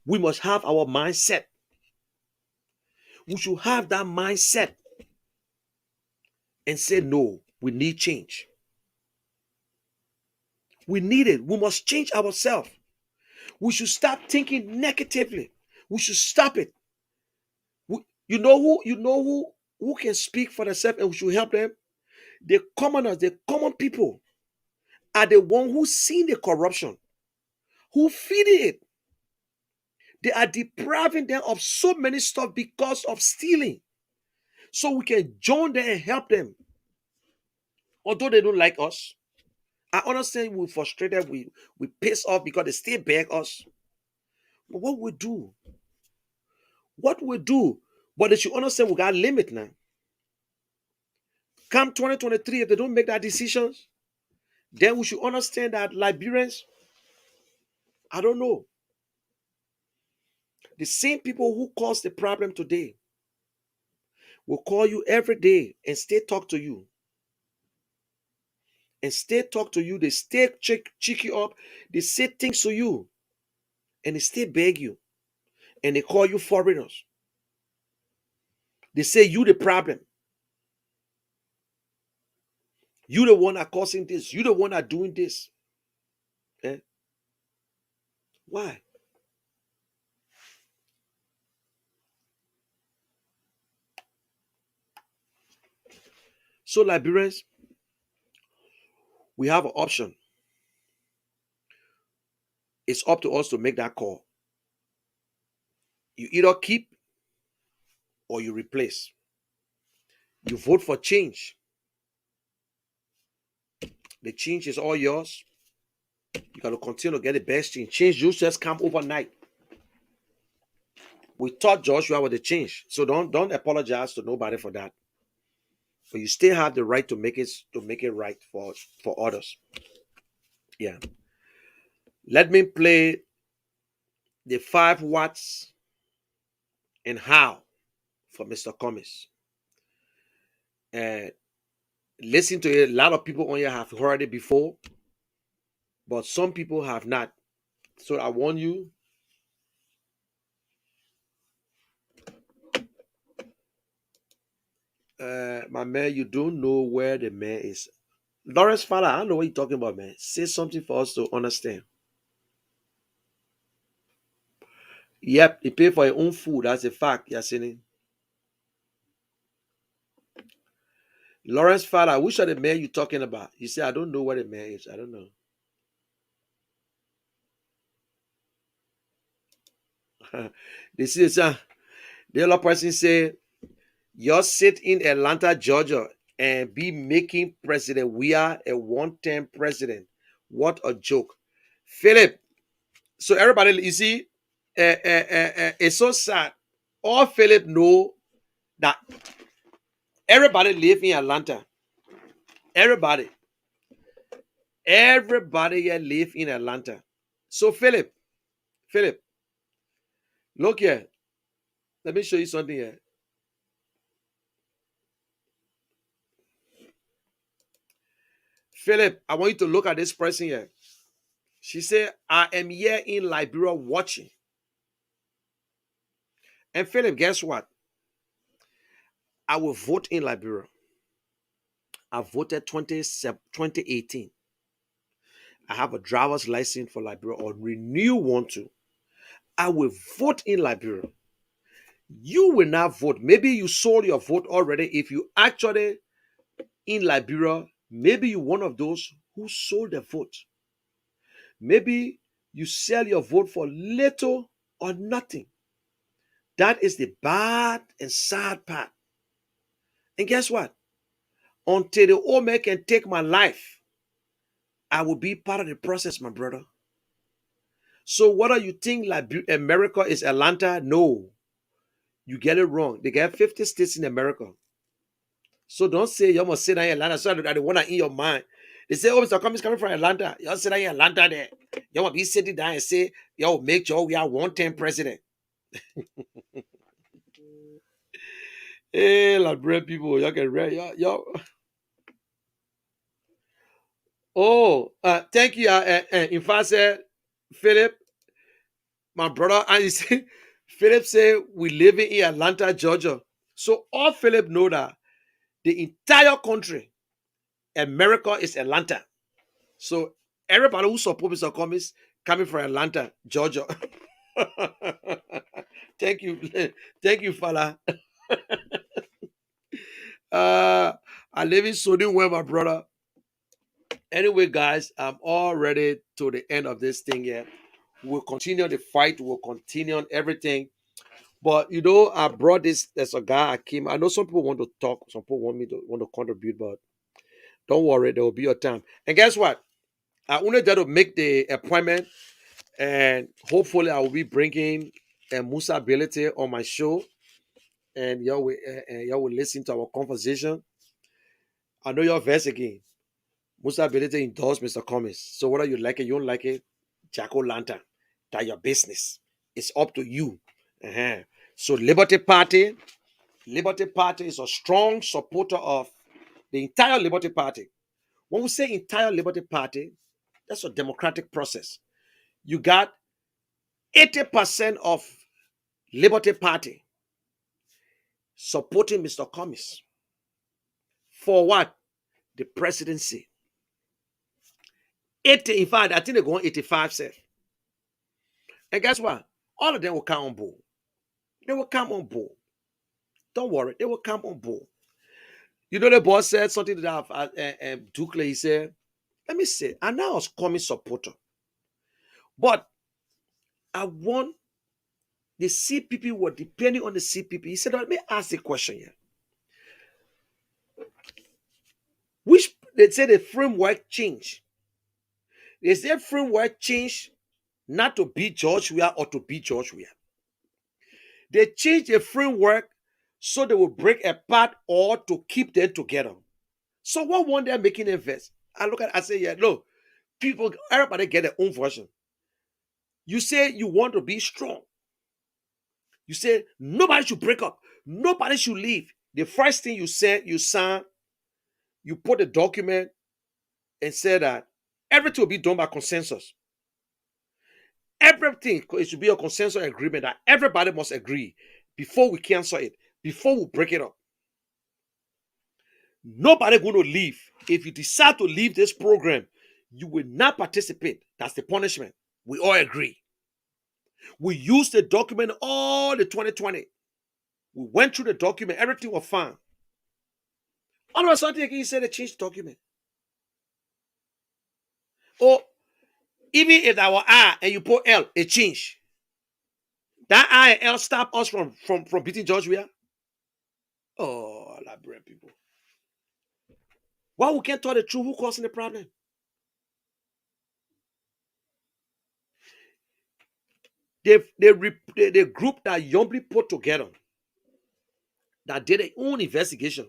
Speaker 2: we must have our mindset. We should have that mindset and say, no, we need change. We need it. We must change ourselves. We should stop thinking negatively. We should stop it. You know who can speak for themselves and we should help them? The commoners, the common people are the one who seen the corruption, who feeding it. They are depriving them of so many stuff because of stealing. So we can join them and help them. Although they don't like us. I understand we're frustrated, we piss off because they still beg us. But what we do? What we do? But they should understand we got a limit now. Come 2023, if they don't make that decisions, then we should understand that Liberians, I don't know. The same people who caused the problem today will call you every day and stay talk to you. And stay talk to you. They stay check you up. They say things to you. And they stay beg you. And they call you foreigners. They say you the problem. You the one that causing this. You the one that doing this. Eh? Why? So Liberians, we have an option. It's up to us to make that call. You either keep or you replace. You vote for change. The change is all yours. You got to continue to get the best change. Change just come overnight. We thought Joshua was the change. So don't apologize to nobody for that. But you still have the right to make it right for others. Yeah. Let me play the 5 watts and how for Mr. Cummings. And listen to it. A lot of people on here have heard it before, but some people have not. So I warn you. My man, you don't know where the man is. Lawrence Fowler, I don't know what you're talking about, man. Say something for us to understand. Yep, he paid for his own food. That's a fact, Yasini. Lawrence Fowler, which are the man you talking about? You say, I don't know where the man is. I don't know. This is the other person say, you sit in Atlanta, Georgia, and be making president. We are a one-term president. What a joke. Philip, so everybody, you see, it's so sad. All Philip know that everybody live in Atlanta. Everybody here live in Atlanta. So Philip, Philip, look here. Let me show you something here. Philip, I want you to look at this person here. She said, I am here in Liberia watching. And Philip, guess what? I will vote in Liberia. I voted 2018. I have a driver's license for Liberia or renew one too. I will vote in Liberia. You will not vote. Maybe you sold your vote already. If you actually in Liberia, maybe you're one of those who sold the vote. Maybe you sell your vote for little or nothing. That is the bad and sad part. And guess what? Until the old man can take my life, I will be part of the process, my brother. So whether you think like America is Atlanta, no, you get it wrong. They got 50 states in America. So don't say you must sit down in Atlanta. So that the one in your mind. They say, oh, Mr. Cummings coming from Atlanta. You sit down in Atlanta there. You want to be sitting down and say, yo, make sure we are 110 president. Hey, like bread people, y'all can read. Y'all. Oh, thank you. In fact, said Philip, my brother, and he said, Philip said we live in Atlanta, Georgia. So all Philip know that the entire country, America is Atlanta. So everybody who supports Mr. Cummings coming from Atlanta, Georgia. Thank you, thank you, fella. I live in Sodom, where my brother. Anyway, guys, I'm already to the end of this thing here. We'll continue the fight. We'll continue on everything. But you know, I brought this. There's a guy I came. I know some people want to talk. Some people want to contribute, but don't worry, there will be a time. And guess what? I only got to make the appointment, and hopefully, I will be bringing Musa Ability on my show, and y'all will listen to our conversation. I know your verse again. Musa Ability endorsed Mr. Cummings. So whether you like it, you don't like it, Jack Lantern, that's your business. It's up to you. Uh-huh. So Liberty Party is a strong supporter of the entire Liberty Party. When we say entire Liberty Party, that's a democratic process. You got 80% of Liberty Party supporting Mr. Cummings. For what? The presidency. 80, in fact, I think they're going 85 cents. And guess what? All of them will come on board. They will come on board. Don't worry, they will come on board. You know, the boss said something that Duke, he said, let me say, I now was Cummings supporter. But I want the CPP were depending on the CPP. He said, let me ask the question here. Which they say the framework change. They say framework change not to be George Weah or to be George Weah. They change the framework so they will break apart or to keep them together. So what one they're making a verse? I look at it, I say, yeah, look, people, everybody get their own version. You say you want to be strong. You say nobody should break up. Nobody should leave. The first thing you said, you signed, you put a document and said that everything will be done by consensus. Everything, it should be a consensus agreement that everybody must agree before we cancel it, before we break it up. Nobody going to leave. If you decide to leave this program, you will not participate. That's the punishment. We all agree. We used the document all the 2020. We went through the document. Everything was fine. All of a sudden, he said they changed the document. Or even if that were I and you put L, it changed. That I and L stop us from beating George Weah. Oh, I like brain people. Why we can't tell the truth? Who causing the problem? The group that Yombly put together that did their own investigation.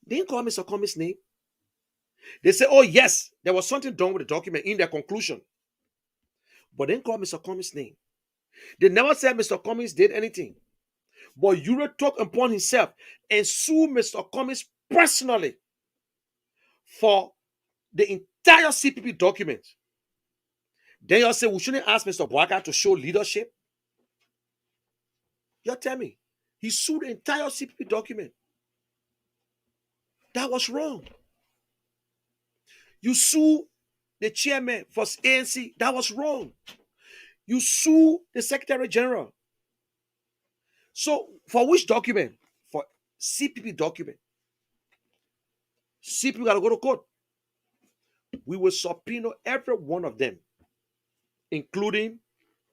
Speaker 2: They didn't call Mr. Cummings' name. They say, oh yes, there was something done with the document in their conclusion. but then call Mr. Cummings' name. They never said Mr. Cummings did anything. But Ure took upon himself and sued Mr. Cummings personally for the entire CPP document. Then you say we shouldn't ask Mr. Boaka to show leadership. You tell me. He sued the entire CPP document. That was wrong. You sue the chairman for ANC. That was wrong. You sue the Secretary General. So for which document? For CPP document. CPP got to go to court. We will subpoena every one of them, including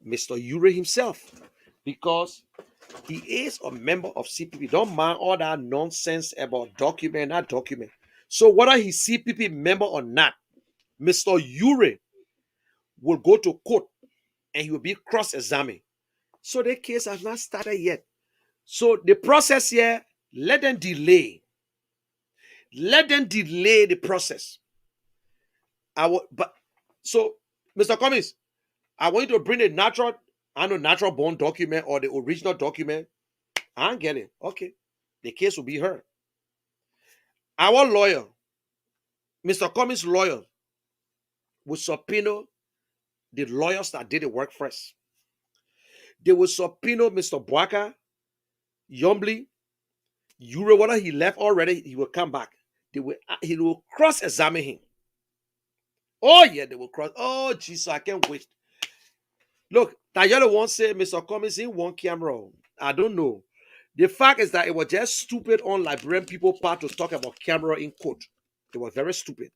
Speaker 2: Mr. Ure himself, because he is a member of CPP. Don't mind all that nonsense about document, not document. So whether he's CPP member or not, Mr. Ure will go to court and he will be cross-examined. So the case has not started yet. So the process here, let them delay. Let them delay the process. So, Mr. Cummings, I want you to bring a natural born document or the original document. I don't get it. Okay. The case will be heard. Our lawyer, Mr. Cummings' lawyer, will subpoena the lawyers that did the work first. They will subpoena Mr. Boaka, Yombly, Ure, whether he left already, he will come back. He will cross-examine him. Oh, yeah, they will cross. Oh, Jesus, I can't wait. Look, Tayana won't say Mr. Cummings in one camera. I don't know. The fact is that it was just stupid on Liberian people part to talk about camera in court. It was very stupid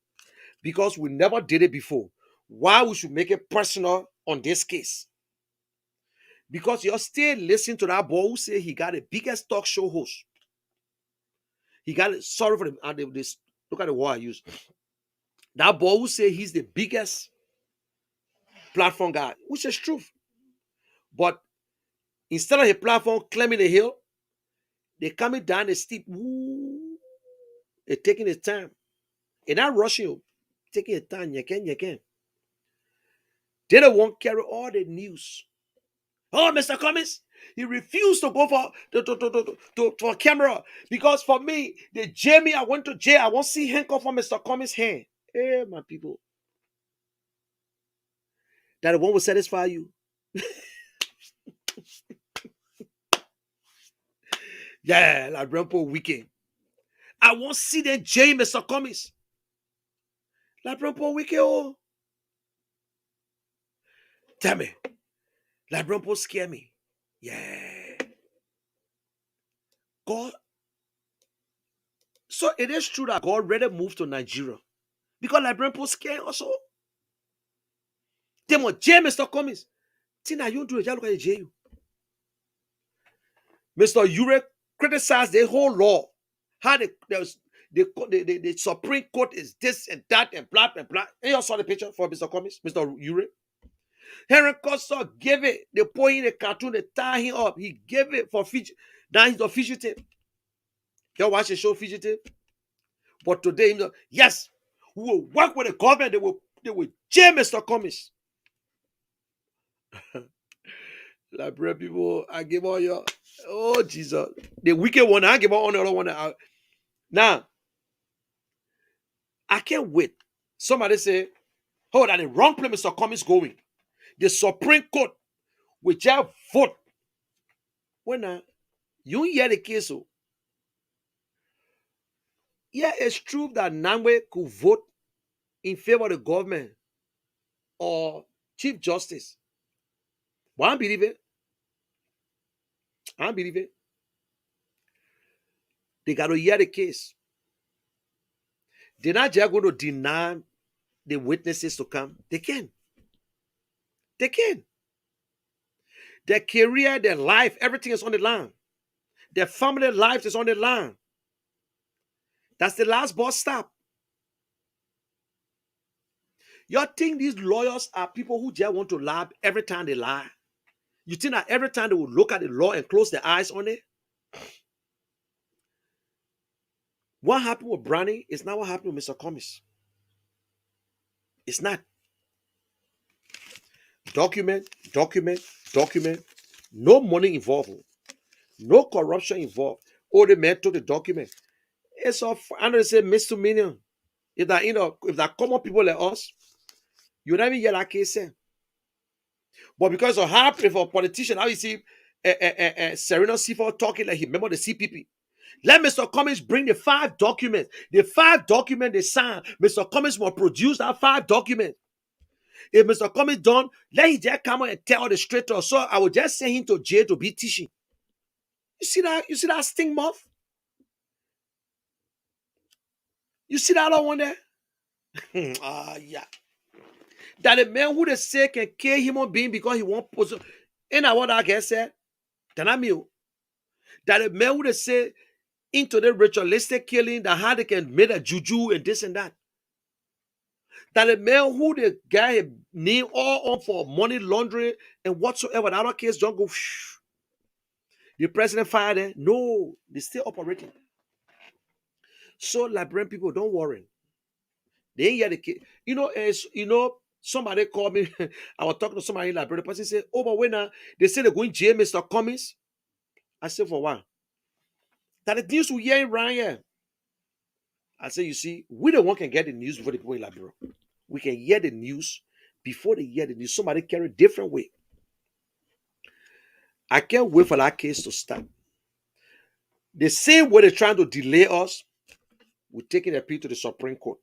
Speaker 2: because we never did it before. Why we should make it personal on this case? Because you're still listening to that boy who say he got the biggest talk show host. He got it. Sorry for this. Look at the word I use. That boy who say he's the biggest platform guy, which is true. But instead of a platform climbing the hill, they're coming down the steep. Woo, they're taking the time. They're not rushing you. Taking your time. You can. They don't want to carry all the news. Oh, Mr. Cummings, he refused to go for camera because for me, the Jamie, I went to jail. I won't see handcuff on Mr. Cummings' hand. Hey, my people. That the one will satisfy you. Yeah, like Rampo weekend. I won't see the J, Mr. Cummings. Like Rampo weekend, oh. Tell me. Like Rampo scare me. Yeah. God. So it is true that God rather moved to Nigeria. Because like Rampo scare also. Tell me, J, Mr. Cummings. Tina, you do it. Just look at the J. Mr. Ure criticized the whole law. How the Supreme Court is this and that and blah and blah. And you saw the picture for Mr. Cummings, Mr. Ure. Henry Costa gave it. They put in a cartoon, they tie him up. He gave it for fugitive. Now he's a fugitive. You watch the show Fugitive? But today, yes, we will work with the government. They will jail Mr. Cummings. Like people, I give all your. Oh, Jesus. The wicked one, I give all the other one. Now, I can't wait. Somebody say, oh, that the wrong place Mr. Cummings going. The Supreme Court will just vote. When you hear the case, so yeah, it's true that Nangwe could vote in favor of the government or Chief Justice. But I don't believe it. I don't believe it. They got to hear the case. They're not just going to deny the witnesses to come. They can. They can. Their career, their life, everything is on the line. Their family life is on the line. That's the last bus stop. You think these lawyers are people who just want to lie every time they lie? You think that every time they will look at the law and close their eyes on it? What happened with Brownie is not what happened with Mr. Cummings. It's not. Document, document, document. No money involved. No corruption involved. Oh, the man took the document. It's of I know they say misdemeanor. If that if that common people like us, you never hear that case. But because of how if a politician, how you see Serena Seafor talking like he remember the CPP. Let Mr. Cummings bring the 5 documents. The 5 documents they signed. Mr. Cummings will produce that 5 documents. If Mr. Cummings done, let him just come out and tell the straight to us. So I would just send him to jail to be teaching. You see that? You see that sting moth? You see that other one there? Yeah. That a man who they say can kill human being because he won't pose. Ain't that what that guy said? Then I mean, that a man who they say into the ritualistic killing, that how they can make a juju and this and that. That a man who the guy name all on for money laundering and whatsoever. That other case don't go. The president fired them. No, they still operating. So Liberian people, don't worry. They ain't hear the case. Somebody called me. I was talking to somebody in Liberia. The person said, "Oh, but when they say they're going to jail, Mr. Cummings." I said, "For what?" That the news we hear around here. I said, "You see, we the one can get the news before the people in Liberia. We can hear the news before they hear the news. Somebody carry a different way. I can't wait for that case to start. The same way they're trying to delay us, we're taking the appeal to the Supreme Court.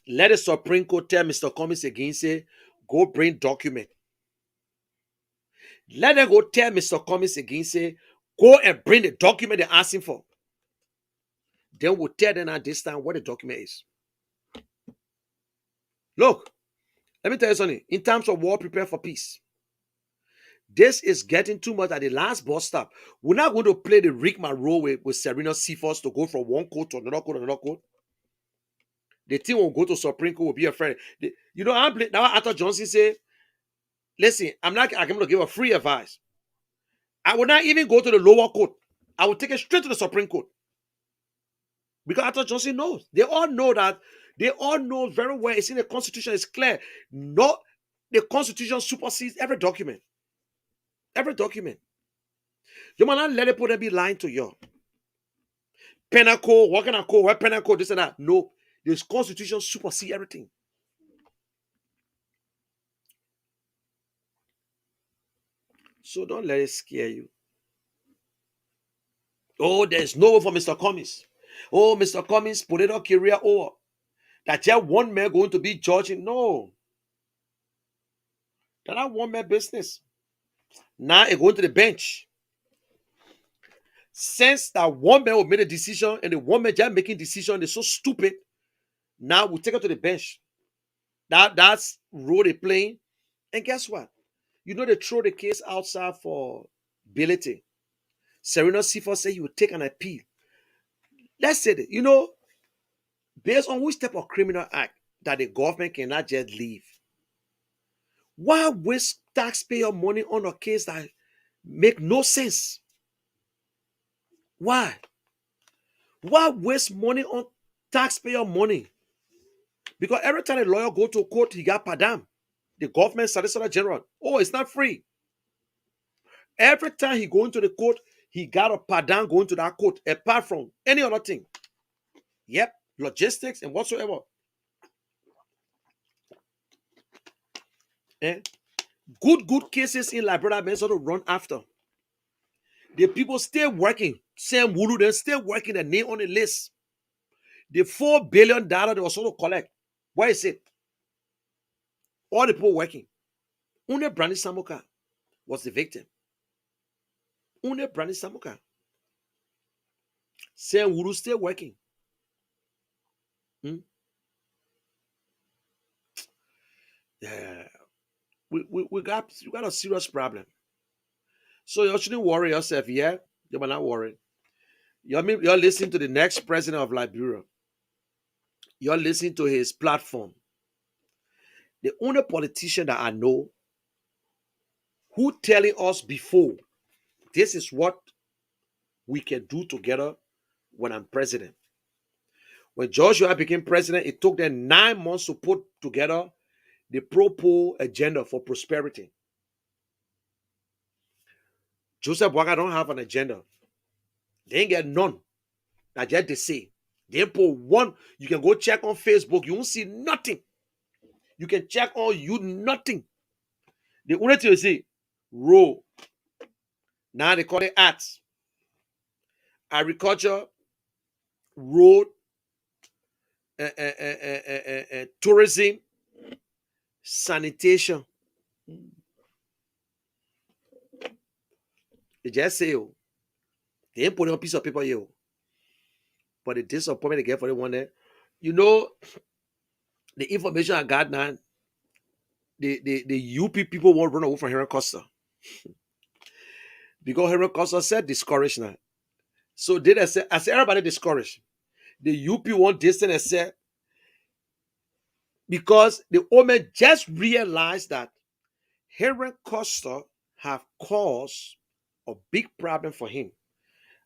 Speaker 2: Let the Supreme Court tell Mr. Cummings again, say, go bring document. Let them go tell Mr. Cummings again, say, go and bring the document they're asking for. Then we'll tell them at this time what the document is. Look, let me tell you something. In terms of war, prepare for peace. This is getting too much at the last bus stop. We're not going to play the Rick role with Serena Seaforth to go from one court to another court, another court. The team will go to Supreme Court, will be afraid. Now Arthur Johnson say, listen, I'm going to give a free advice. I will not even go to the lower court. I will take it straight to the Supreme Court. Because Arthur Johnson knows. They all know that. They all know very well. It's in the Constitution. It's clear. No, the Constitution supersedes every document. Every document. You might not let it put them be lying to you. Penal code, what kind of code, what penal code, this and that. No. This Constitution supersedes everything. So don't let it scare you. Oh, there's no way for Mr. Cummings. Oh, Mr. Cummings, political career over. That just one man going to be judging. No. That not one man business. Now it going to the bench. Since that one man will make a decision and the one man just making decision is so stupid, now we'll take it to the bench. That's role they playing. And guess what? You know they throw the case outside for billeting. Serena Seaforth said he would take an appeal. Let's say that, based on which type of criminal act that the government cannot just leave. Why waste taxpayer money on a case that make no sense? Why? Why waste money on taxpayer money? Because every time a lawyer go to court, he got padam. The government solicitor general. Oh, it's not free. Every time he go into the court, he got a padam going to that court, apart from any other thing. Yep, logistics and whatsoever. Good cases in Liberia men sort of run after. The people still working. Sam Wulu, they still working, their name on the list. The $4 billion they were sort of collect. Where is it? All the people working. Une Brandi Samuka was the victim. Une Brandi Samuka. Sam Wulu still working. Yeah. We got a serious problem. So you shouldn't worry yourself, yeah? You might not worry. You're listening to the next president of Liberia. You're listening to his platform. The only politician that I know who telling us before, this is what we can do together when I'm president. When Joshua became president, it took them 9 months to put together the pro-poor agenda for prosperity. Joseph Boakai don't have an agenda. They ain't get none. That's just they say. They put one. You can go check on Facebook. You won't see nothing. You can check on you nothing. The only thing you see, row. Now they call it arts, agriculture, road, tourism, sanitation. They just say, oh, they ain't put on a piece of paper here. Oh. But the disappointment they get for the one there, you know, the information I got now, the UP people won't run away from Henry Costa. Because Henry Costa said discouraged now. So did I say everybody discouraged. The UP won't distance and said, because the woman just realized that Henry Costa have caused a big problem for him.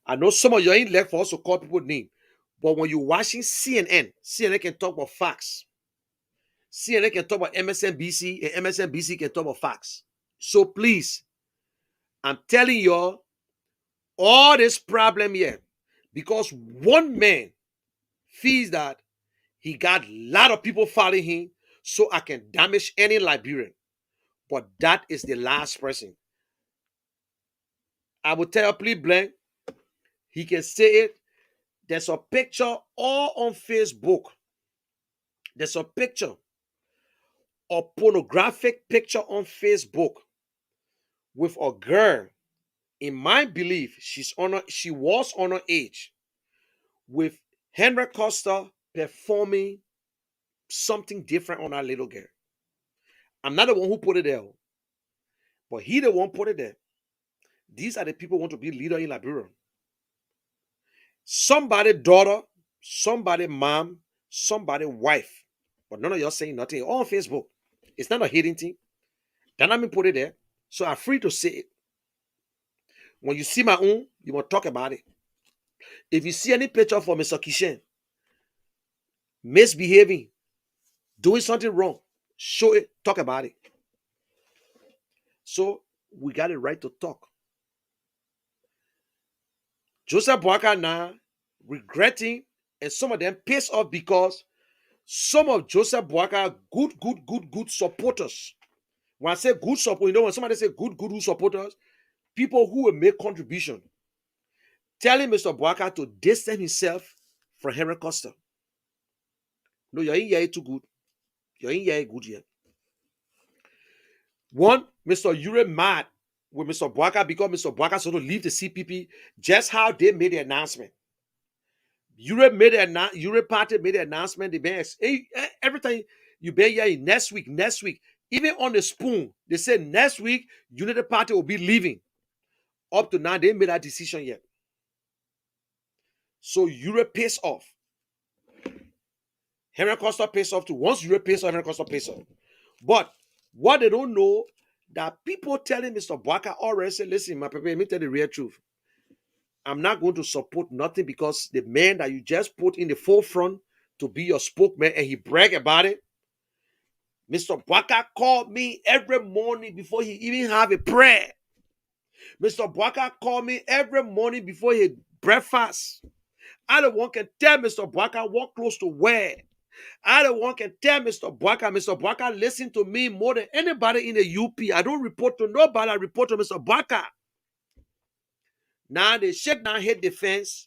Speaker 2: I know some of you ain't left for us to call people name, but when you're watching CNN, CNN can talk about facts. CNN can talk about MSNBC, and MSNBC can talk about facts. So please, I'm telling you, all this problem here, because one man feels that he got a lot of people following him, so I can damage any Liberian. But that is the last person. I will tell you, please, blank. He can say it. There's a picture all on Facebook. There's a picture, a pornographic picture on Facebook with a girl. In my belief, she was on her age, with Henry Costa performing something different on that little girl. I'm not the one who put it there, but he the one put it there. These are the people who want to be leader in Liberia. Somebody daughter, somebody mom, somebody wife. But none of y'all saying nothing. All on Facebook. It's not a hidden thing. Then I mean put it there. So I'm free to say it. When you see my own, you want to talk about it. If you see any picture for Mr. Kishen misbehaving, doing something wrong, show it, talk about it. So we got a right to talk. Joseph Boakai now regretting, and some of them pissed off because some of Joseph Boakai good supporters. When I say good support, you know, when somebody say good supporters, people who will make contribution, telling Mr. Boakai to distance himself from Henry Costa. No, you're in here too good. You're in here good here. One, Mr. Ure mad with Mr. Boakai because Mr. Boakai sort of leave the CPP, just how they made the announcement. Ure party made the announcement. Every time you be here next week. Even on the spoon, they said next week, Unity Party will be leaving. Up to now, they made that decision yet. So Europe pays off. Henry Costa pays off too. Once Europe pays off, Henry Costa pays off. But what they don't know, that people telling Mr. Boakai already say, listen, my people, let me tell the real truth. I'm not going to support nothing because the man that you just put in the forefront to be your spokesman and he brag about it. Mr. Boakai called me every morning before he even have a prayer. Mr. Boakai called me every morning before he breakfast. I the one can tell Mr. Boakai walk close to where. I the one can tell Mr. Boakai listen to me more than anybody in the UP. I don't report to nobody. I report to Mr. Boakai. Now they shake down hit the fence.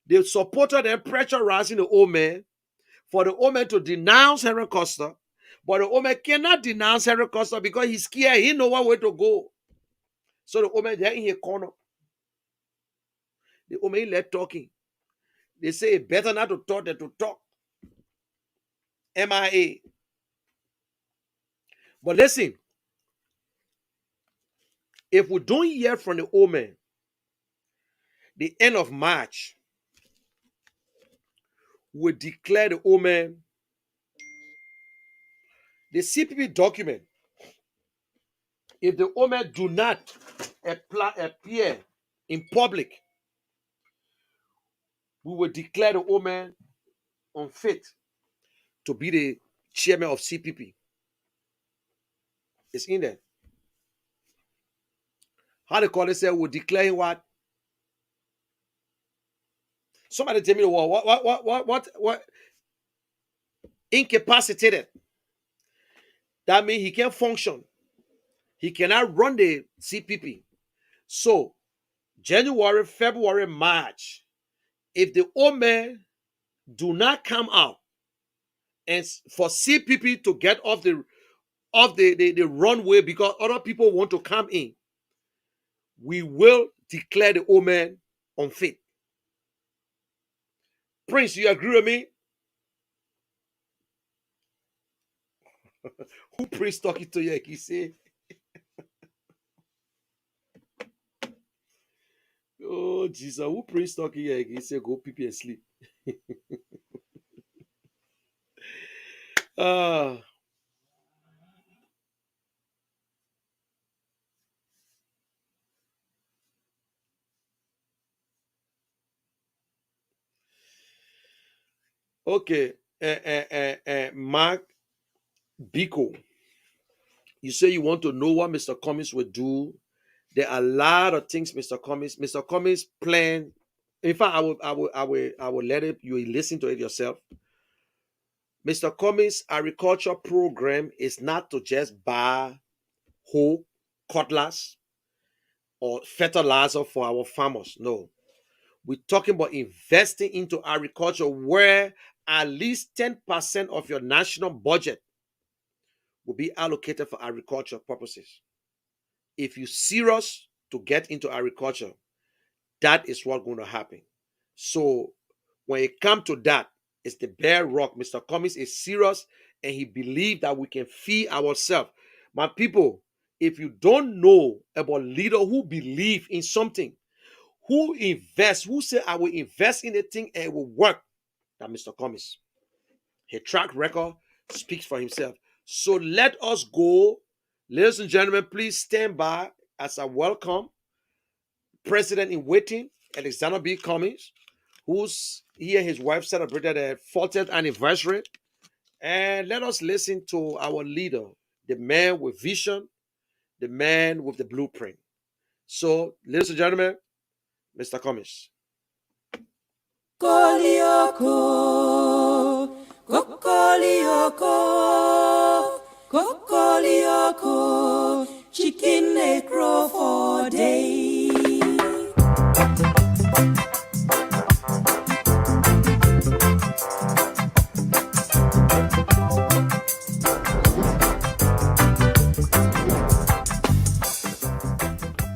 Speaker 2: They supported and pressurizing the old man for the old man to denounce Henry Costa. But the old man cannot denounce Henry Costa because he's scared. He know what way to go. So the old man there in his corner. The old man let talking. They say it better not to talk than to talk. MIA. But listen, if we don't hear from the old man, the end of March, we declare the old man. The CPP document, if the old man do not appear in public, we will declare the old man unfit to be the chairman of CPP. It's in there. How they call it? Say we're declaring what? Somebody tell me what? Incapacitated. That means he can't function. He cannot run the CPP. So January, February, March, if the old man do not come out and for CPP to get off the runway because other people want to come in, we will declare the old man unfit. Prince, you agree with me? Who Prince talking to you? He say, oh Jesus, who Prince talking here? He say, go pee and sleep. Ah. Okay, Mark Biko, you say you want to know what Mr. Cummings will do. There are a lot of things Mr. Cummings plan. In fact, I will let it, you listen to it yourself. Mr. Cummings' agriculture program is not to just buy hoe, cutlass, or fertilizer for our farmers. No. We're talking about investing into agriculture where at least 10% of your national budget will be allocated for agriculture purposes. If you're serious to get into agriculture, that is what's going to happen. So when it comes to that, it's the bare rock. Mr. Cummings is serious and he believes that we can feed ourselves. My people, if you don't know about leader who believe in something, who invest, who say I will invest in a thing and it will work, that Mr. Cummings. His track record speaks for himself. So let us go. Ladies and gentlemen, please stand by as I welcome President in waiting, Alexander B. Cummings, who's he and his wife celebrated their 40th anniversary. And let us listen to our leader, the man with vision, the man with the blueprint. So, ladies and gentlemen, Mr. Cummings.
Speaker 1: Kokolioko, kokolioko, kokolioko, chicken they crow for day.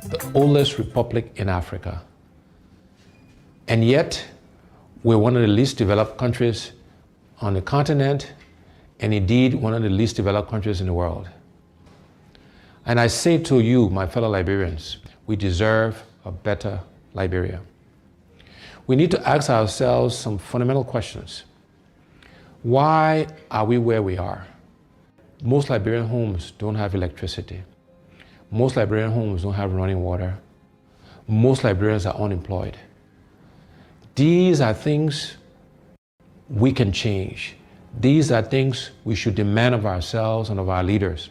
Speaker 7: The oldest republic in Africa. And yet, we're one of the least developed countries on the continent, and indeed one of the least developed countries in the world. And I say to you, my fellow Liberians, we deserve a better Liberia. We need to ask ourselves some fundamental questions. Why are we where we are? Most Liberian homes don't have electricity. Most Liberian homes don't have running water. Most Liberians are unemployed. These are things we can change. These are things we should demand of ourselves and of our leaders.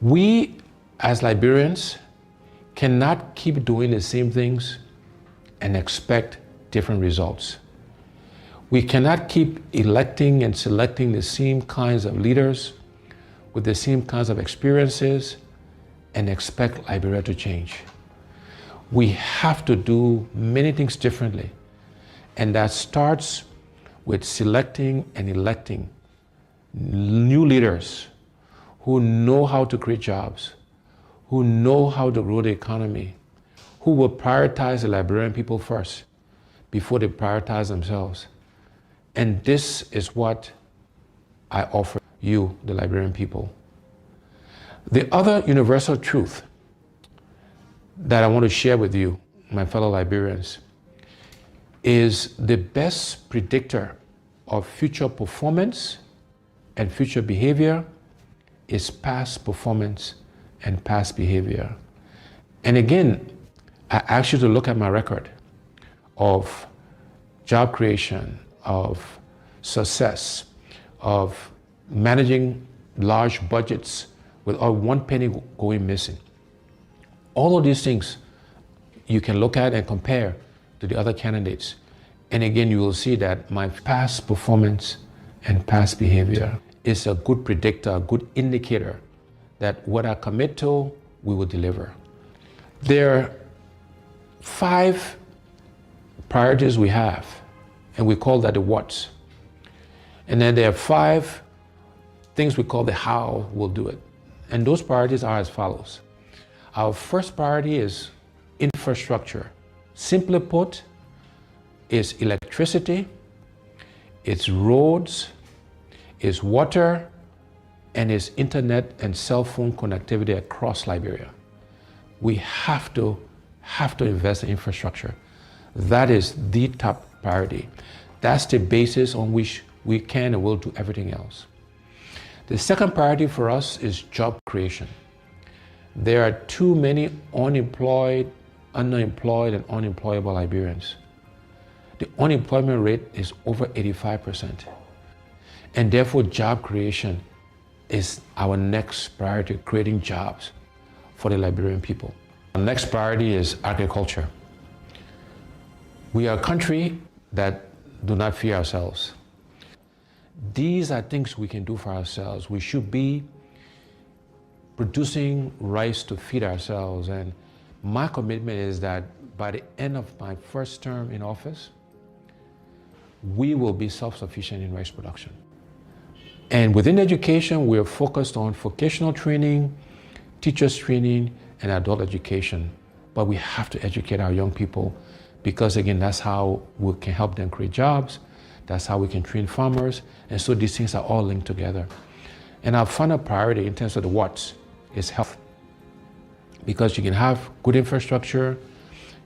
Speaker 7: We, as Liberians, cannot keep doing the same things and expect different results. We cannot keep electing and selecting the same kinds of leaders with the same kinds of experiences and expect Liberia to change. We have to do many things differently. And that starts with selecting and electing new leaders who know how to create jobs, who know how to grow the economy, who will prioritize the Liberian people first before they prioritize themselves. And this is what I offer you, the Liberian people. The other universal truth that I want to share with you, my fellow Liberians, is the best predictor of future performance and future behavior is past performance and past behavior. And again, I ask you to look at my record of job creation, of success, of managing large budgets without one penny going missing. All of these things you can look at and compare to the other candidates. And again, you will see that my past performance and past behavior is a good predictor, a good indicator that what I commit to, we will deliver. There are 5 priorities we have, and we call that the what's. And then there are 5 things we call the how we'll do it. And those priorities are as follows. Our first priority is infrastructure. Simply put, it's electricity, it's roads, it's water, and it's internet and cell phone connectivity across Liberia. We have to invest in infrastructure. That is the top priority. That's the basis on which we can and will do everything else. The second priority for us is job creation. There are too many unemployed, underemployed, and unemployable Liberians. The unemployment rate is over 85%. And therefore, job creation is our next priority, creating jobs for the Liberian people. Our next priority is agriculture. We are a country that do not fear ourselves. These are things we can do for ourselves. We should be producing rice to feed ourselves. And my commitment is that by the end of my first term in office, we will be self-sufficient in rice production. And within education, we're focused on vocational training, teachers training, and adult education. But we have to educate our young people because, again, that's how we can help them create jobs. That's how we can train farmers. And so these things are all linked together. And our final priority in terms of the what's is health. Because you can have good infrastructure,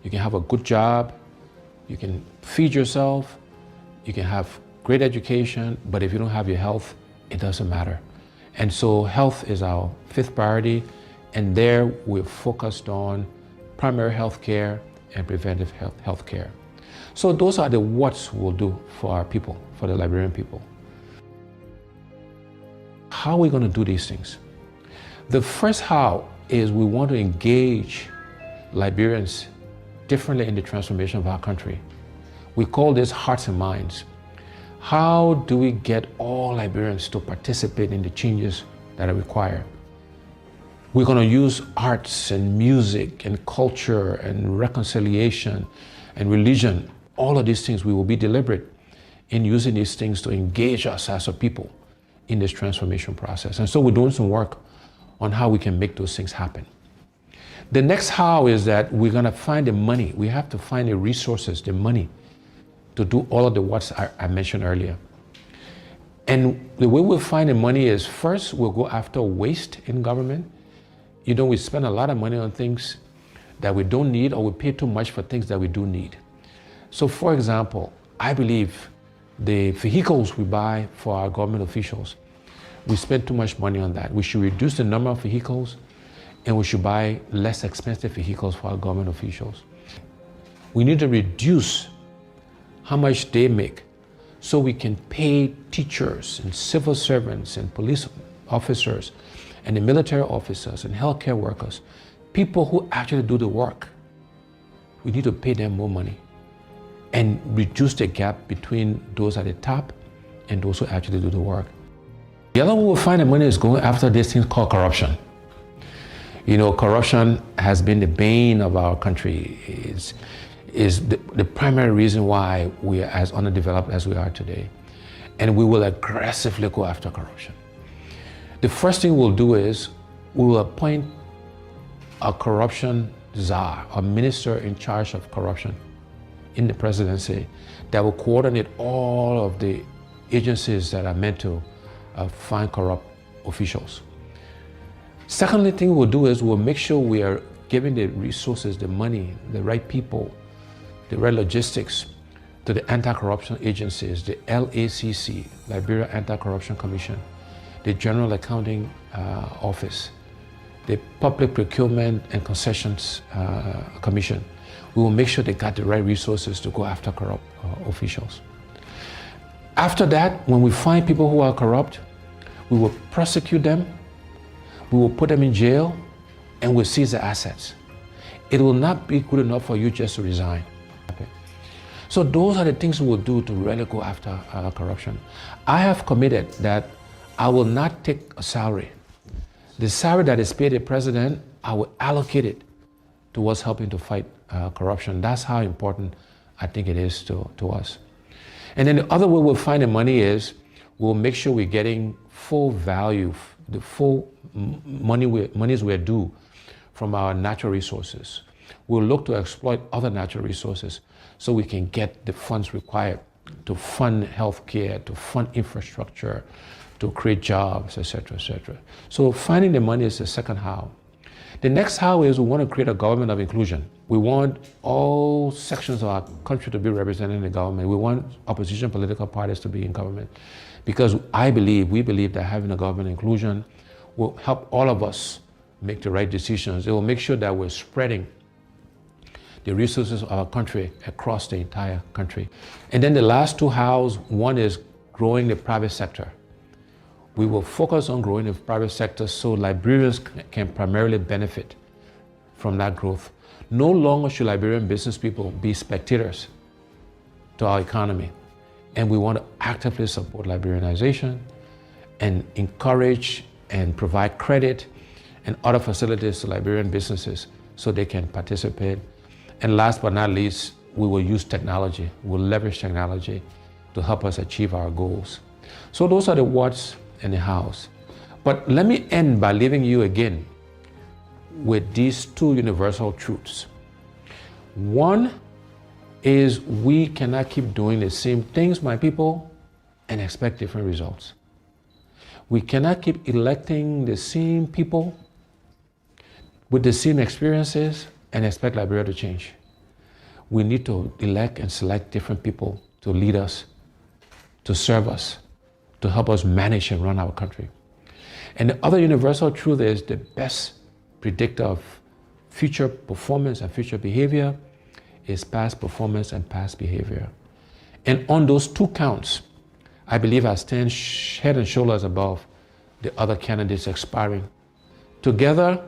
Speaker 7: you can have a good job, you can feed yourself, you can have great education, but if you don't have your health, it doesn't matter. And so health is our 5th priority, and there we're focused on primary health care and preventive health care. So those are the what's we'll do for our people, for the Liberian people. How are we going to do these things? The first how is we want to engage Liberians differently in the transformation of our country. We call this hearts and minds. How do we get all Liberians to participate in the changes that are required? We're going to use arts and music and culture and reconciliation and religion. All of these things, we will be deliberate in using these things to engage us as a people in this transformation process. And so we're doing some work on how we can make those things happen. The next how is that we're going to find the money. We have to find the resources, the money, to do all of the what's I mentioned earlier. And the way we'll find the money is first, we'll go after waste in government. You know, we spend a lot of money on things that we don't need, or we pay too much for things that we do need. So for example, I believe the vehicles we buy for our government officials, we spend too much money on that. We should reduce the number of vehicles, and we should buy less expensive vehicles for our government officials. We need to reduce how much they make so we can pay teachers and civil servants and police officers and the military officers and healthcare workers, people who actually do the work. We need to pay them more money and reduce the gap between those at the top and those who actually do the work. The other way we'll find the money is going after these things called corruption. You know, corruption has been the bane of our country. Is the primary reason why we are as underdeveloped as we are today. And we will aggressively go after corruption. The first thing we'll do is we will appoint a corruption czar, a minister in charge of corruption in the presidency that will coordinate all of the agencies that are meant to find corrupt officials. Secondly thing we'll do is we'll make sure we are giving the resources, the money, the right people, the right logistics to the anti-corruption agencies, the LACC, Liberia Anti-Corruption Commission, the General Accounting Office, the Public Procurement and Concessions Commission. We will make sure they got the right resources to go after corrupt officials. After that, when we find people who are corrupt, we will prosecute them, We will put them in jail and we'll seize the assets. It will not be good enough for you just to resign. So those are the things we will do to really go after corruption. I have committed that I will not take a salary. The salary that is paid the president, I will allocate it towards helping to fight corruption. That's how important I think it is to us. And then the other way we'll find the money is we'll make sure we're getting full value, the full monies we're due from our natural resources. We'll look to exploit other natural resources so we can get the funds required to fund healthcare, to fund infrastructure, to create jobs, etc., etc. So finding the money is the second how. The next how is we want to create a government of inclusion. We want all sections of our country to be represented in the government. We want opposition political parties to be in government because we believe that having a government inclusion will help all of us make the right decisions. It will make sure that we're spreading the resources of our country across the entire country. And then the last two hows, one is growing the private sector. We will focus on growing the private sector so Liberians can primarily benefit from that growth. No longer should Liberian business people be spectators to our economy. And we want to actively support Liberianization and encourage and provide credit and other facilities to Liberian businesses so they can participate. And last but not least, we will use technology. We'll leverage technology to help us achieve our goals. So those are the what's and the hows. But let me end by leaving you again with these two universal truths. One is we cannot keep doing the same things, my people, and expect different results. We cannot keep electing the same people with the same experiences and expect Liberia to change. We need to elect and select different people to lead us, to serve us, to help us manage and run our country. And the other universal truth is the best predictor of future performance and future behavior is past performance and past behavior. And on those two counts, I believe I stand head and shoulders above the other candidates expiring. Together,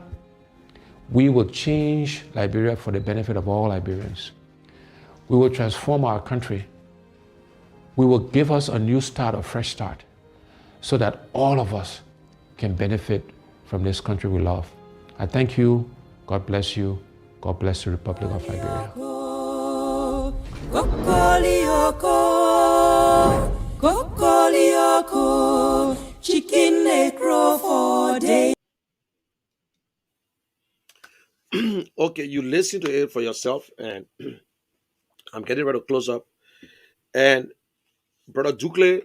Speaker 7: we will change Liberia for the benefit of all Liberians. We will transform our country. We will give us a new start, a fresh start, so that all of us can benefit from this country we love. I thank you. God bless you. God bless the Republic of Liberia.
Speaker 1: Chicken necro for day.
Speaker 2: Okay, you listen to it for yourself, and I'm getting ready to close up. And Brother Dukle,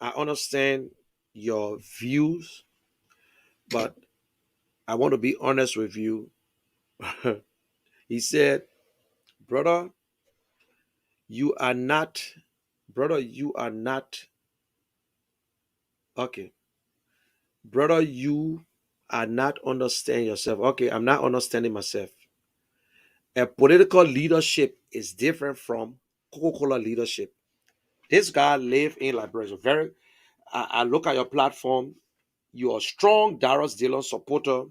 Speaker 2: I understand your views, but I want to be honest with you. He said, brother, you are not, okay. Brother, you are not understanding yourself. Okay, I'm not understanding myself. A political leadership is different from Coca-Cola leadership. This guy live in Liberia. I look at your platform. You're a strong Darius Dillon supporter.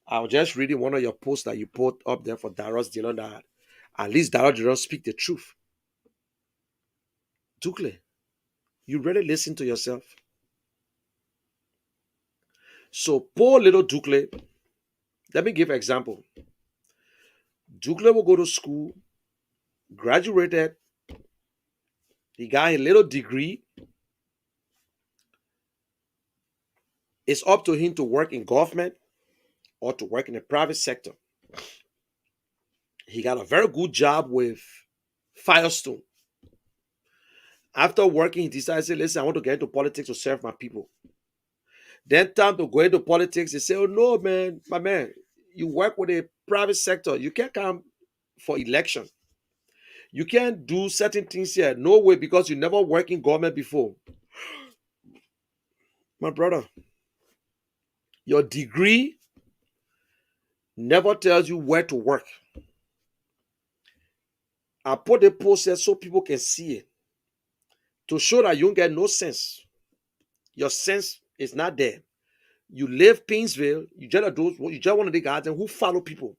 Speaker 2: I was just reading one of your posts that you put up there for Darius Dillon that at least Darius Dillon speak the truth. Dukle, you really listen to yourself. So poor little Dukle, let me give an example. Dukle will go to school, graduated, he got a little degree. It's up to him to work in government or to work in the private sector. He got a very good job with Firestone. After working, he decided, say, listen, I want to get into politics to serve my people. Then time to go into politics, they say, oh no, man, my man, you work with a private sector. You can't come for election. You can't do certain things here. No way, because you never worked in government before. My brother, your degree never tells you where to work. I put the process so people can see it. To show that you don't get no sense. Your sense is not there. You live Painesville. You just one of the guys who follow people.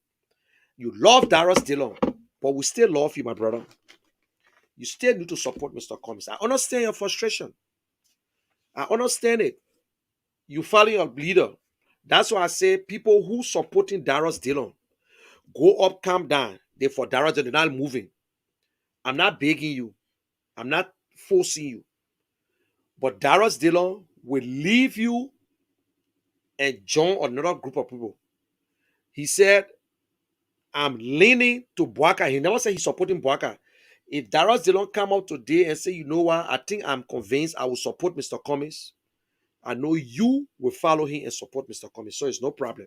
Speaker 2: You love Darius Dillon, but we still love you, my brother. You still need to support Mr. Cummings. I understand your frustration. I understand it. You follow your leader. That's why I say people who supporting Darius Dillon, go up, calm down. They for Darius Dillon, they're not moving. I'm not begging you. I'm not forcing you. But Darius Dillon will leave you and join another group of people. He said, I'm leaning to Boaka. He never said he's supporting Boaka. If Darius Dillon come out today and say, you know what, I think I'm convinced I will support Mr. Cummings, I know you will follow him and support Mr. Cummings. So it's no problem.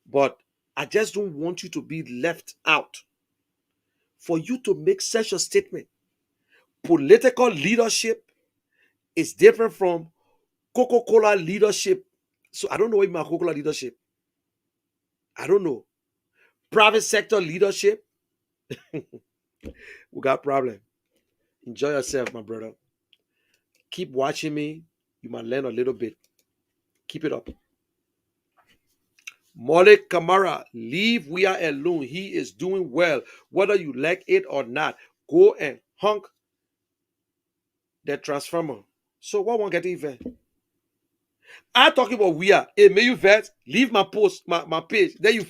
Speaker 2: But I just don't want you to be left out. For you to make such a statement, political leadership is different from Coca-Cola leadership. So I don't know what you mean by Coca-Cola leadership. I don't know. Private sector leadership, we got problem. Enjoy yourself, my brother. Keep watching me. You might learn a little bit. Keep it up. Mole Kamara, leave we are alone. He is doing well, whether you like it or not. Go and honk the transformer. So what won't get even? I'm talking about we are. Hey, may you vet? Leave my post, my page. Then you,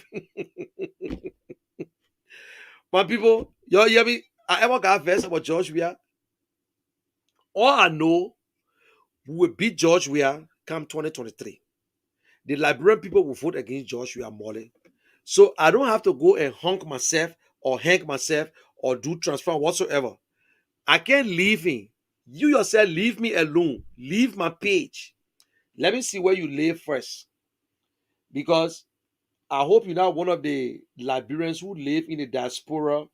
Speaker 2: my people, you hear me? I ever got vex about George Weah. All I know, we will beat George Weah come 2023. The Liberian people will vote against George Weah Mole. So I don't have to go and honk myself or hang myself or do transfer whatsoever. I can't leave him. You yourself leave me alone. Leave my page. Let me see where you live first. Because I hope you're not one of the Liberians who live in the diaspora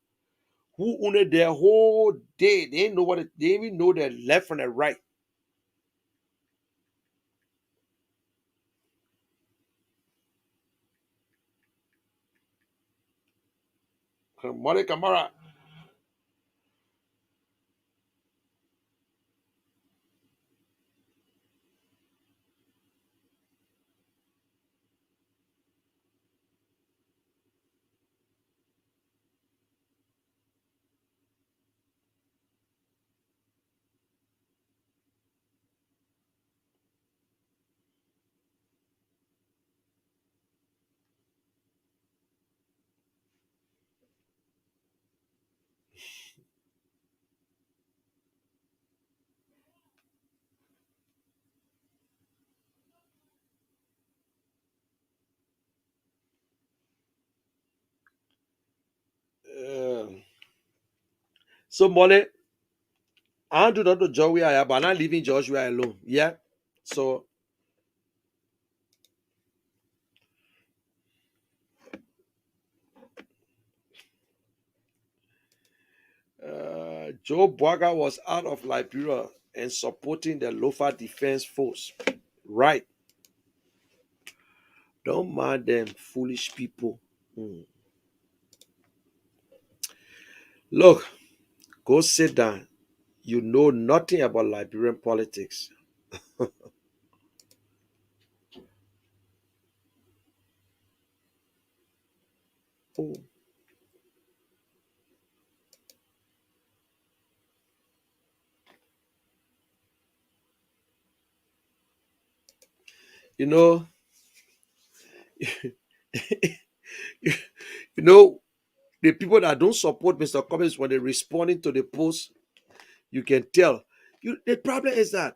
Speaker 2: who own it their whole day. They ain't know what they even know their left from their right. Mole Kamara. So Mole, I do not know George Weah, but I'm not leaving George Weah alone. Yeah. So Joe Boaga was out of Liberia and supporting the Lofa Defense Force. Right. Don't mind them foolish people. Look, go sit down. You know nothing about Liberian politics. Oh, you know, you know, the people that don't support Mr. Cummings when they're responding to the post, you can tell. The problem is that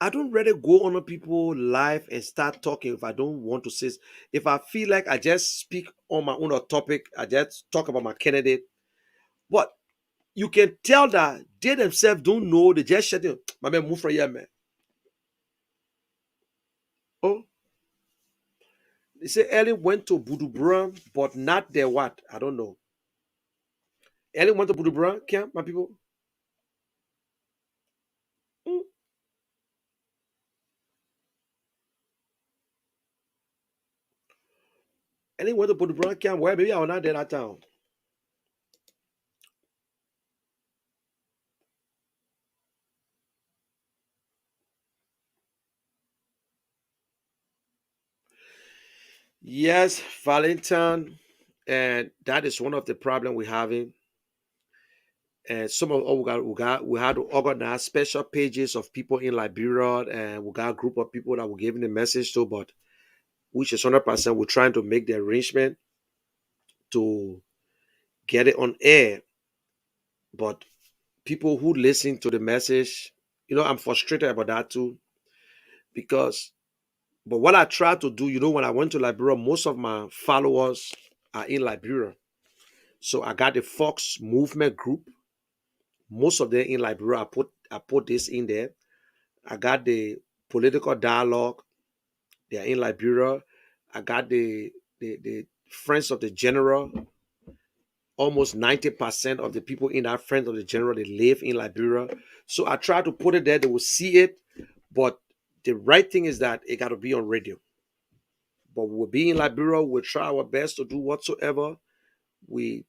Speaker 2: I don't really go on people live and start talking if I don't want to say. If I feel like I just speak on my own topic, I just talk about my candidate. But you can tell that they themselves don't know. They just shut it. My man, move from here, man. Oh, they say Ellen went to Budubram, but not there. What? I don't know. Ellen went to Budubram camp, my people. Mm. Ellen went to Budubram camp. Where maybe I was not there that town. Yes, Valentine, and that is one of the problem we're having. And some of we had to organize special pages of people in Liberia, and we got a group of people that we're giving the message to, but which is 100%. We're trying to make the arrangement to get it on air, but people who listen to the message, I'm frustrated about that too, because but what I try to do, when I went to Liberia, most of my followers are in Liberia. So I got the Fox movement group. Most of them in Liberia. I put this in there. I got the political dialogue. They are in Liberia. I got the Friends of the General. Almost 90% of the people in that Friends of the General, they live in Liberia. So I try to put it there. They will see it. But the right thing is that it got to be on radio. But we'll be in Liberia. We'll try our best to do whatsoever. We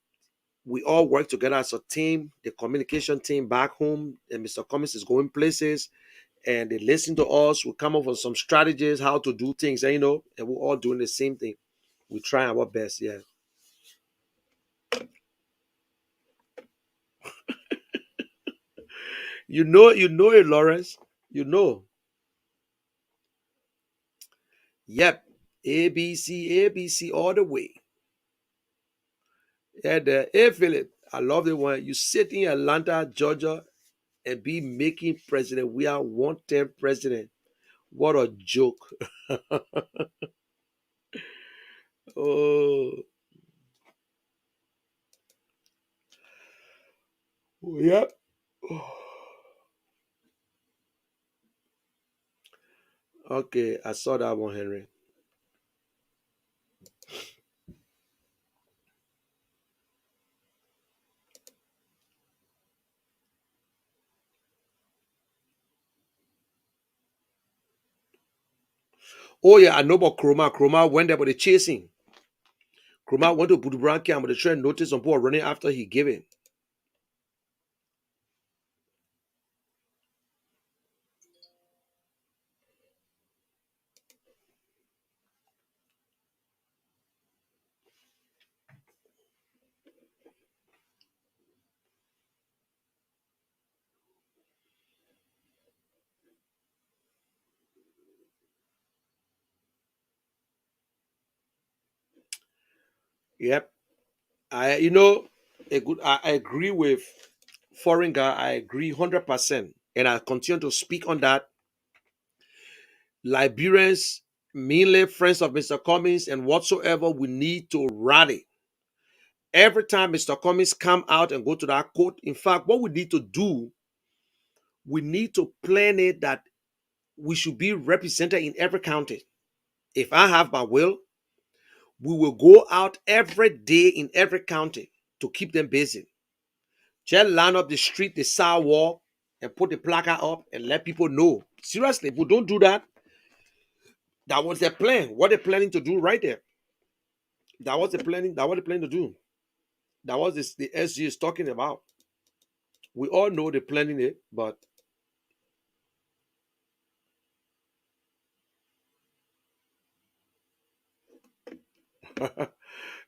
Speaker 2: we all work together as a team, the communication team back home, and Mr. Cummings is going places, and they listen to us. We come up with some strategies how to do things, and we're all doing the same thing. We try our best, yeah. You know it, Lawrence. You know. Yep. ABC all the way. And hey, Philip, I love the one you sit in Atlanta, Georgia, and be making president. We are one-term president. What a joke. Oh, yep. Okay, I saw that one, Henry. Oh yeah, I know about Chroma. Chroma went there, but they chasing. Chroma went to Buduburan camp, but the train noticed some people running after he gave it. Yep. I agree with foreign guy. I agree 100%, and I continue to speak on that. Liberians, mainly friends of Mr. Cummings and whatsoever, we need to rally. Every time Mr. Cummings come out and go to that court, in fact, what we need to do, we need to plan it that we should be represented in every county. If I have my will, we will go out every day in every county to keep them busy. Just line up the street, the sidewalk, and put the placard up and let people know. Seriously, if we don't do that, that was their plan. What they're planning to do right there. That was the planning. That was the plan to do. That was the SG is talking about. We all know they're planning it, but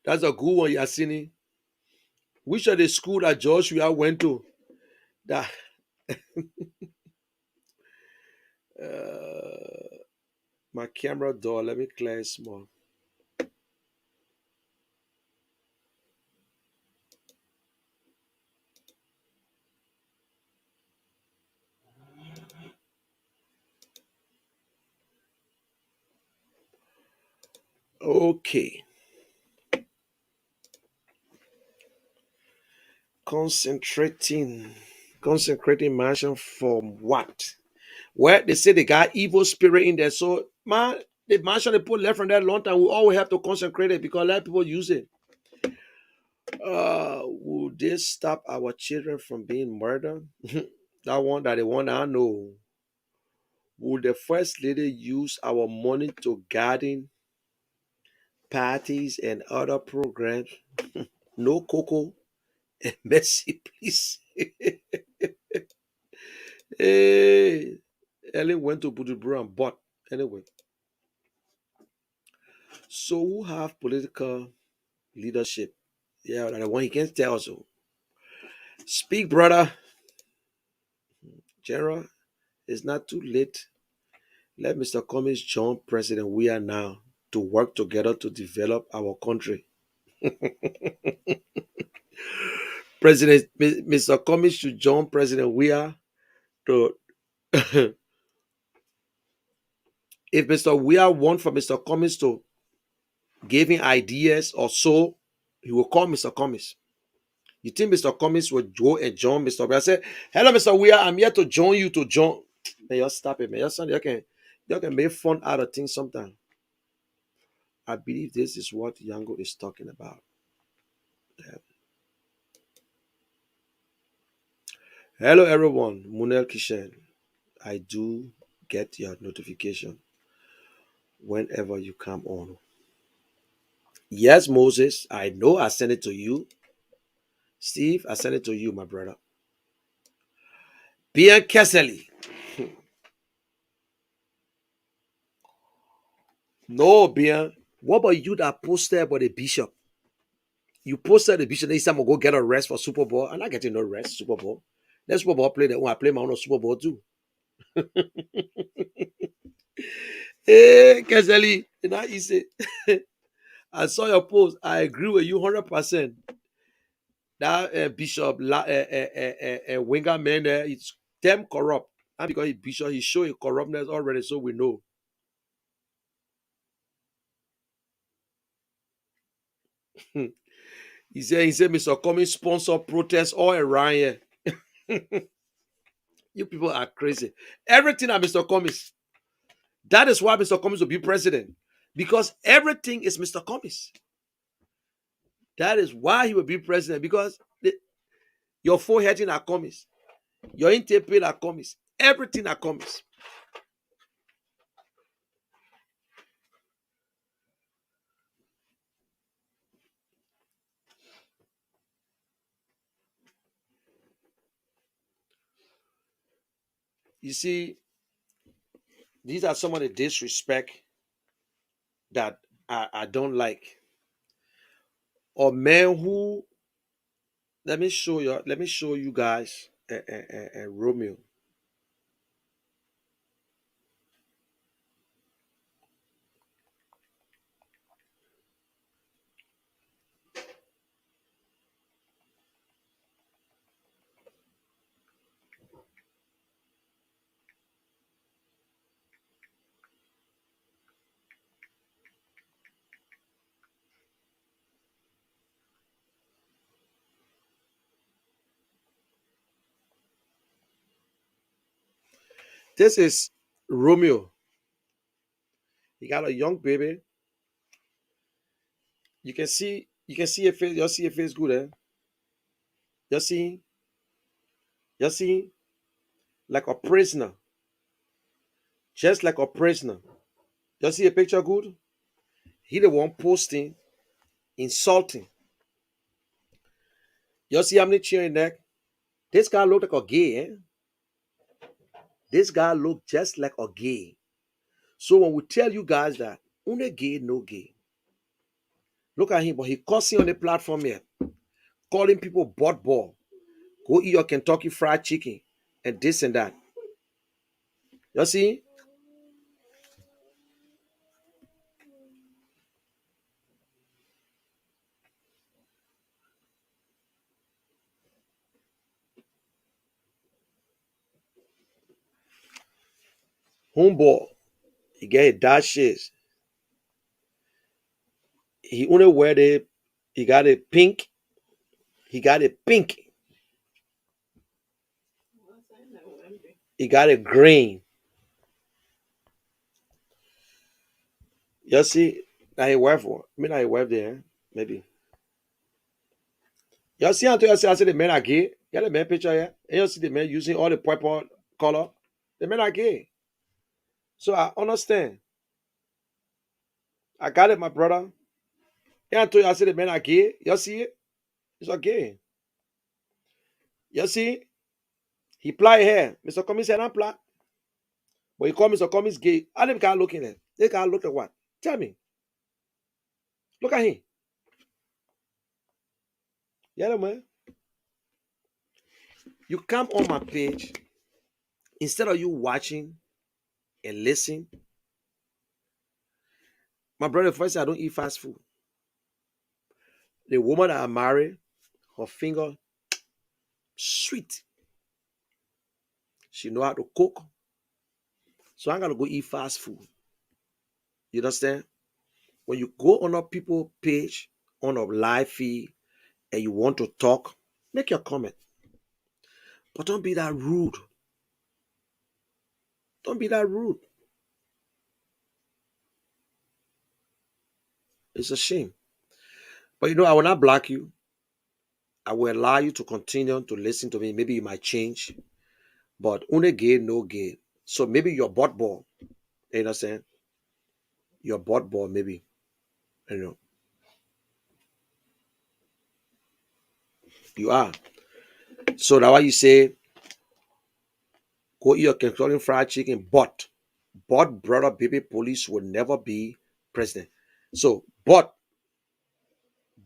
Speaker 2: that's a good one, Yasini. Which of the school that Joshua went to? That my camera door. Let me clear it small. Okay. Concentrating. Consecrating mansion from what? Well, they say they got evil spirit in there. So, man, the mansion they put left from that long time, we always have to consecrate it because a lot of people use it. Will this stop our children from being murdered? That one that the one I know. Will the first lady use our money to garden parties and other programs? No cocoa and mercy, please. Hey, Ellen went to Budubura and bought. Anyway, So who have political leadership? Yeah, the one he can tell so. Speak, brother. General, it's not too late. Let Mr. Cummings join President we are now to work together to develop our country. Mr. Cummings should join President we are to if Mr. Weah want for Mr. Cummings to give him ideas or so, he will call Mr. Cummings. You think Mr. Cummings will go and join Mr. Weah? Say, hello, Mr. Weah, I'm here to join you to join. Man, you stop it, man. You can make fun out of things sometimes. I believe this is what Yango is talking about. Yeah. Hello, everyone. Munel Kishen. I do get your notification whenever you come on. Yes, Moses, I know I sent it to you. Steve, I sent it to you, my brother. Bien Kessely. No, Bien. What about you that posted about the bishop? You posted the bishop, then you said I'm gonna go get a rest for Super Bowl. I'm not getting no rest, Super Bowl. Let Super Bowl play that when I play my own Super Bowl too. Hey, Kessely, you know, he said, I saw your post. I agree with you 100%. That bishop, winger man there, it's damn corrupt. And because he bishop, he showing corruptness already, so we know. He said, Mr. Cummings sponsor protests all around here. You people are crazy. Everything at Mr. Cummings. That is why Mr. Cummings will be president. Because everything is Mr. Cummings. That is why he will be president. Because your foreheading are Cummings. Your intake are Cummings. Everything are Cummings. You see, these are some of the disrespect that I don't like. Or men who let me show you guys Romeo. This is Romeo. He got a young baby. You can see a face, you see a face good, eh? You see, you see, like a prisoner. Just like a prisoner. You see a picture good? He the one posting, insulting. You see how many cheer in neck? This guy look like a gay, eh? This guy look just like a gay. So when we tell you guys that only gay, no gay. Look at him, but he cussing on the platform here, calling people butt ball. Go eat your Kentucky fried chicken and this and that. You see? Homeboy, he get his dashes. He only wear he got a pink. He got a pink. He got a green. You see? Now he wear for. I mean, now he wear there. Maybe. You see until I say the men are gay. You got the men picture here. And you see the men using all the purple color. The men are gay. So I understand. I got it, my brother. Yeah, until I say the men are gay. You see it? It's okay. You see? He play hair. Mr. Cummings said, I'm play. But he called Mr. Cummings gay. How them guy looking at? They guy look at what? Tell me. Look at him. Yeah, man. You come on my page, instead of you watching and listen, my brother, first I don't eat fast food. The woman that I married, her finger sweet. She know how to cook. So I gotta go eat fast food. You understand? When you go on a people page on a live feed and you want to talk, make your comment. But don't be that rude. Don't be that rude. It's a shame. But I will not block you. I will allow you to continue to listen to me. Maybe you might change. But only gain, no gain. So maybe your bot ball. You understand? Your bot ball, maybe. You know. You are. So that's why you say go eat your Kentucky fried chicken, but brother baby police will never be president. So but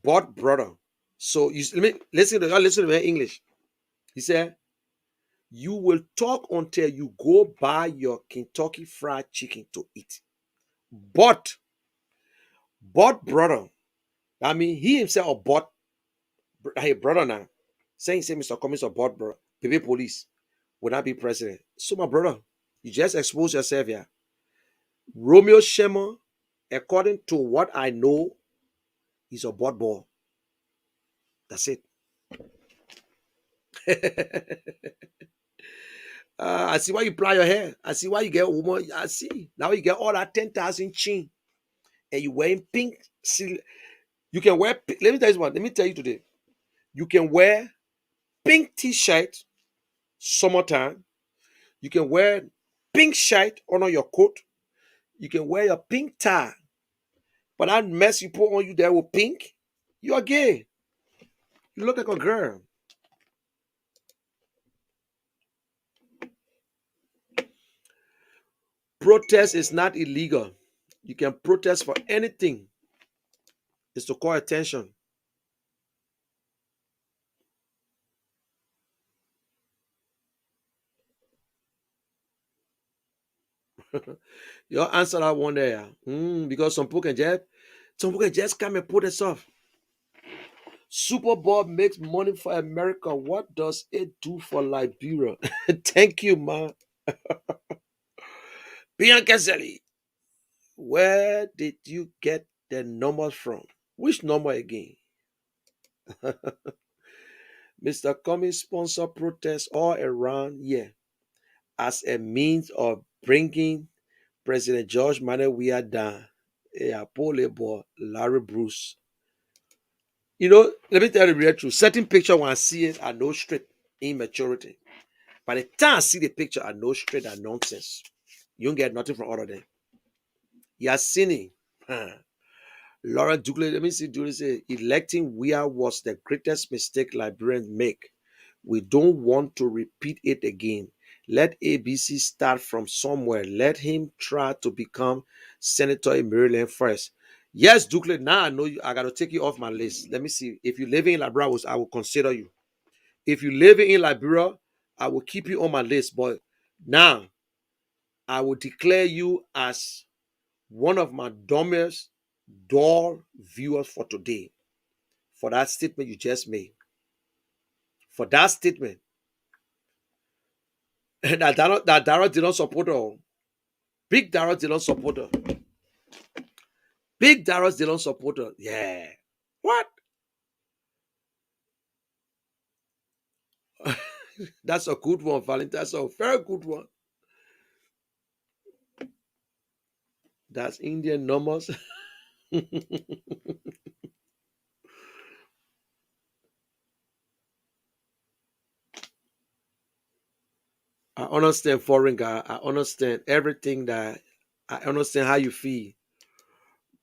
Speaker 2: brother. So you let me listen to me in English. He said, you will talk until you go buy your Kentucky fried chicken to eat. But brother, I mean he himself a but hey brother now. Saying say Mr. Cummings or but brother, baby police will not be president. So my brother, you just expose yourself here. Romeo Shema, according to what I know, is a board ball. That's it. I see why you ply your hair. I see why you get woman. I see. Now you get all that 10,000 chin and you wearing pink. You can wear, let me tell you what, let me tell you today. You can wear pink t-shirt summertime. You can wear pink shirt under your coat. You can wear your pink tie. But that mess you put on you there with pink, you're gay. You look like a girl. Protest is not illegal. You can protest for anything. It's to call attention. Your answer that one there. Because some people can just come and put this off. Super Bowl makes money for America. What does it do for Liberia? Thank you, man. Bianca Zelly, where did you get the numbers from? Which number again? Mr. Cummings sponsor protests all around here as a means of bringing President George Manuel down. Yeah, poor boy, Larry Bruce. Let me tell you the real truth. Certain picture when I see it, I know straight immaturity. By the time I see the picture, I know straight that nonsense. You don't get nothing from all of them. Yassini. Laura Douglas, let me see, Douglas say, electing Weah was the greatest mistake Liberians make. We don't want to repeat it again. Let ABC start from somewhere. Let him try to become senator in Maryland first. Yes, Douglas, now I know you. I got to take you off my list. Let me see. If you live in Liberia, I will consider you. If you live in Liberia, I will keep you on my list. But now, I will declare you as one of my dumbest door viewers for today. For that statement you just made. For that statement. that Dara did not support her. Big Dara did not support her. Big Dara did not support her. Yeah. What? That's a good one, Valentine. That's a very good one. That's Indian numbers. I understand foreign guy. I understand everything that I understand how you feel.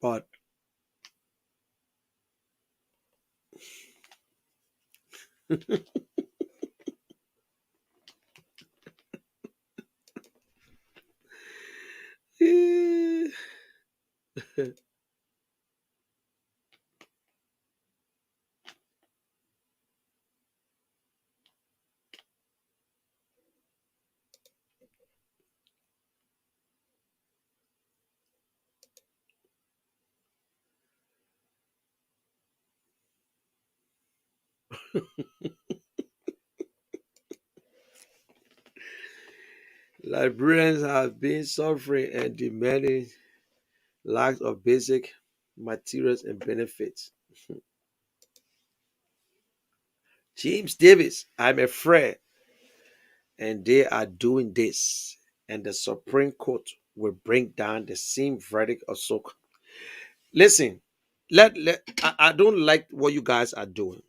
Speaker 2: But Liberians have been suffering and demanding lack of basic materials and benefits. James Davis, I'm afraid, and they are doing this, and the Supreme Court will bring down the same verdict of so. Listen, I don't like what you guys are doing.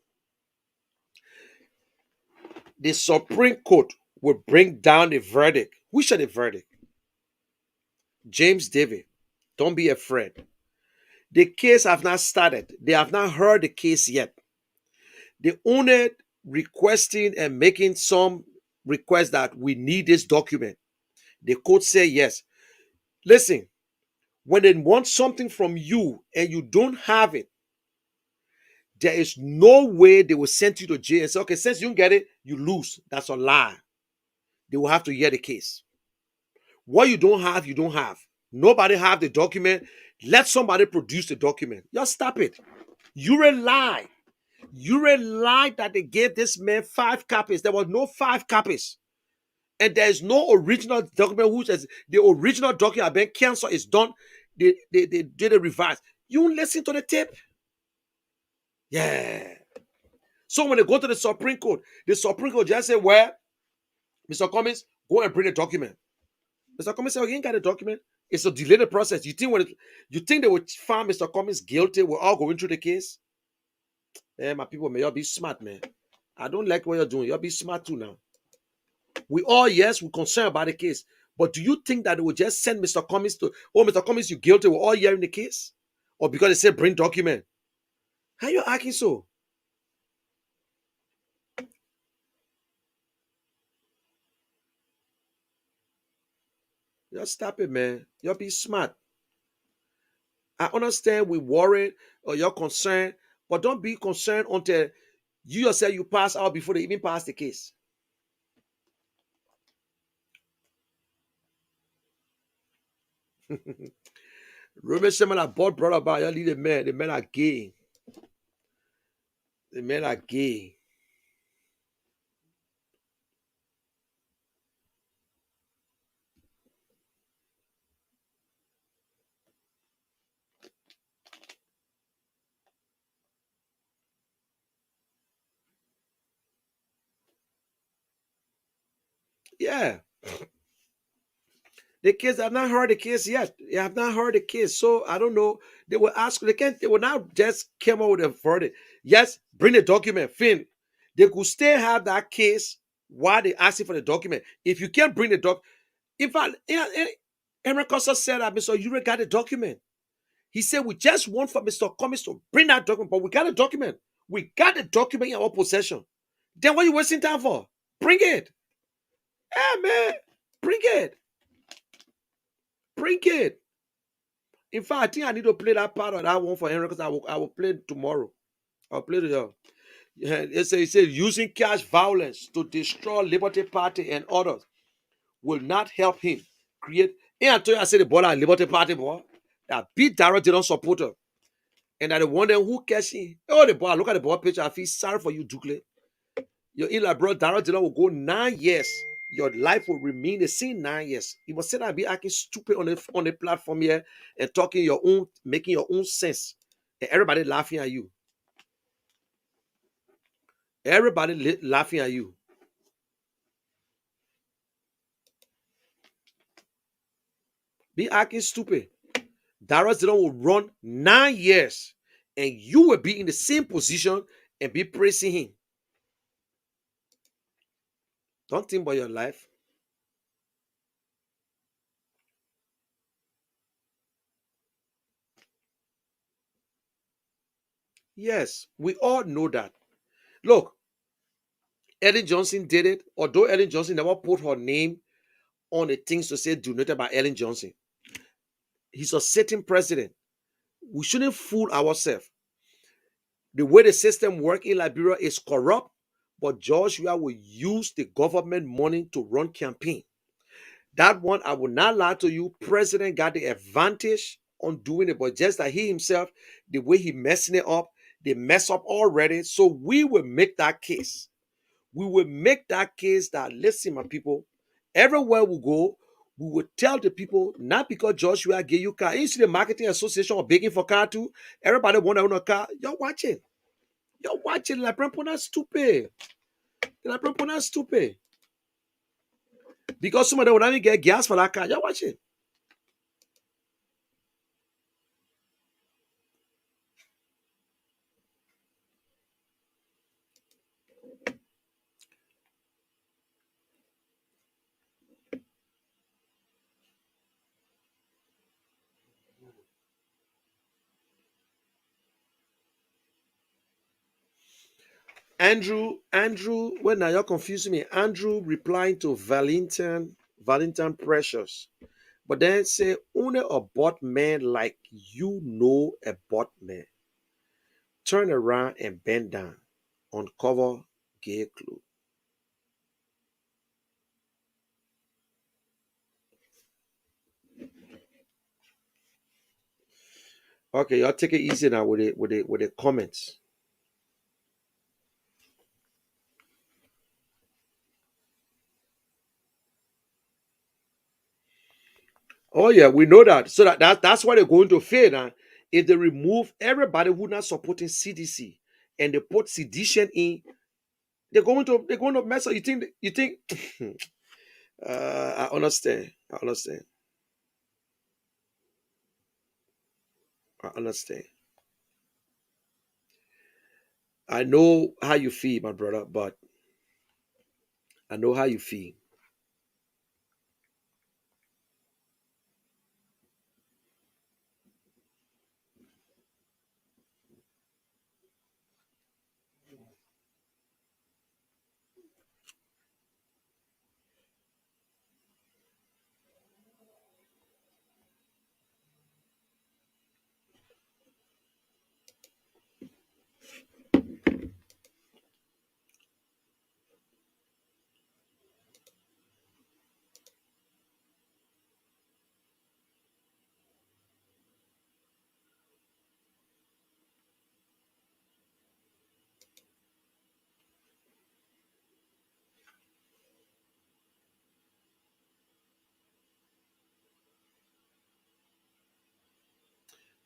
Speaker 2: The Supreme Court will bring down the verdict. Which are the verdict? James Davis, don't be afraid. The case have not started. They have not heard the case yet. The owner requesting and making some request that we need this document. The court say yes. Listen, when they want something from you and you don't have it, there is no way they will send you to jail and say, okay, since you don't get it, you lose. That's a lie. They will have to hear the case. What you don't have, you don't have. Nobody have the document. Let somebody produce the document. Just stop it. You're a lie. You're a lie that they gave this man 5 copies. There was no 5 copies. And there is no original document which is the original document have been canceled. It's done. They did a revise. You listen to the tape. Yeah. So when they go to the Supreme Court just say, well, Mr. Cummings, go and bring the document. Mr. Cummings said, oh, you ain't got a document. It's a delayed process. You think they would find Mr. Cummings guilty? We're all going through the case. My people, may y'all be smart, man. I don't like what you're doing. Y'all be smart too now. We all, yes, we're concerned about the case. But do you think that they would just send Mr. Cummings to, oh, Mr. Cummings, you guilty? We're all hearing the case? Or because they say bring document? How you acting so? Just stop it, man. Y'all be smart. I understand we worried or you're concerned, but don't be concerned until you yourself you pass out before they even pass the case. Remember someone I bought brought about y'all leave the men. The men are gay. The men are gay. Yeah. The kids have not heard the case yet. They have not heard the case. So I don't know. They will ask, they will not just come out with a verdict. Yes, bring the document. Finn. They could still have that case while they asking for the document. If you can't bring the doc, in fact, Aaron Costa said that Mr. Ure got the document. He said, we just want for Mr. Cummings to bring that document, but we got a document. We got the document in our possession. Then what are you wasting time for? Bring it. Yeah, man. Bring it. Bring it. In fact, I think I need to play that part of that one for Henry because I will play it tomorrow. I'll play it. Yeah, it says using cash violence to destroy Liberty Party and others will not help him create. And I told you, I said the boy at Liberty Party, boy, that beat Darrell didn't support her. And I wonder who cash in. Oh, the boy, look at the boy picture. I feel sorry for you, Dukley. Your in-law, bro, Darrell didn't will go 9 years. Your life will remain the same 9 years. You must say that be acting stupid on the platform here and talking your own, making your own sense. And everybody laughing at you. Everybody laughing at you. Be acting stupid. Darius Dillon will run 9 years and you will be in the same position and be praising him. Don't think about your life. Yes, we all know that. Look, Ellen Johnson did it, although Ellen Johnson never put her name on the things to say donated by Ellen Johnson. He's a sitting president. We shouldn't fool ourselves. The way the system works in Liberia is corrupt, but Joshua will use the government money to run campaign. That one, I will not lie to you, president got the advantage on doing it, but just that he himself, the way he messing it up, They mess up already. So we will make that case. We will make that case that, listen, my people, everywhere we go, we will tell the people, not because Joshua gave you car. You see the marketing association of begging for car too. Everybody want to own a car. You're watching. You're watching. La prempona stupid. La prempona stupid. Because some of them will not even get gas for that car. You're watching. Andrew, when now you're confusing me. Andrew replying to Valentin Precious. But then say, only a bot man like you know a bot man. Turn around and bend down. Uncover gay clue. Okay, y'all take it easy now with the comments. Oh yeah, we know that. So that's why they're going to fail now. If they remove everybody who not supporting CDC and they put sedition in, they're going to mess up. You think I understand. I understand. I understand. I know how you feel, my brother, but I know how you feel.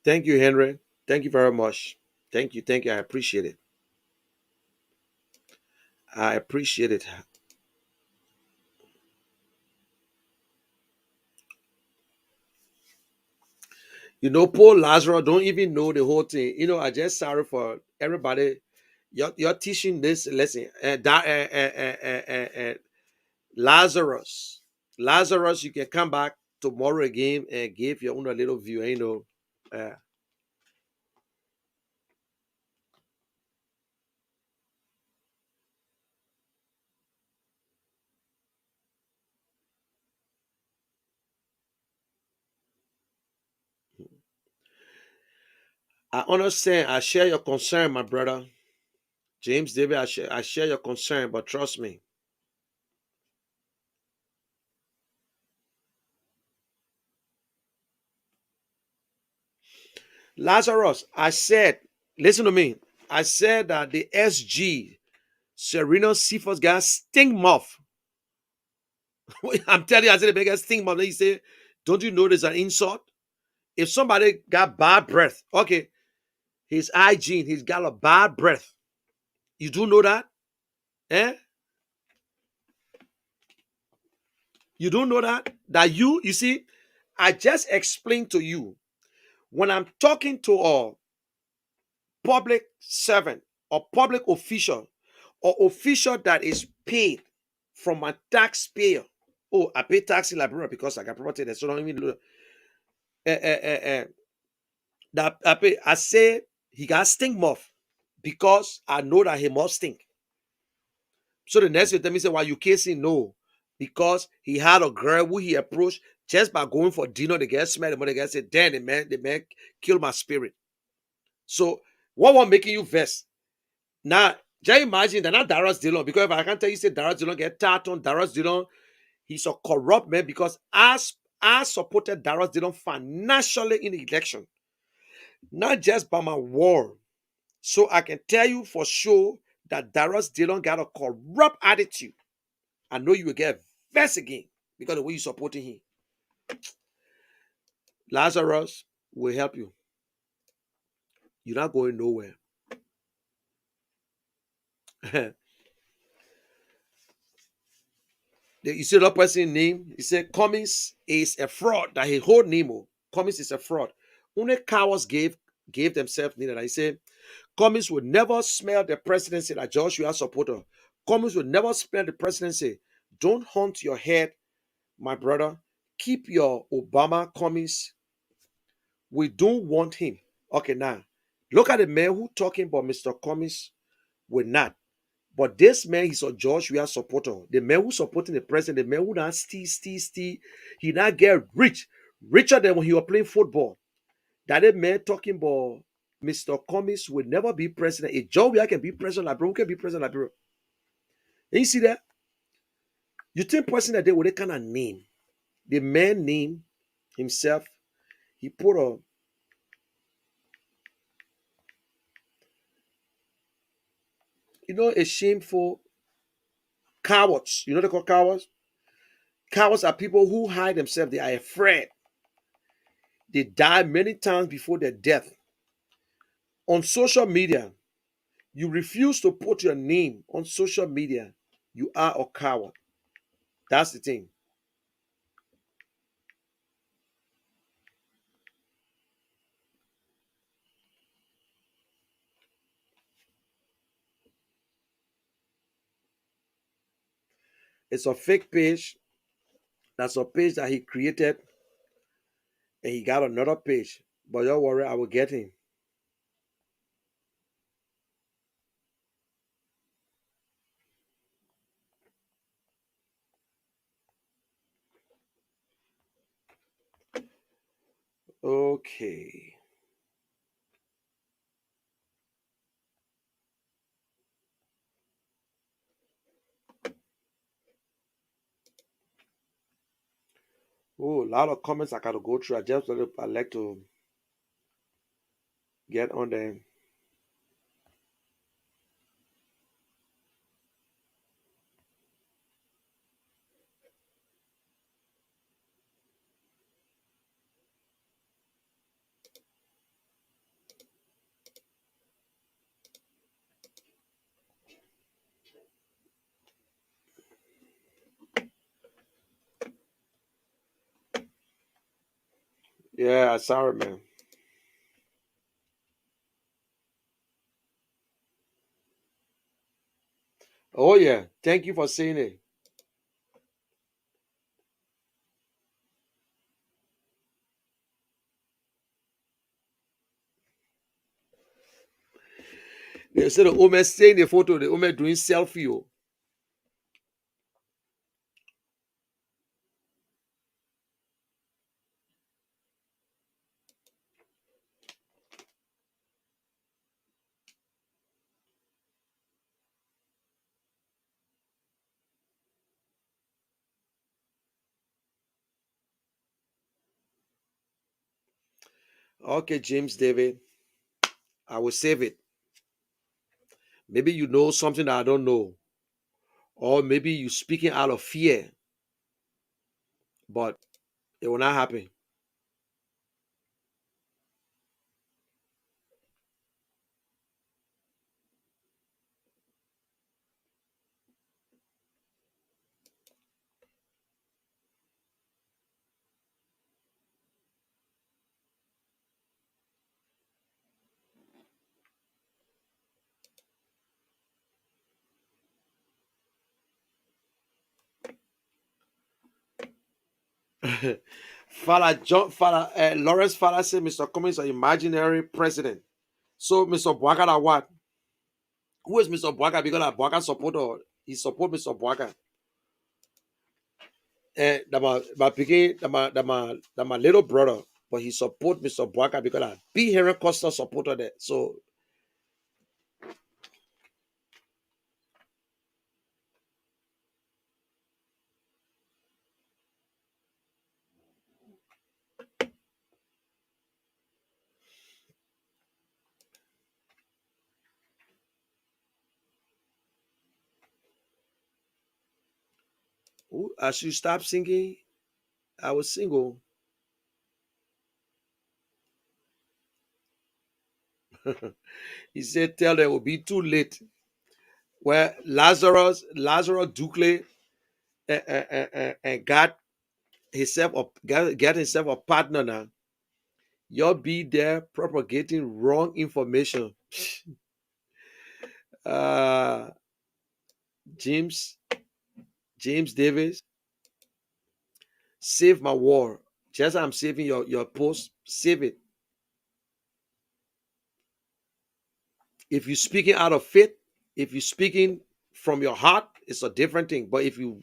Speaker 2: Thank you, Henry. Thank you very much. Thank you. Thank you. I appreciate it. I appreciate it. Poor Lazarus don't even know the whole thing. I just sorry for everybody. You're teaching this lesson. Lazarus. Lazarus, you can come back tomorrow again and give your own a little view. Uh, I understand. I share your concern, my brother. James David, I share your concern, but trust me. Lazarus, I said, listen to me. I said that the SG, Serena Cephas guy, stink mouth. I'm telling you, I said the biggest stink mouth. Then you say, don't you know there's an insult? If somebody got bad breath, okay, his hygiene, he's got a bad breath. You do know that? Eh? You don't know that? That you see, I just explained to you when I'm talking to a public servant or public official or official that is paid from my taxpayer. Oh, I pay tax in Liberia because I got property there. So don't even know that I pay. I say he got stink mouth because I know that he must stink. So the next time he say, why you casing? No, because he had a girl who he approached just by going for dinner. The girl smelled the money. The girl said, damn, the man killed my spirit. So what was making you vex? Now, just imagine that not Darius Dillon, because if I can tell you, say Darius Dillon get tart on Darius Dillon, he's a corrupt man because I supported Darius Dillon financially in the election, not just by my word. So I can tell you for sure that Darius Dillon got a corrupt attitude. I know you will get vexed again because of the way you supporting him. Lazarus will help you. You're not going nowhere. You see that person name? He said Cummings is a fraud. That his whole name, Cummings is a fraud. Only cowards gave themselves name. He said Cummings would never smell the presidency that Joshua supporter. Cummings would never smell the presidency. Don't hunt your head, my brother. Keep your Obama Cummings. We don't want him. Okay, now look at the man who talking about Mr. Cummings. We're not. But this man, he's a George Weah supporter. The man who supporting the president, the man who not steal, he not get rich, richer than when he was playing football. That the man talking about Mr. Cummings will never be president. If George Weah can be president, like bro, who can be president, like bro? And you see that? You think person that they with that kind of name? The man name himself, he put a shameful cowards. You know they call cowards? Cowards are people who hide themselves. They are afraid. They die many times before their death. On social media, you refuse to put your name on social media, you are a coward. That's the thing. It's a fake page. That's a page that he created, and he got another page. But don't worry, I will get him. Okay. Oh, a lot of comments I gotta go through. I like to get on them. Yeah, sorry, man. Oh yeah, thank you for saying it. They said the woman saying the photo, the woman doing selfie. Oh. Okay, James David, I will save it. Maybe you know something that I don't know, or maybe you speaking out of fear, but it will not happen. Father Lawrence Father said Mr. Cummings is an imaginary president. So Mr. Bwaka that what? Who is Mr. Bwaka? Because that Bwaka supporter, he support Mr. Bwaka. My picking, my little brother, but he support Mr. Bwaka because I be Henry Costa supporter there. So Ooh, I should stop singing. I was single. He said, tell them it will be too late. Where Lazarus Ducle and got himself get himself a partner now. You'll be there propagating wrong information. Uh James, James Davis, save my war. Just as I'm saving your post, save it. If you're speaking out of faith, if you're speaking from your heart, it's a different thing. But if you're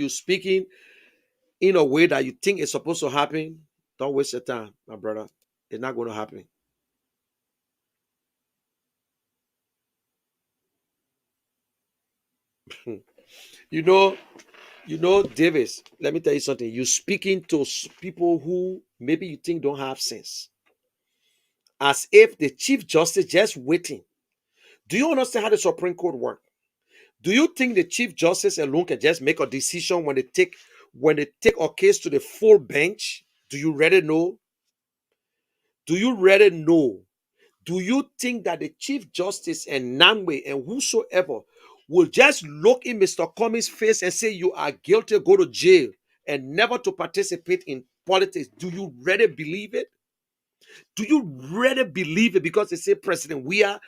Speaker 2: speaking in a way that you think it's supposed to happen, don't waste your time, my brother. It's not going to happen. you know, Davis, let me tell you something. You're speaking to people who maybe you think don't have sense. As if the Chief Justice just waiting. Do you understand how the Supreme Court works? Do you think the Chief Justice alone can just make a decision when they take a case to the full bench? Do you really know? Do you really know? Do you think that the Chief Justice and Nanwe and whosoever will just look in Mr. Cummings' face and say you are guilty, go to jail, and never to participate in politics? Do you really believe it? Do you really believe it? Because they say, President, we are.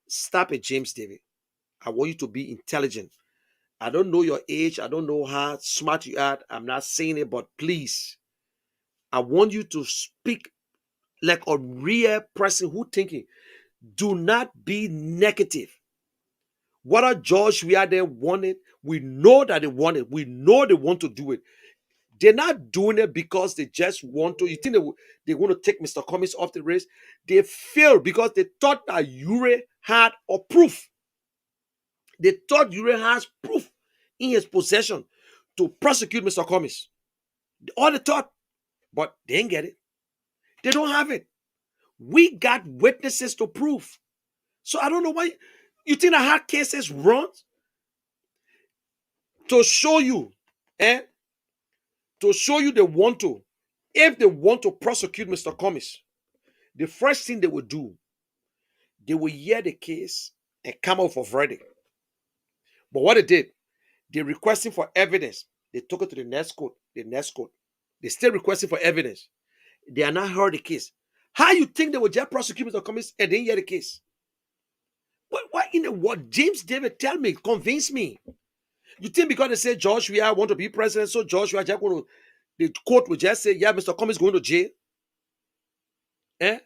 Speaker 2: Stop it, James David. I want you to be intelligent. I don't know your age. I don't know how smart you are. I'm not saying it, but please, I want you to speak like a real person who thinking. Do not be negative. What are George we are there wanted? We know that they want it. We know they want to do it. They're not doing it because they just want to. You think they want to take Mr. Cummings off the race? They failed because they thought that Ure had a proof. They thought Ure has proof in his possession to prosecute Mr. Cummings. All they thought, but they didn't get it. They don't have it. We got witnesses to prove. So I don't know why you think I had cases run to show you, eh? To show you they want to. If they want to prosecute Mr. Cummings, the first thing they will do, they will hear the case and come out for verdict. But what they did, they requesting for evidence. They took it to the next court. They still requesting for evidence. They are not heard the case. How you think they will just prosecute Mr. Cummings and then hear the case? What in the world? James David, tell me, convince me. You think because they say George Weah want to be president, so George Weah just going to, the court will just say, yeah, Mr. Cummings going to jail? Eh?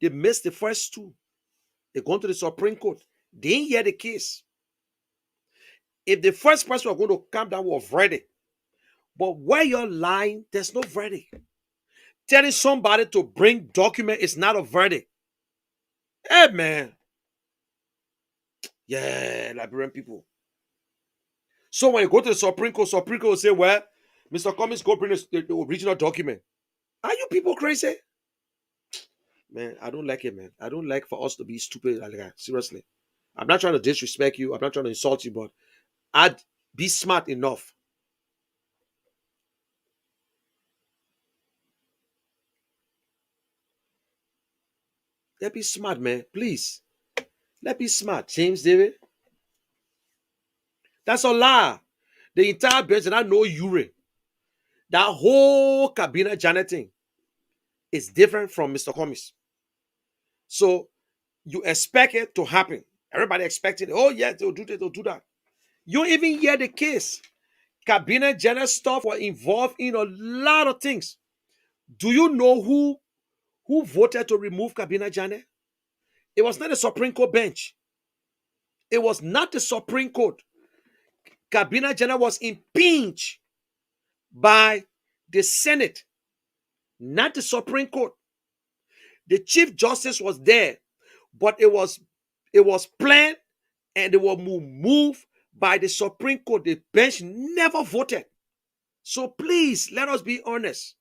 Speaker 2: They missed the first two. They gone to the Supreme Court. They didn't hear the case. If the first person was going to come down with a verdict, but where you're lying, there's no verdict. Telling somebody to bring document is not a verdict. Hey, man. Yeah, Liberian people. So when you go to the Supreme Court will say, well, Mr. Cummings, go bring the original document. Are you people crazy? Man, I don't like it, man. I don't like for us to be stupid like that. Seriously. I'm not trying to disrespect you. I'm not trying to insult you, but I'd be smart enough. Let's be smart, man. Please. Let's be smart. James David. That's a lie. The entire bench, and I know Ure. That whole cabinet Janet thing is different from Mr. Cummings. So you expect it to happen. Everybody expecting, oh, yes, they'll do this, they'll do that. You even hear the case. Cabinet Janet stuff were involved in a lot of things. Do you know who voted to remove Cabinet Janet? It was not the Supreme Court bench. It was not the Supreme Court. Cabinet Janet was impeached by the Senate, not the Supreme Court. The Chief Justice was there, but it was planned and they were moved by the Supreme Court. The bench never voted. So please, let us be honest.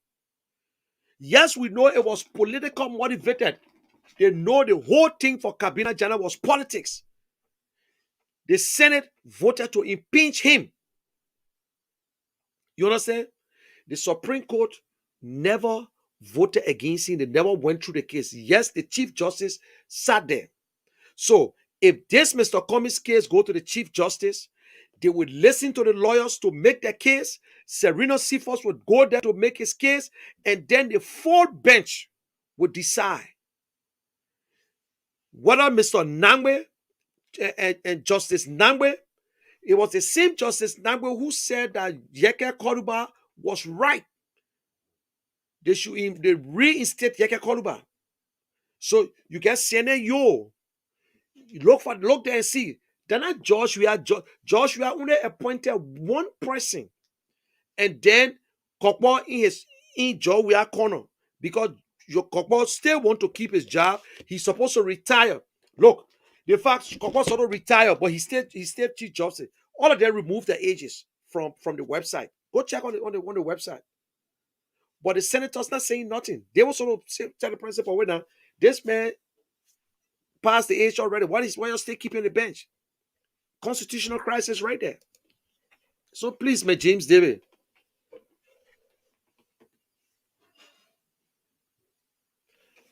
Speaker 2: Yes, we know it was political motivated. They know the whole thing for Cabinet Janet was politics. The Senate voted to impeach him. You understand? The Supreme Court never voted against him. They never went through the case. Yes, the Chief Justice sat there. So if this Mr. Cummings case go to the Chief Justice, they would listen to the lawyers to make their case. Serena Cephas would go there to make his case, and then the full bench would decide whether Mr. Nangwe and Justice Nangwe, it was the same Justice Nangwe who said that Yeke Koluba was right. They reinstate Yeke Koluba. So you get CNN, look there and see. Then Joshua only appointed one person, and then Kokbo in Joshua corner, because your Kokbo still want to keep his job. He's supposed to retire. Look, the fact Kokbo sort of retire, but he still Chief Justice. All of them removed the ages from the website. Go check on the website. But the senators not saying nothing. They will sort of tell the principal, wait now, this man passed the age already. Why you still keeping the bench? Constitutional crisis right there. So please, man, James David.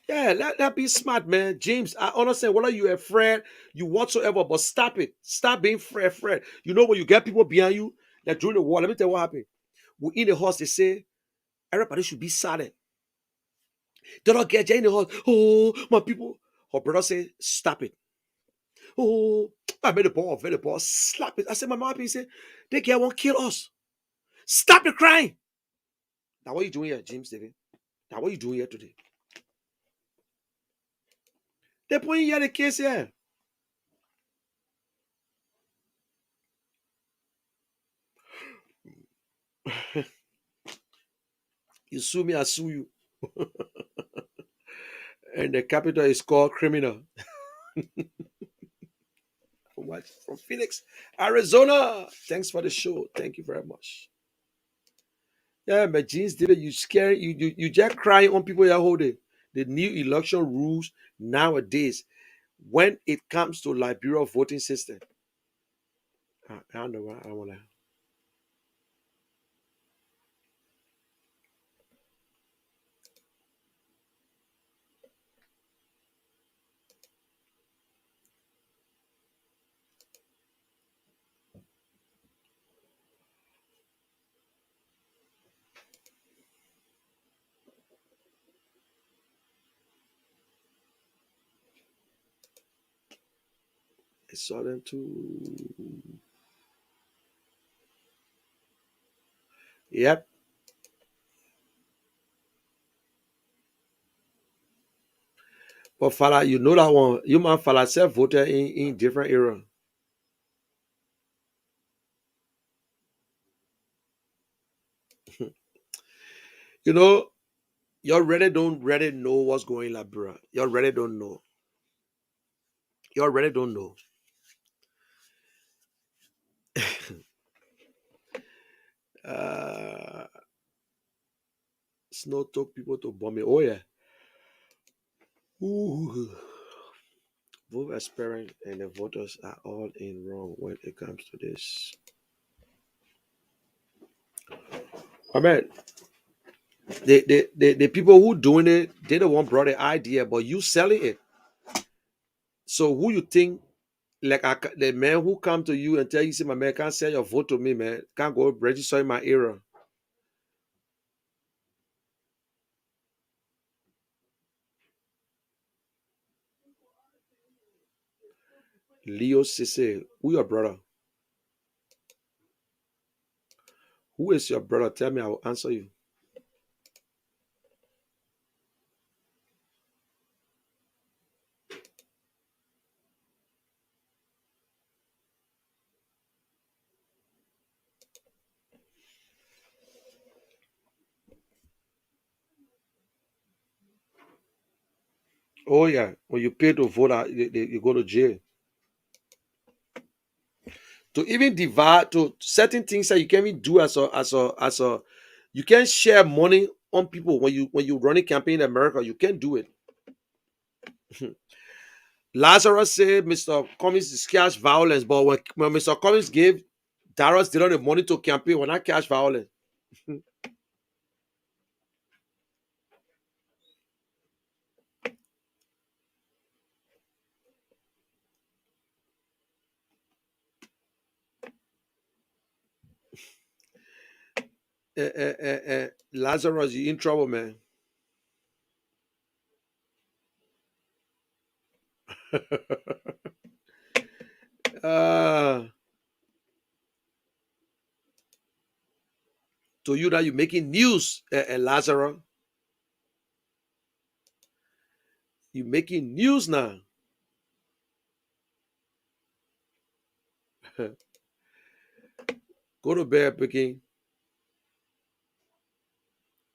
Speaker 2: Yeah, let that be smart, man. James, I understand whether you're afraid, you whatsoever, but stop it. Stop being afraid. You know when you get people behind you, that during the war, let me tell you what happened. We in the house, they say, everybody should be silent. They don't get you in the house. Oh, my people. Her brother say, stop it. Oh, I made the ball, slap it. I said, my mom, he said, they get won't kill us. Stop the crying. Now what you doing here, James David? Now what you doing here today? They're putting here the case here. You sue me, I sue you. And the capital is called criminal. From Phoenix, Arizona. Thanks for the show. Thank you very much. Yeah, but James David, you scary. You just crying on people you're holding. The new election rules nowadays, when it comes to Liberia voting system. I don't know. I want to. I saw them too. Yep. But Fala, you know that one. You man Fala self voted in different era. You know, you already don't really know what's going on, bro. You already don't know. You already don't know. Uh Snow took people to bomb it. Oh yeah. Ooh. Both aspirant and the voters are all in wrong when it comes to this. I mean, the people who doing it, they the one brought the idea, but you selling it. So who you think, like the man who come to you and tell you, say, my man, can't sell your vote to me, man. Can't go register in my area. Leo Sisse, who your brother? Who is your brother? Tell me, I will answer you. Oh yeah, when you pay to vote, you go to jail. To even divide to certain things that you can even do as a you can share money on people when you run a campaign in America. You can do it. Lazarus said Mr. Cummings is cash violence, but when Mr. Cummings gave Darius did not the money to campaign when I cash violence. Lazarus, you in trouble, man. uh, to you that you're making news, Lazarus. You're making news now. Go to bed, Peking.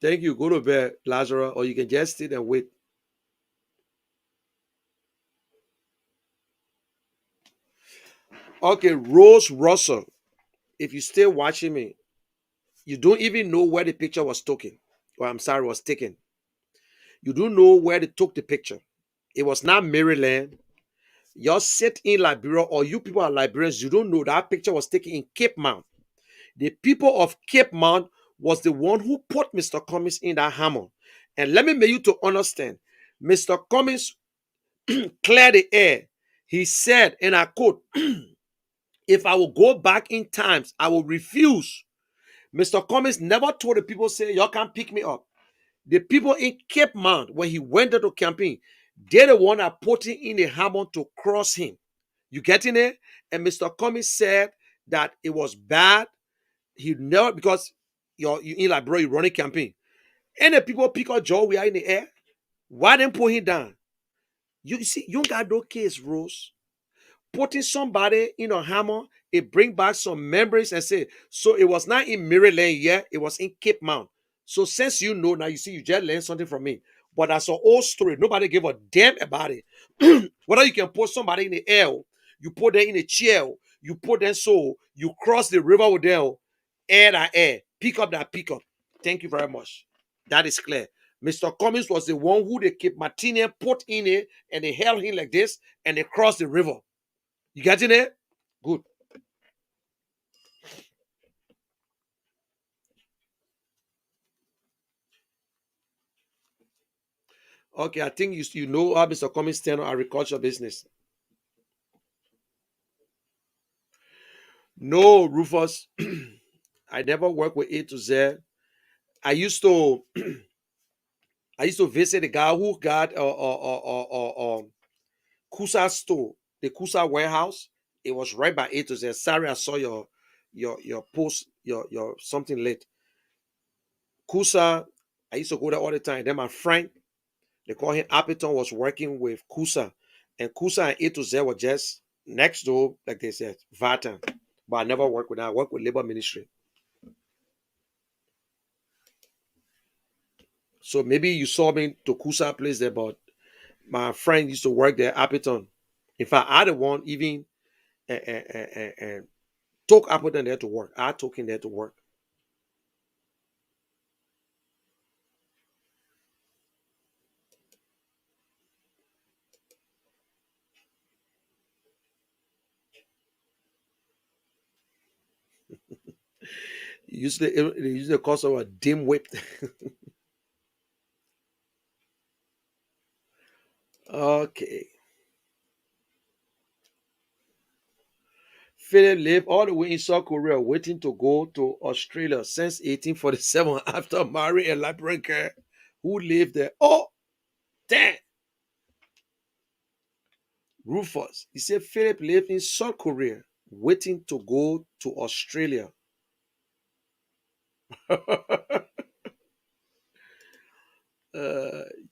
Speaker 2: Thank you. Go to bed, Lazarus, or you can just sit and wait. Okay, Rose Russell. If you're still watching me, you don't even know where the picture was taken. Or I'm sorry, was taken. You don't know where they took the picture. It was not Maryland. You're sit in Liberia, or you people are Liberians. You don't know that picture was taken in Cape Mount. The people of Cape Mount was the one who put Mr. Cummings in that hammer. And let me make you to understand, Mr. Cummings cleared the air. He said, and I quote, if I will go back in times, I will refuse. Mr. Cummings never told the people, say, y'all can't pick me up. The people in Cape Mount, when he went there to campaign, they're the one that put him in a hammer to cross him. You getting it? And Mr. Cummings said that it was bad. He never, because you in like, bro, you running campaign. And the people pick up Joe, we are in the air. Why didn't put him down? You see, you got no case, Rose. Putting somebody in a hammer, it bring back some memories and say, so it was not in Maryland, yeah, it was in Cape Mount. So since you know now, you see, you just learned something from me. But that's an old story. Nobody gave a damn about it. Whether you can put somebody in the air, you put them in a chair, you put them so you cross the river with them, air that air, pick up that pick up. Thank you very much. That is clear. Mr. Cummings was the one who they kept Martinian put in it and they held him like this and they crossed the river. You getting it? Good. Okay, I think you know how Mr. Cummings stand on agriculture business. No, Rufus. I never worked with A to Z. I used to visit the guy who got Kusa store, the Kusa warehouse. It was right by A to Z. Sorry, I saw your post, your something late. Kusa, I used to go there all the time. Then my friend, they call him Appleton, was working with Kusa. And Kusa and A to Z were just next door, like they said, Vatan. But I never worked with them. I worked with Labor Ministry. So maybe you saw me to Kusa place there, but my friend used to work there, Appleton. In fact, I the one even took Appleton there to work. I took him there to work. They used to call someone a dim whip. Okay. Philip lived all the way in South Korea, waiting to go to Australia since 1847 after marrying a Liberian girl who lived there. Oh, damn. Rufus. He said Philip lived in South Korea, waiting to go to Australia.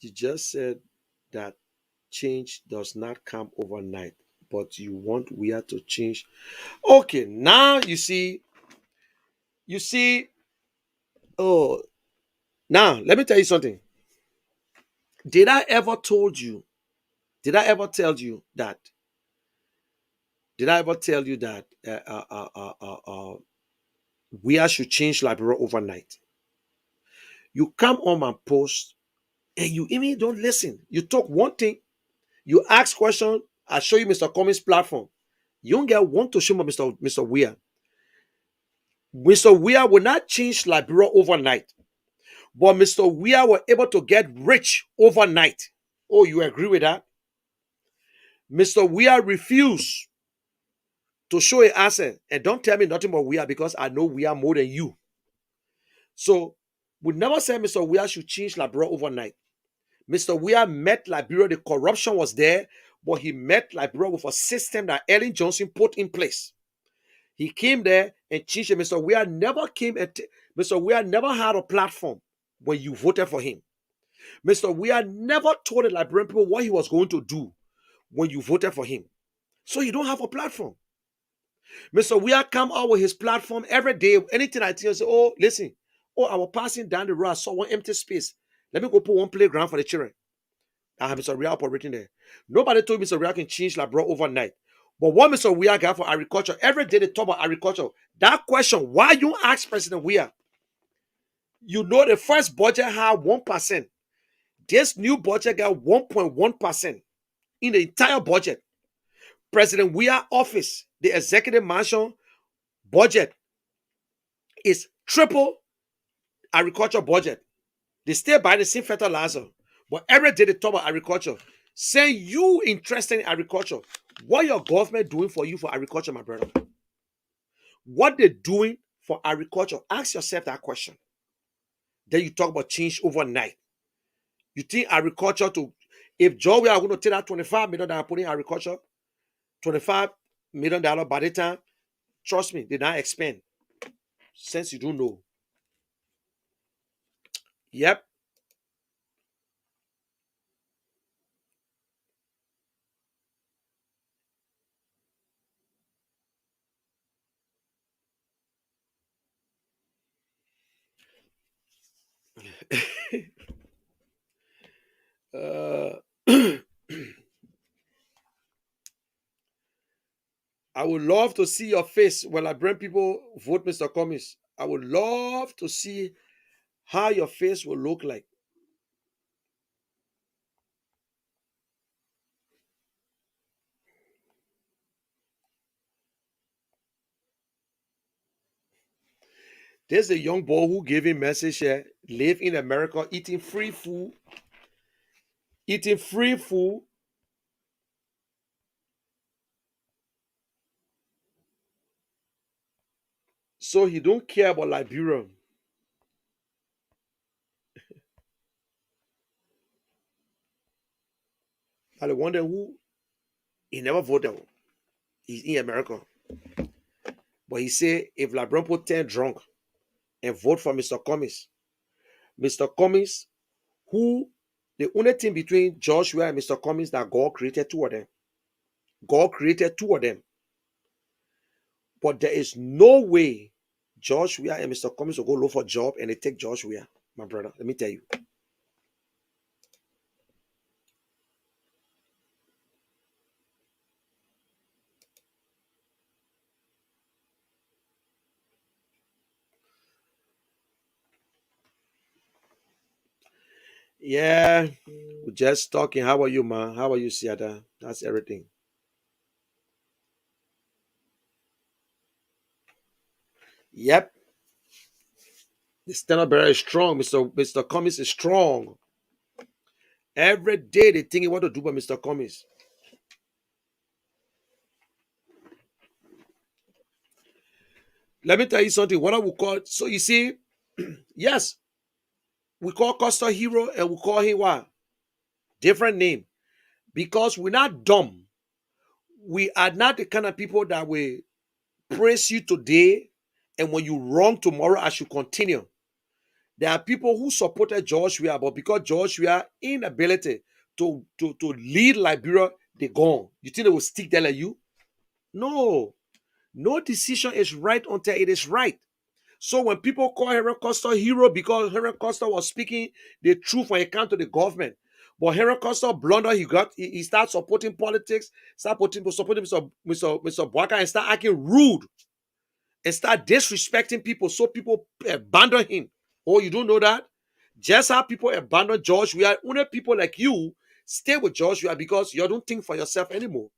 Speaker 2: You just said that change does not come overnight, but you want we are to change. Okay, now you see, oh, now let me tell you something. Did I ever told you? Did I ever tell you that? Did I ever tell you that we are should change Liberia overnight? You come on my post and you even don't listen. You talk one thing, you ask question, I show you Mr. Cummings' platform. You don't get one to show me Mr. Weir. Mr. Weah will not change Liberia overnight, but Mr. Weah were able to get rich overnight. Oh, you agree with that? Mr. Weah refused to show an asset. And don't tell me nothing about Weah because I know Weah more than you. So we never said Mr. Weah should change Liberia overnight. Mr. Weah met Liberia, the corruption was there, but he met Liberia with a system that Ellen Johnson put in place. He came there and changed it. Mr. Weah never came and Mr. Weah never had a platform when you voted for him. Mr. Weah never told the Liberian people what he was going to do when you voted for him. So you don't have a platform. Mr. Weah come out with his platform every day. Anything I tell you, say, oh, listen, oh, I was passing down the road, I saw one empty space. Let me go put one playground for the children. I have Mr. Weah operating there. Nobody told Mr. Weah can change Liberia overnight. But what Mr. Weah got for agriculture, every day they talk about agriculture. That question, why you ask President Weah? You know the first budget had 1%. This new budget got 1.1% in the entire budget. President Weah office, the executive mansion budget is triple agriculture budget. They still buy the same fertilizer, but every day they talk about agriculture. Saying you interested in agriculture, what your government doing for you for agriculture, my brother? What they doing for agriculture? Ask yourself that question. Then you talk about change overnight. You think agriculture to, if Joe we are going to take that $25 million put in agriculture, $25 million by the time, trust me, they not expand. Since you don't know. Yep. uh, I would love to see your face when I bring people vote Mr. Cummings. I would love to see how your face will look like. There's a young boy who gave him message here, live in America, eating free food. Eating free food. So he don't care about Liberia. I wonder who he never voted. He's in America. But he say if Liberia put 10 drunk and vote for Mr. Cummings, Mr. Cummings, who the only thing between Joshua and Mr. Cummings that God created two of them. God created two of them. But there is no way Joshua and Mr. Cummings will go look for a job and they take Joshua, my brother. Let me tell you. Yeah, we're just talking. How are you, man? How are you, Siada? That's everything. Yep. The standard bearer is strong. Mr. Cummings is strong. Every day they think what to do by Mr. Cummings. Let me tell you something. What I will call, so you see, yes, we call Costa Hero and we call him what? Different name. Because we're not dumb. We are not the kind of people that will praise you today and when you wrong tomorrow, I should continue. There are people who supported George Weah, but because George Weah inability to lead Liberia, they gone. You think they will stick there like you? No. No decision is right until it is right. So when people call Henry Costa hero because Henry Costa was speaking the truth when it came to the government, but Henry Costa blunder he started supporting politics, supporting Mr. Boaka and start acting rude and start disrespecting people. So people abandon him. Oh, you don't know that? Just how people abandon George Weah, only people like you stay with George Weah because you don't think for yourself anymore.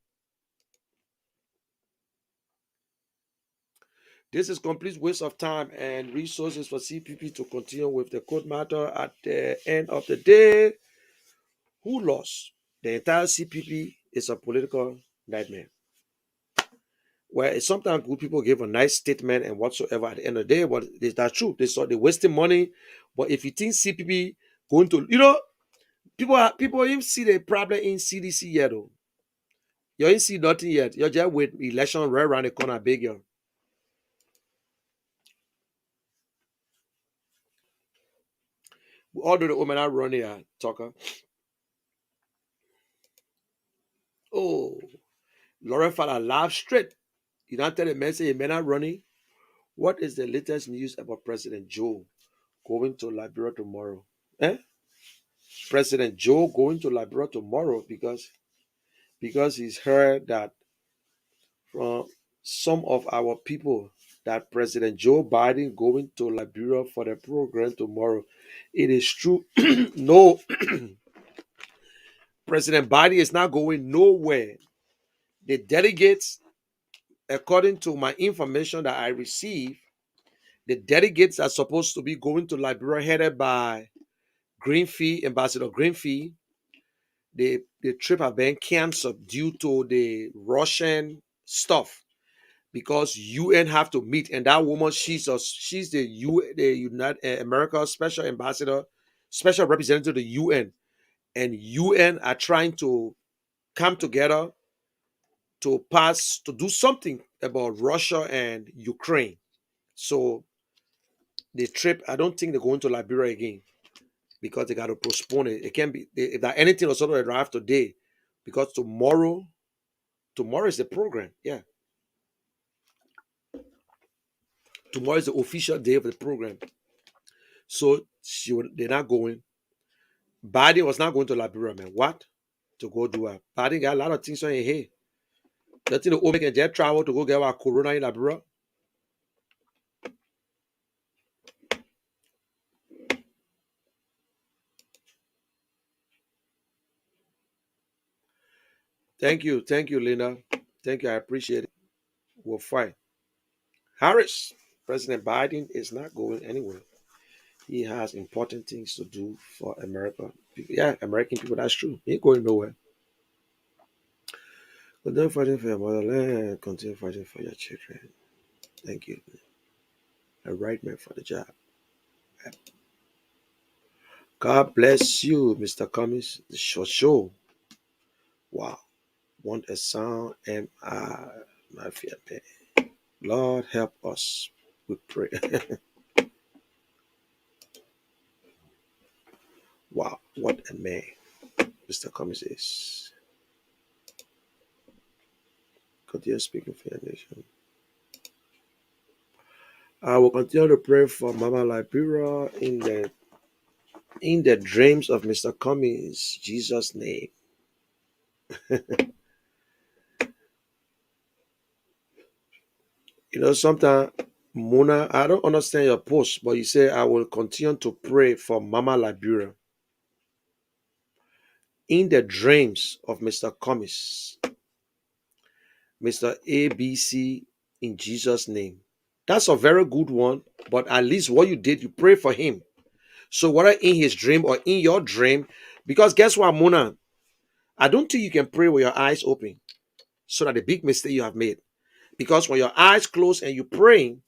Speaker 2: This is complete waste of time and resources for CPP to continue with the court matter. At the end of the day, who lost? The entire CPP is a political nightmare. Where sometimes good people give a nice statement and whatsoever at the end of the day, but that's true. They're wasting money. But if you think CPP going to, people even see the problem in CDC yet though. You ain't see nothing yet. You're just with election right around the corner, big yo. Although the women are running here, talker. Oh, Lauren Father laugh straight. You don't tell the man say men are running. What is the latest news about President Joe going to Liberia tomorrow? Eh? President Joe going to Liberia tomorrow because he's heard that from some of our people that President Joe Biden going to Liberia for the program tomorrow. It is true. No, President Biden is not going nowhere. The delegates, according to my information that I received, the delegates are supposed to be going to Liberia headed by Ambassador Greenfield. The trip has been canceled due to the Russian stuff because UN have to meet, and that woman she's the United America special ambassador, special representative to the UN, and UN are trying to come together to do something about Russia and Ukraine. So the trip, I don't think they're going to Liberia again because they got to postpone it. It can't be if there anything or something they drive today, because tomorrow is the program. Yeah, tomorrow is the official day of the program. So they're not going. Biden was not going to Liberia, man. What? To go do it. Biden got a lot of things on his head. Nothing to make and jet travel to go get our corona in Liberia. Thank you, Linda. Thank you, I appreciate it. We'll fight. Harris, President Biden is not going anywhere. He has important things to do for America. Yeah, American people, that's true. He ain't going nowhere. Continue fighting for your motherland. Continue fighting for your children. Thank you. A right man for the job. God bless you, Mr. Cummings. The short show. Wow. Want a sound my fear man. Lord help us. We pray. Wow, what a man Mr. Cummings is. Continue speaking for your nation. I will continue to pray for Mama Liberia in the dreams of Mr. Cummings, Jesus' name. Sometimes, Mona, I don't understand your post, but you say I will continue to pray for Mama Liberia in the dreams of Mr. Cummings, Mr. ABC, in Jesus' name. That's a very good one, but at least what you did, you pray for him. So whether in his dream or in your dream, because guess what, Mona? I don't think you can pray with your eyes open so that the big mistake you have made. Because when your eyes close and you're praying,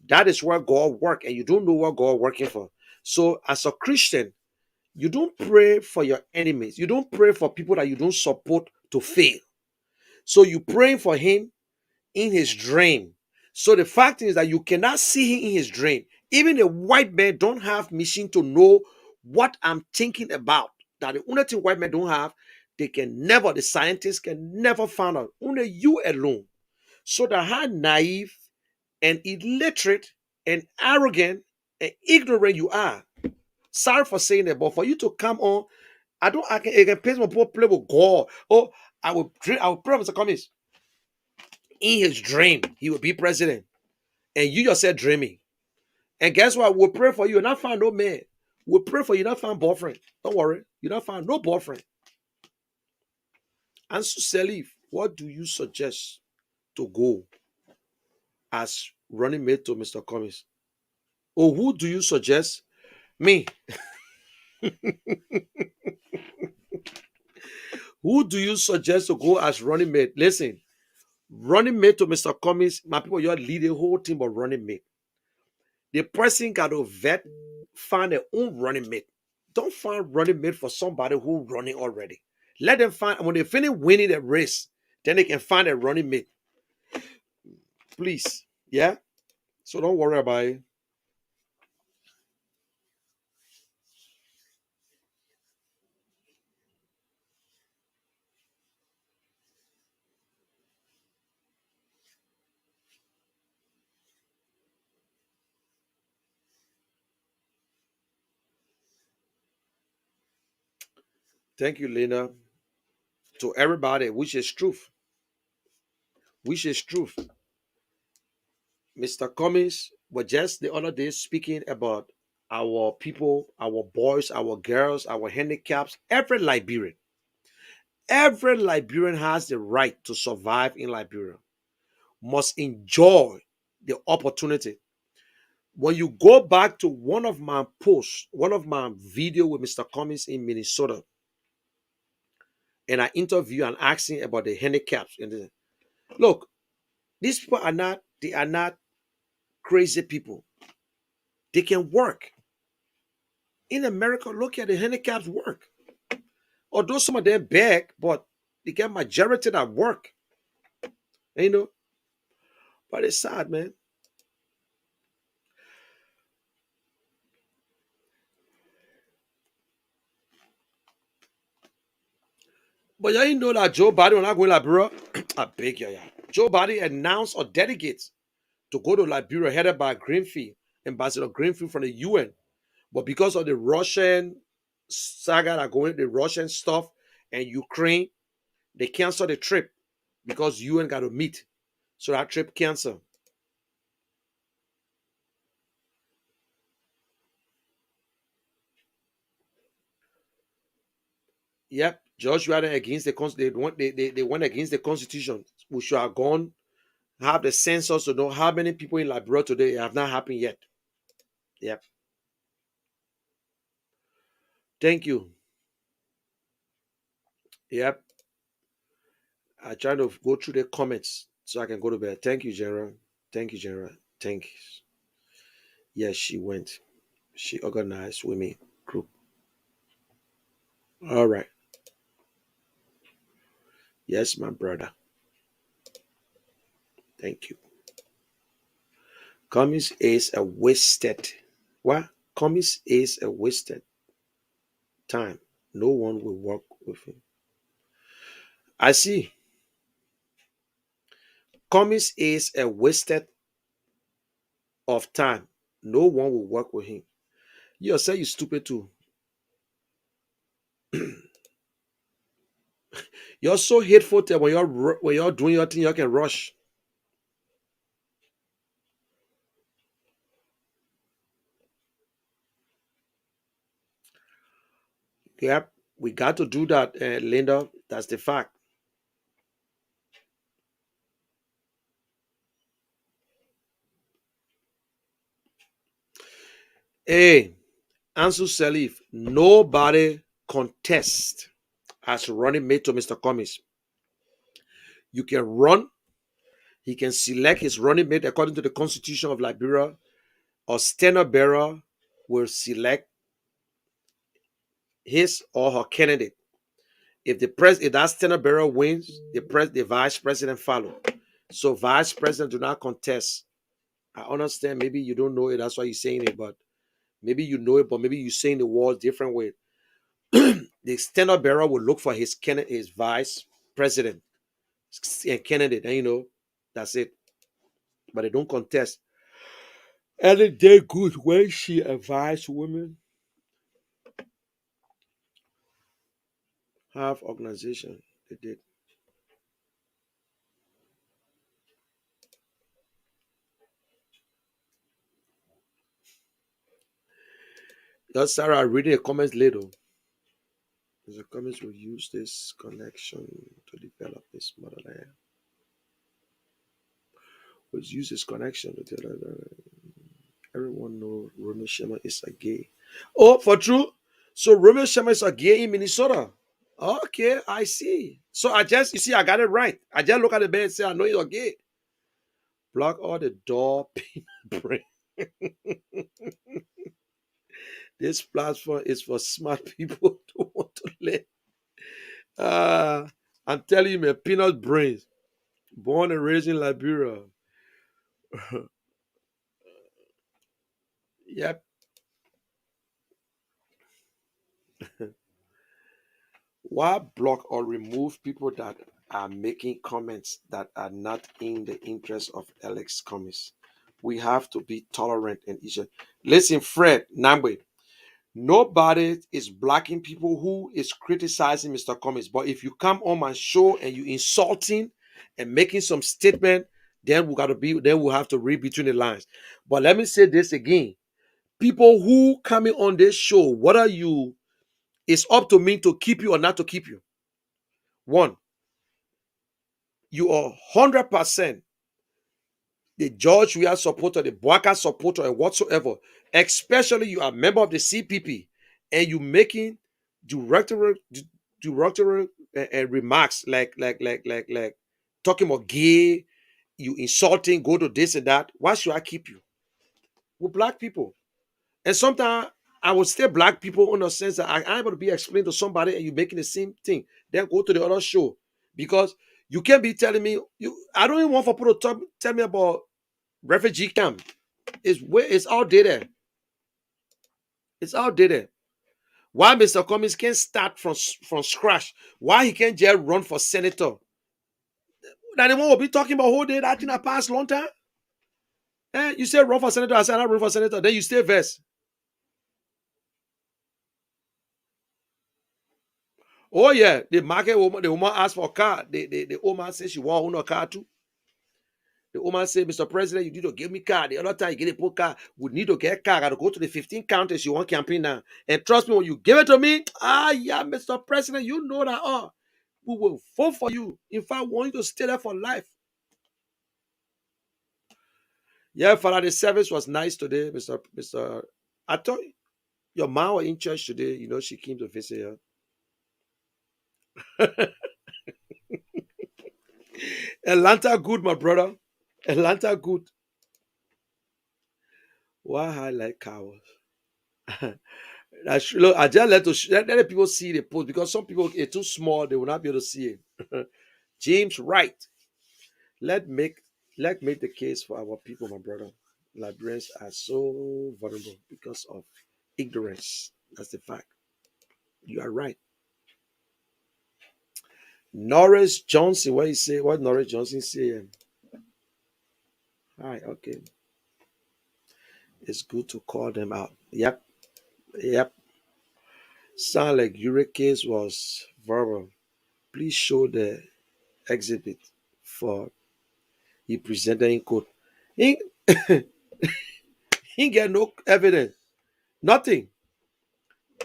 Speaker 2: that is where God works, and you don't know what God working for. So as a Christian, you don't pray for your enemies. You don't pray for people that you don't support to fail. So you praying for him in his dream. So the fact is that you cannot see him in his dream. Even a white man don't have mission to know what I'm thinking about. That the only thing white men don't have, the scientists can never find out. Only you alone. So that how naive and illiterate and arrogant and ignorant you are. Sorry for saying that, but for you to come on, I can play my play with God. Oh, I will pray Mr. Cummings. In his dream, he will be president. And you yourself dreaming. And guess what? We'll pray for you. You'll not find no man. We'll pray for you. You'll not find boyfriend. Don't worry. You'll not find no boyfriend. And so, Salif, what do you suggest to go as running mate to Mr. Cummings? Or who do you suggest? Me. Who do you suggest to go as running mate? Listen, running mate to Mr. Cummings, my people, you lead a whole team of running mate. The person got to vet, find their own running mate. Don't find running mate for somebody who running already. Let them find, when they finish winning the race, then they can find a running mate. Please. Yeah? So don't worry about it. Thank you, Lena. To everybody, which is truth. Which is truth. Mr. Cummings was just the other day speaking about our people, our boys, our girls, our handicaps, every Liberian has the right to survive in Liberia, must enjoy the opportunity. When you go back to one of my posts, one of my video with Mr. Cummings in Minnesota, and I interview and asking about the handicaps. And look, these people they are not crazy people. They can work. In America, look at the handicaps work. Although some of them beg, but they get majority that work. You know, but it's sad, man. But you know that Joe Biden will not go to Liberia. I beg you, yeah. Joe Biden announced a delegate to go to Liberia headed by Greenfield, Ambassador Greenfield from the UN. But because of the Russian saga that going, the Russian stuff and Ukraine, they canceled the trip because UN got to meet. So that trip canceled. Yep, George went against they went against the Constitution. We should have gone have the census to know how many people in Liberia today have not happened yet. Yep. Thank you. Yep. I try to go through the comments so I can go to bed. Thank you, General. Thank you, General. Thank you. Yes, she went. She organized with me group. All right. Yes, my brother. Thank you. Cummings is a wasted. What? Cummings is a wasted time. No one will work with him. I see. Cummings is a wasted of time. No one will work with him. You say you stupid too. You're so hateful that when you're doing your thing, you can rush. Yep, we got to do that, Linda. That's the fact. Hey, Ansu Salif, nobody contest as running mate to Mr. Cummings. You can run. He can select his running mate according to the Constitution of Liberia, or standard bearer will select his or her candidate. If that standard bearer wins, the vice president follow. So vice president do not contest. I understand. Maybe you don't know it. That's why you're saying it. But maybe you know it. But maybe you're saying the words different way. The standard bearer will look for his vice president and candidate, and that's it. But they don't contest. And they did good when she advised women have organization. They did. Just Sarah reading the comments later. The comments will use this connection to develop this motherland. Was use his connection with the other. Everyone know Romeo Shema is a gay. Oh, for true. So Romeo Shema is a gay in Minnesota. Okay, I see. So I just you see I got it right. I just look at the bed and say I know you're gay. Block all the door peanut brain. This platform is for smart people who want to learn. Uh, I'm telling you, man, peanut brains. Born and raised in Liberia. Yep. Why block or remove people that are making comments that are not in the interest of Alex Cummings? We have to be tolerant and each other. Listen, Fred Nambwe, nobody is blocking people who is criticizing Mr. Cummings. But if you come on my show and you insulting and making some statement, then we'll have to read between the lines. But let me say this again. People who coming on this show, what are you? It's up to me to keep you or not to keep you. One, you are 100% the George we are supporter, the Boaka supporter, and whatsoever, especially you are a member of the CPP and you making directorial remarks like talking about gay, you insulting, go to this and that. Why should I keep you? We're black people. And sometimes I would stay black people in the sense that I'm able to be explained to somebody and you're making the same thing. Then go to the other show. Because you can't be telling me I don't even want for people to tell me about refugee camp. It's outdated. It's outdated. Why Mr. Cummings can't start from scratch? Why he can't just run for senator? That the one will be talking about whole day that thing that passed long time. You say run for senator, I said I run for senator, then you stay vest. Oh yeah, the market woman, the woman asked for a car. The woman said she want a car too. The woman said, Mr. President, you need to give me car. The other time you get a poor car, we need to get a car. I got to go to the 15 counties you want campaign now. And trust me, when you give it to me, yeah, Mr. President, you know that we will vote for you. In fact, I want you to stay there for life. Yeah, Father, the service was nice today, Mr. I thought your mom was in church today. You know, she came to visit her. Atlanta good, my brother. Atlanta good. Why I like cows? Look, I just let the people see the post because some people are too small, they will not be able to see it. James Wright. Let make let make the case for our people, my brother. Liberians are so vulnerable because of ignorance. That's the fact. You are right. Norris Johnson, what you say? What Norris Johnson say? Hi, okay. It's good to call them out. Yep, yep. Sound like Eurekas was verbal. Please show the exhibit for he presented in court. He, he get no evidence. Nothing.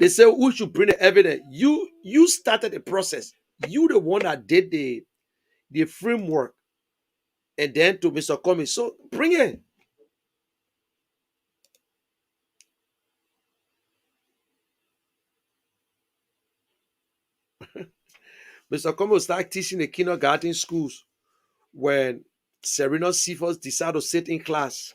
Speaker 2: They say who should bring the evidence? You started the process. You the one that did the framework and then to Mr. Cummings. So bring it. Mr. Cummings will start teaching the kindergarten schools when Serena Cephas decide to sit in class.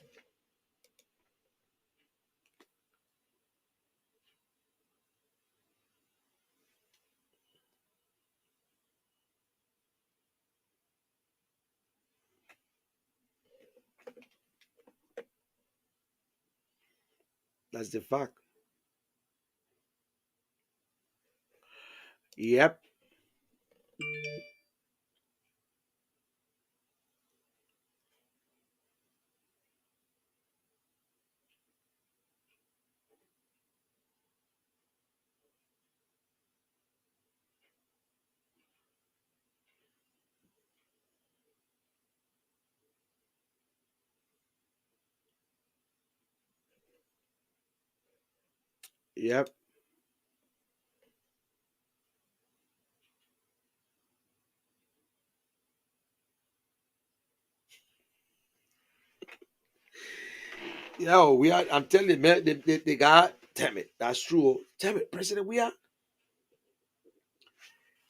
Speaker 2: That's the fact. Yep, yep. Yo, we are. I'm telling you, man. They got. Damn it, that's true. Damn it, President. We are.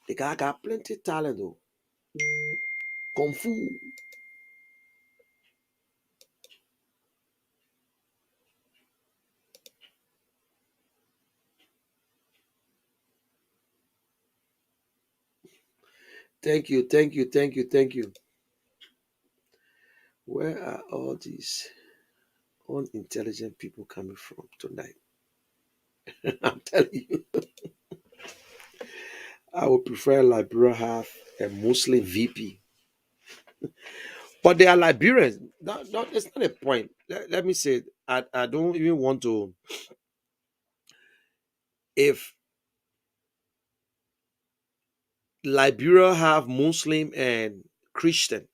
Speaker 2: The guy got plenty talent though. Kung Fu. Thank you, thank you, thank you, thank you. Where are all these unintelligent people coming from tonight? I'm telling you, I would prefer Liberia have a Muslim VP. But they are Liberians. It's not a point. Let me say, I don't even want to. If Liberia have Muslim and Christian,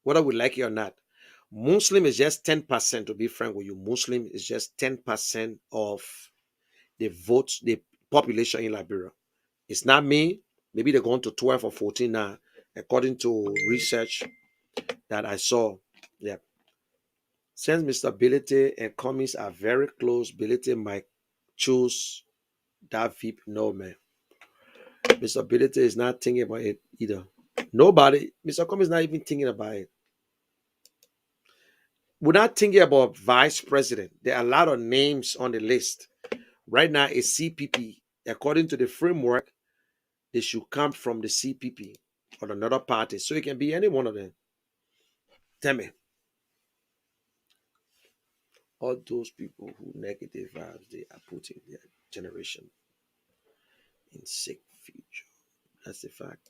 Speaker 2: whether we like it or not, Muslim is just 10%, to be frank with you. Muslim is just 10% of the votes, the population in Liberia. It's not me. Maybe they're going to 12 or 14 now, according to research that I saw. Yeah. Since Mr. Bility and Cummings are very close, Bility might choose that VIP. No, man. Mr. Bility is not thinking about it either. Nobody, Mr. Cummings is not even thinking about it. We're not thinking about vice president. There are a lot of names on the list. Right now, it's CPP. According to the framework, they should come from the CPP or another party. So it can be any one of them. Tell me. All those people who negative vibes, they are putting their generation in sick future. That's the fact.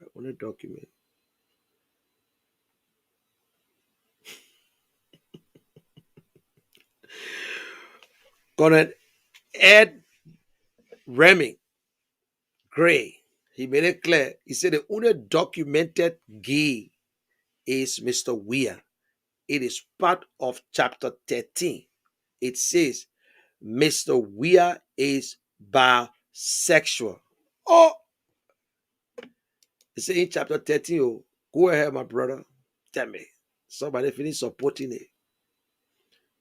Speaker 2: I want to document. Colonel Ed Reming Gray, he made it clear. He said the only documented gay is Mr. Weir. It is part of chapter 13. It says Mr. Weir is bisexual. Oh, it's in chapter 13. Oh, go ahead, my brother. Tell me. Somebody finish supporting it.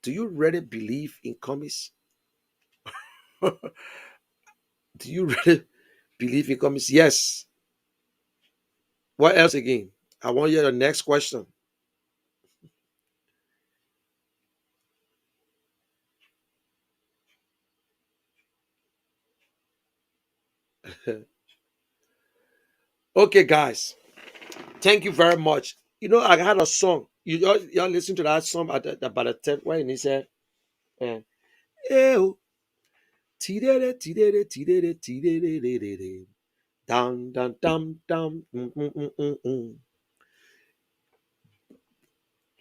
Speaker 2: Do you really believe in commies? Do you really believe in commies? Yes. What else again? I want you the next question. Okay, guys. Thank you very much. You know, I had a song. Y'all listen to that song about the 10th when he said, uh, "Ew, tidere, tidere, tidere, tidere, dum, dum, dum, dum,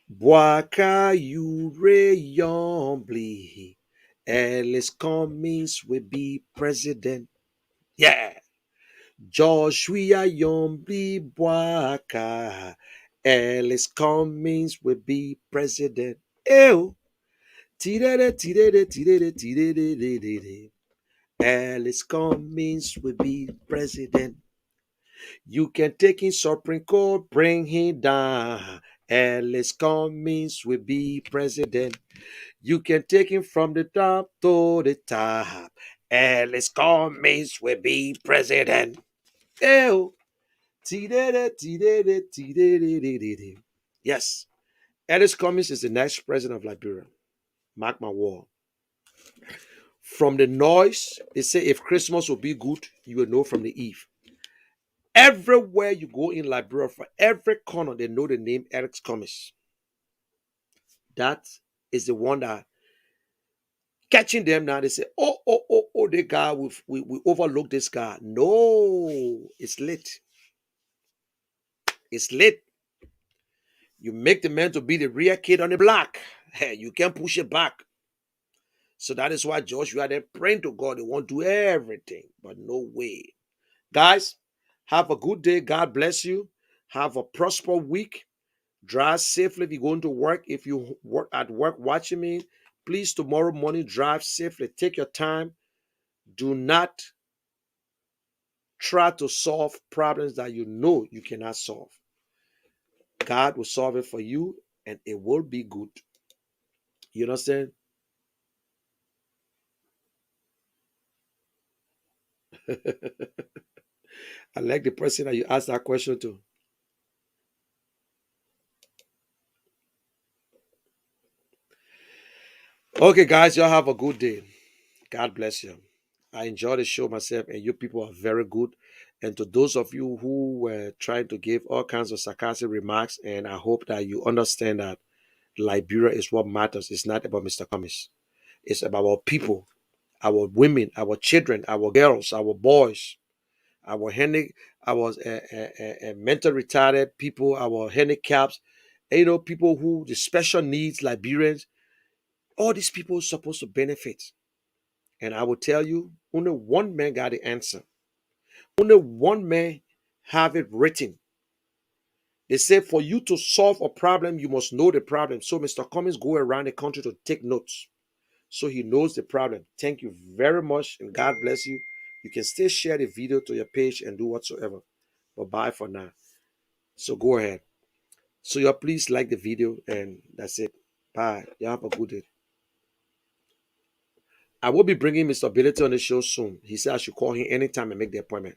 Speaker 2: Boaka Ure Yombly. Alice Cummings will be president. Yeah. Joshua Yombly Boaka. Alice Cummings will be president. Ew. Tidere, tidere, tidere, tidere, tidere. Alice Cummings will be president. You can take him Supreme Court, bring him down. Alice Cummings will be president. You can take him from the top to the top. Alice Cummings will be president. Ew. Yes, Alice Cummings is the next president of Liberia. Mark my word. From the noise, they say if Christmas will be good, you will know from the eve. Everywhere you go in Liberia, for every corner, they know the name Alex Cummings. That is the one that catching them now. They say, oh, the guy, we overlooked this guy. No, it's late. It's late. You make the man to be the real kid on the block. Hey, you can't push it back. So that is why Josh, you are there praying to God. They won't do everything, but no way. Guys, have a good day. God bless you. Have a prosperous week. Drive safely if you're going to work. If you work at work watching me, please tomorrow morning drive safely. Take your time. Do not try to solve problems that you know you cannot solve. God will solve it for you and it will be good. You understand? I like the person that you asked that question to. Okay, guys, y'all have a good day. God bless you. I enjoy the show myself, and you people are very good. And to those of you who were trying to give all kinds of sarcastic remarks, and I hope that you understand that Liberia is what matters. It's not about Mr. Cummings. It's about our people, our women, our children, our girls, our boys, our our mental retarded people, our handicaps, people who the special needs Liberians. All these people are supposed to benefit. And I will tell you, only one man got the answer. Only one man have it written. They say for you to solve a problem, you must know the problem. So Mr. Cummings go around the country to take notes. So he knows the problem. Thank you very much, and God bless you. You can still share the video to your page and do whatsoever. But bye for now. So go ahead. So y'all please like the video, and that's it. Bye. Y'all have a good day. I will be bringing Mr. Ability on the show soon. He said I should call him anytime and make the appointment.